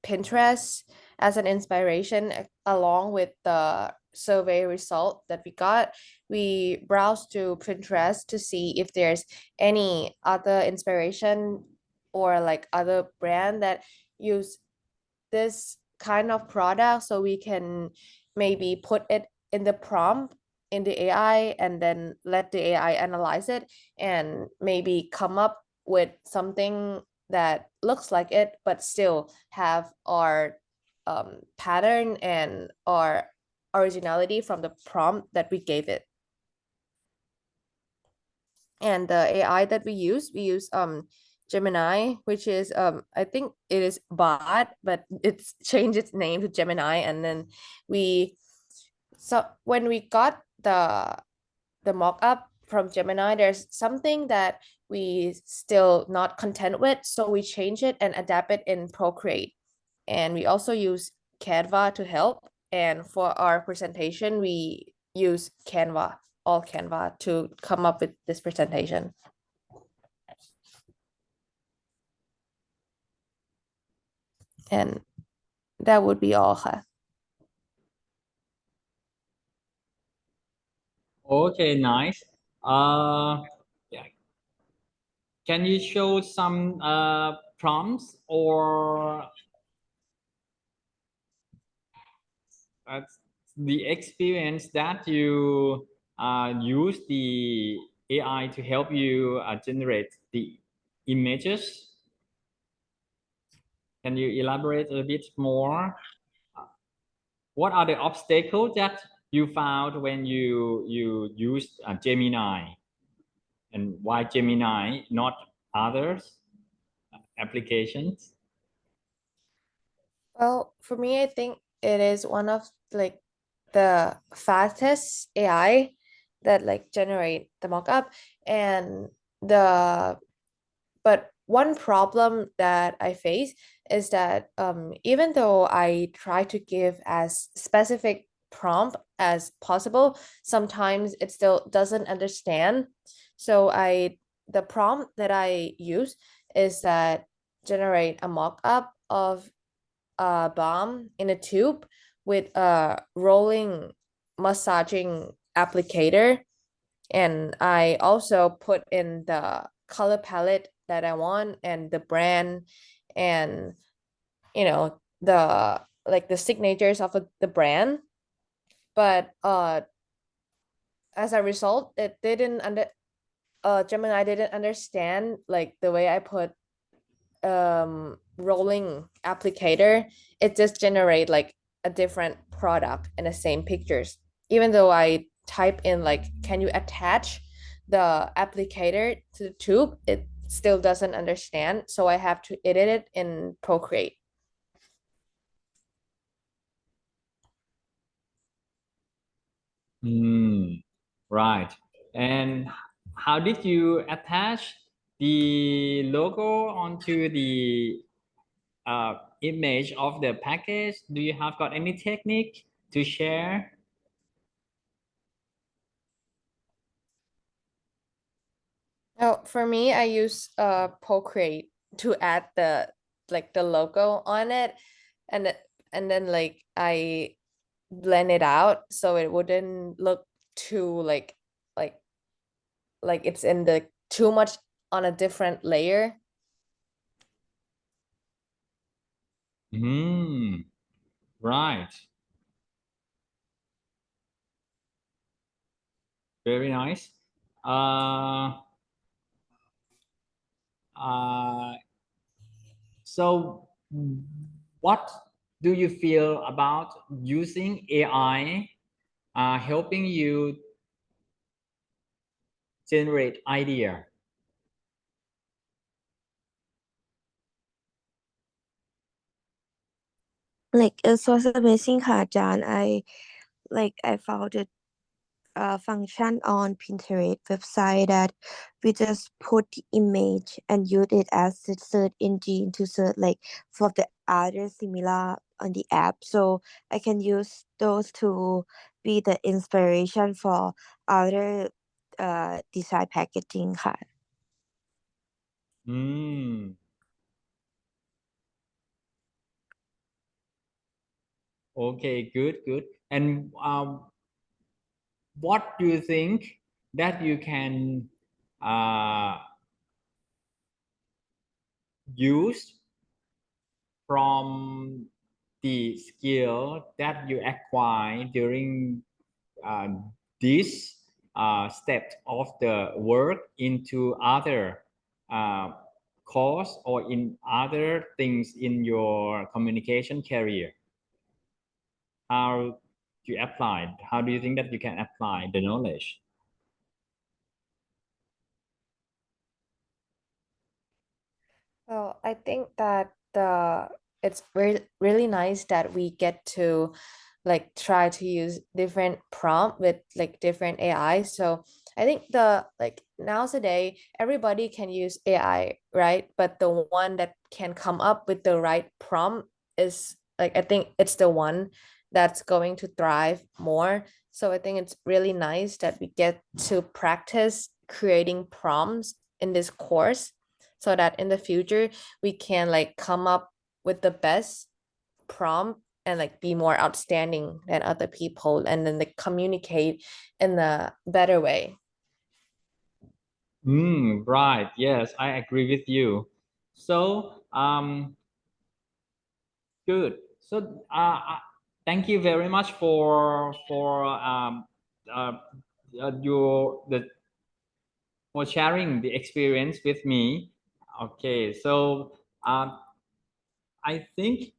Pinterest as an inspiration along with the survey result that we got. We browse to Pinterest to see if there's any other inspiration or like other brand that use this kind of product, so we can maybe put it in the prompt in the AI and then let the AI analyze it and maybe come up with something that looks like it but still have our pattern and our originality from the prompt that we gave it. And the AI that we use Gemini, which is I think it is bot, but it's changed its name to Gemini. And then when we got the mock-up from Gemini, there's something that we still not content with, so we change it and adapt it in Procreate. And we also use Canva to help, and for our presentation we use all Canva to come up with this presentation. And that would be allค่ะ. Okay, nice. Yeah. Can you show some prompts or the experience that you use the AI to help you generate the images? Can you elaborate a bit more? What are the obstacles that you found when you used Gemini, and why Gemini, not others applications? Well, for me, I think it is one of like the fastest AI that like generate the mockup. And but one problem that I face is that even though I try to give as specific prompt as possible, sometimes it still doesn't understand. So the prompt that I use is that generate a mock-up of a bomb in a tube with a rolling massaging applicator. And I also put in the color palette that I want and the brand and the like the signatures of the brand. But as a result, Gemini didn't understand like the way I put rolling applicator. It just generate like a different product in the same pictures, even though I type in like, can you attach the applicator to the tube, it still doesn't understand, so I have to edit it in Procreate. Right. And how did you attach the logo onto the image of the package? Do you have got any technique to share? Oh, for me, I use Procreate to add the logo on it, and then like I blend it out so it wouldn't look too like it's in the too much on a different layer. Right. Very nice. So what do you feel about using AI helping you generate idea? Like it was amazing,ค่ะ, Jan. I found it function on Pinterest website that we just put the image and use it as the search engine to search like for the other similar on the app. So I can use those to be the inspiration for other design packaging ค่ะ Okay, good. And what do you think that you can use from the skill that you acquire during this step of the work into other course or in other things in your communication career? How do you apply? How do you think that you can apply the knowledge? Well, I think that it's really nice that we get to like try to use different prompt with like different AI. So I think the like nowadays everybody can use AI, right? But the one that can come up with the right prompt is like I think it's the one that's going to thrive more. So I think it's really nice that we get to practice creating prompts in this course so that in the future we can like come up with the best prompt and like be more outstanding than other people and then like communicate in a better way. Right. Yes, I agree with you. So, good. So, thank you very much for your for sharing the experience with me. Okay, so I think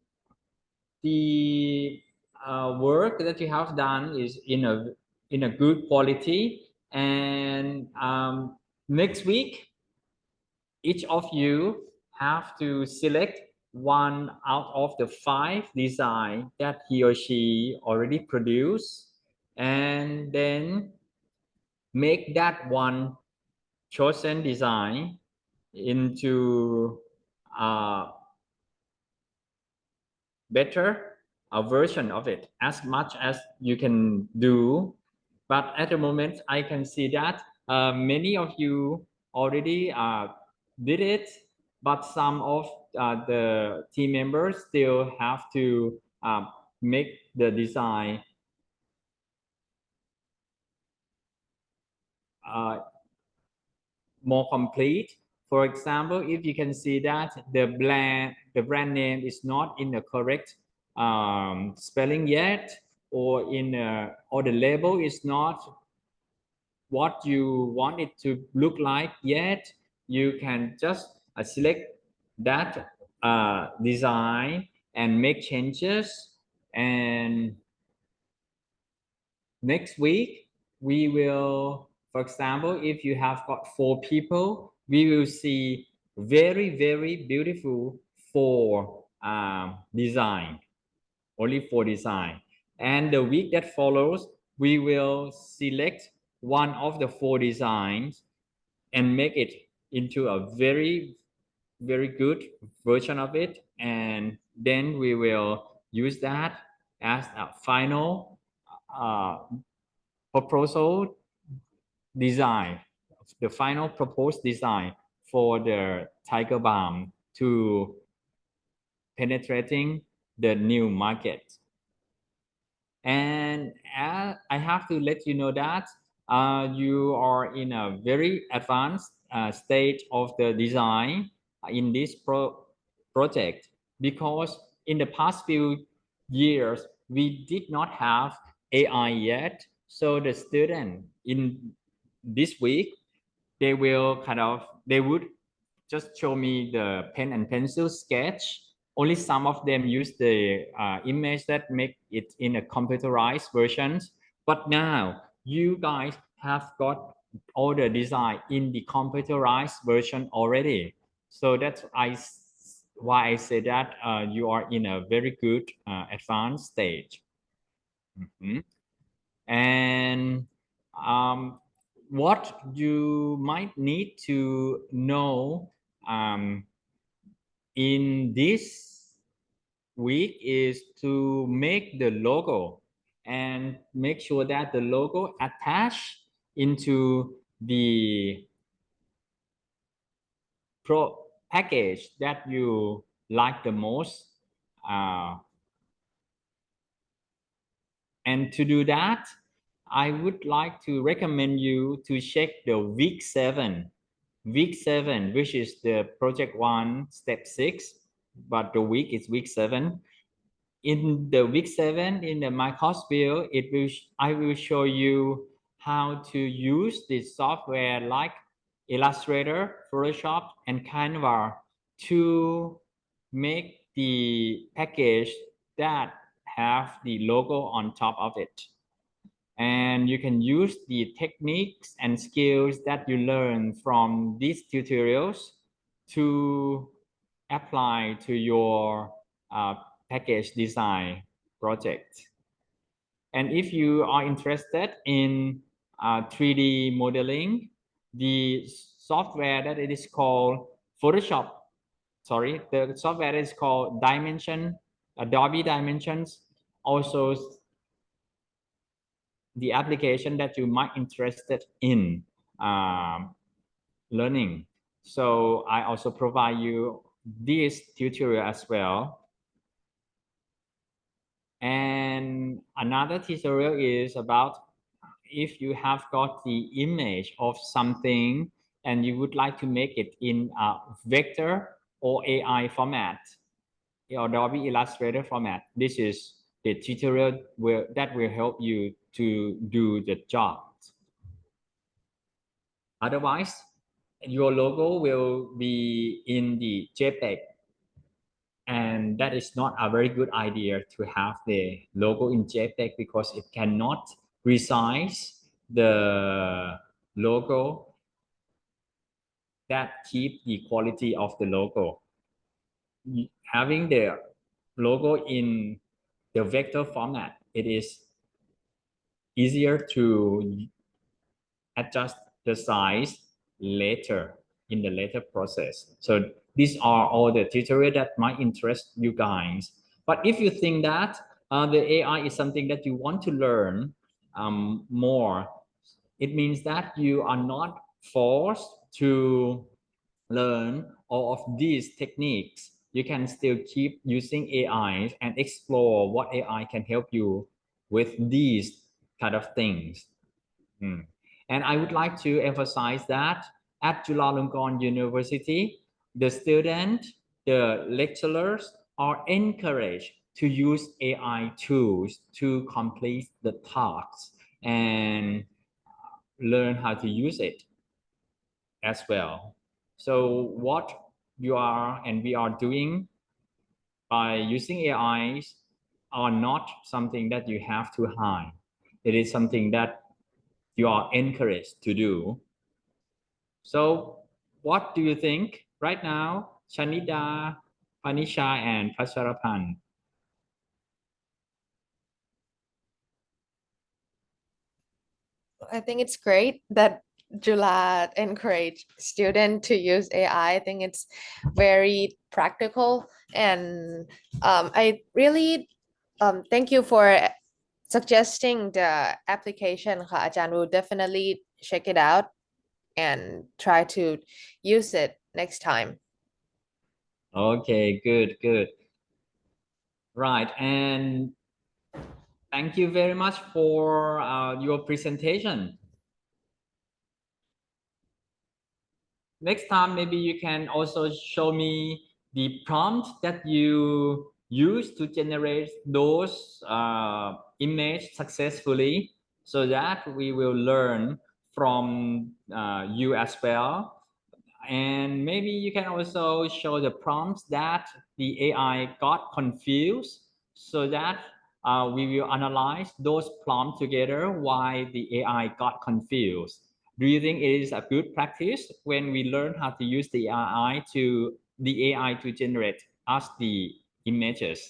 the work that you have done is in a good quality, and next week each of you have to select one out of the 5 design that he or she already produced, and then make that one chosen design into a better a version of it as much as you can do. But at the moment I can see that many of you already did it, but some of the team members still have to make the design more complete. For example, if you can see that the brand name is not in the correct spelling yet, or or the label is not what you want it to look like yet, you can just select that design and make changes. And next week we will, for example, if you have got 4 people, we will see very beautiful 4 design, only 4 design. And the week that follows we will select one of the 4 designs and make it into a very good version of it, and then we will use that as a final proposal design, the final proposed design for the tiger balm to penetrating the new market. And I have to let you know that you are in a very advanced stage of the design in this project, because in the past few years we did not have AI yet. So the student in this week, they would just show me the pen and pencil sketch. Only some of them use the image that make it in a computerized versions. But now you guys have got all the design in the computerized version already. So that's why I say that you are in a very good advanced stage. And what you might need to know in this week is to make the logo and make sure that the logo attached into the package that you like the most. And to do that, I would like to recommend you to check the week 7, which is the project 1, step 6, but the week is week 7. In the week 7, in the my course view, I will show you how to use the software like Illustrator, Photoshop, and Canva to make the package that have the logo on top of it. And you can use the techniques and skills that you learn from these tutorials to apply to your package design project. And if you are interested in 3D modeling, the software that it is called Photoshop, the software that is called Adobe Dimensions, also the application that you might interested in learning. So I also provide you this tutorial as well. And another tutorial is about if you have got the image of something and you would like to make it in a vector or AI format, or Adobe Illustrator format. This is the tutorial that will help you to do the job. Otherwise, your logo will be in the JPEG, and that is not a very good idea to have the logo in JPEG because it cannot resize the logo that keep the quality of the logo. Having the logo in the vector format, it is easier to adjust the size later in the later process. So these are all the tutorials that might interest you guys. But if you think that the AI is something that you want to learn more, it means that you are not forced to learn all of these techniques. You can still keep using AI and explore what AI can help you with these kind of things. And I would like to emphasize that at Chulalongkorn University, the students, the lecturers are encouraged to use AI tools to complete the tasks and learn how to use it as well. So what you are and we are doing by using AIs are not something that you have to hide. It is something that you are encouraged to do. So what do you think right now, Shanida, Panisha, and Prasharapan? I think it's great that Jula encouraged students to use AI. I think it's very practical, and I really thank you for suggesting the application.ค่ะอาจารย์ will definitely check it out and try to use it next time. Okay, good. Right, and thank you very much for your presentation. Next time, maybe you can also show me the prompt that you use to generate those images successfully, so that we will learn from you as well. And maybe you can also show the prompts that the AI got confused, so that we will analyze those prompts together why the AI got confused. Do you think it is a good practice when we learn how to use the AI to generate us the images?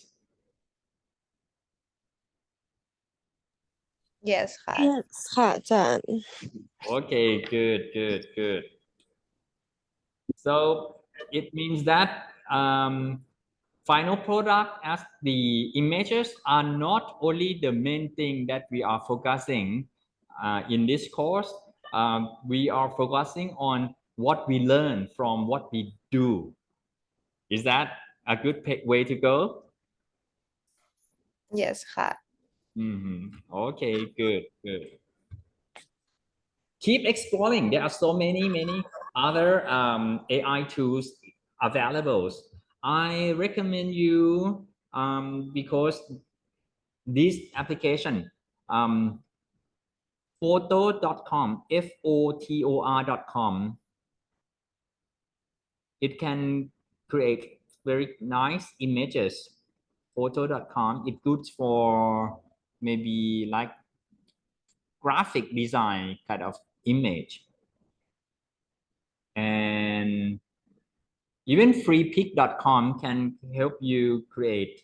Yes ค่ะ Yes ค่ะอาจารย์ Okay, good. So it means that final product as the images are not only the main thing that we are focusing in this course. We are focusing on what we learn from what we do. Is that a good way to go? yes ค่ะ Okay, good. Keep exploring. There are so many other AI tools available. I recommend you because this application photo.com fotor.com, it can create very nice images. Photo.com, it's good for maybe like graphic design kind of image. And even freepic.com can help you create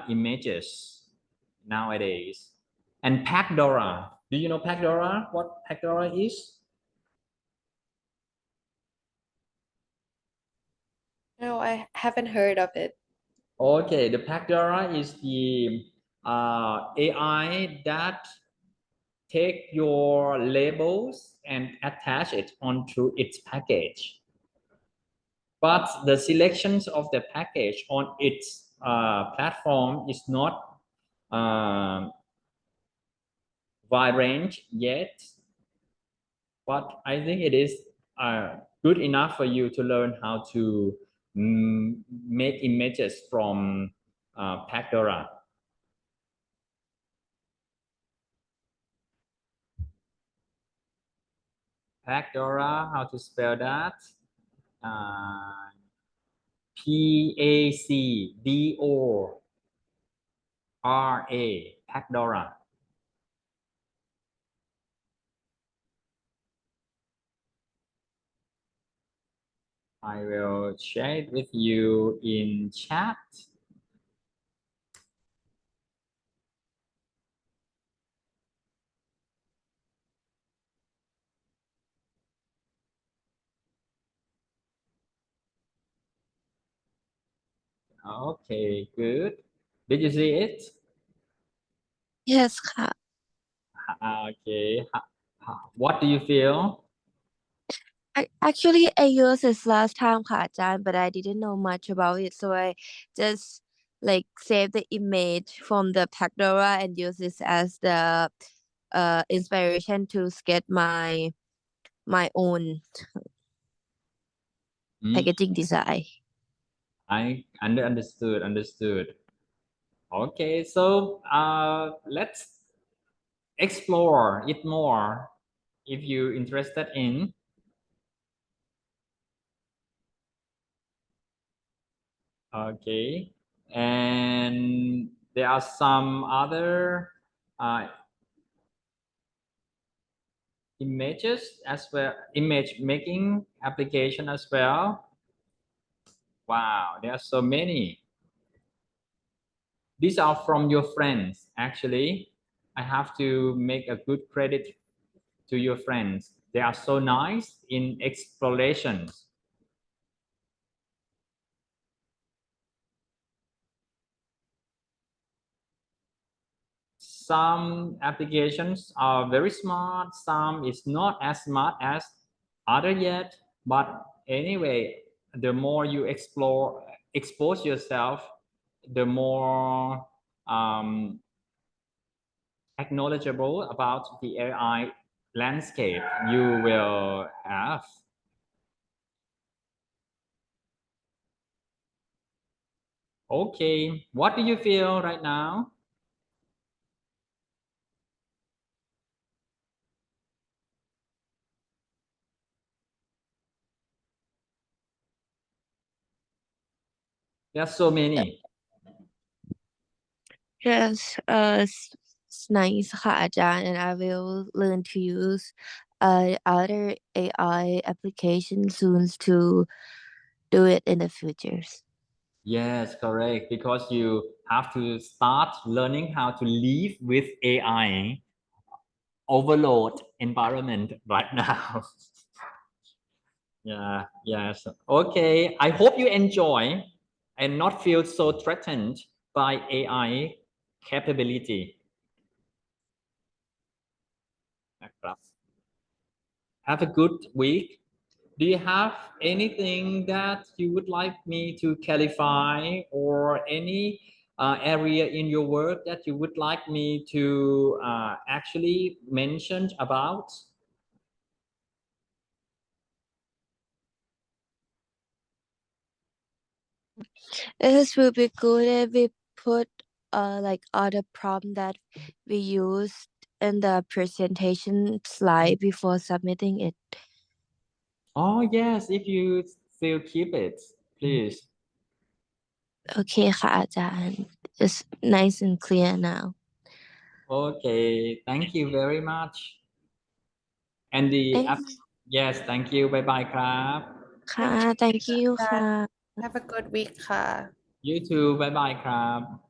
images nowadays. And Pacdora, do you know Pacdora? What Pacdora is? No, I haven't heard of it. Okay, the Pacdora is the AI that take your labels and attach it onto its package. But the selections of the package on its platform is not wide range yet. But I think it is good enough for you to learn how to make images from Pacdora. Pacdora, how to spell that? Pacdora, Pacdora. I will share it with you in chat. Okay, good. Did you see it? Yes ค่ะ Okay. What do you feel? I used this last time ค่ะอาจารย์ but I didn't know much about it, so I just like save the image from the Pandora and use this as the inspiration to sketch my own packaging design. I understood. Okay, so let's explore it more if you're interested in. Okay, and there are some other images as well, image making application as well. Wow, there are so many. These are from your friends. Actually, I have to make a good credit to your friends. They are so nice in explorations. Some applications are very smart, some is not as smart as other yet, but anyway, the more you expose yourself, the more knowledgeable about the AI landscape you will have. Okay, what do you feel right now? There are so many. Yes, it's nice ค่ะอาจารย์ and I will learn to use other AI application soon to do it in the futures. Yes, correct. Because you have to start learning how to live with AI overload environment right now. Yeah, yes. Okay. I hope you enjoy and not feel so threatened by AI capability. Have a good week. Do you have anything that you would like me to clarify or any area in your work that you would like me to actually mention about? It will be good if we put like other prompt that we used in the presentation slide before submitting it. Oh yes, if you still keep it, please. โอเคค่ะอาจารย์ It's nice and clear now. Okay, thank you very much. And the app, yes, thank you. Bye bye ครับ ค่ะ thank you ค่ะ Have a good week ค่ะ You too. Bye bye ครับ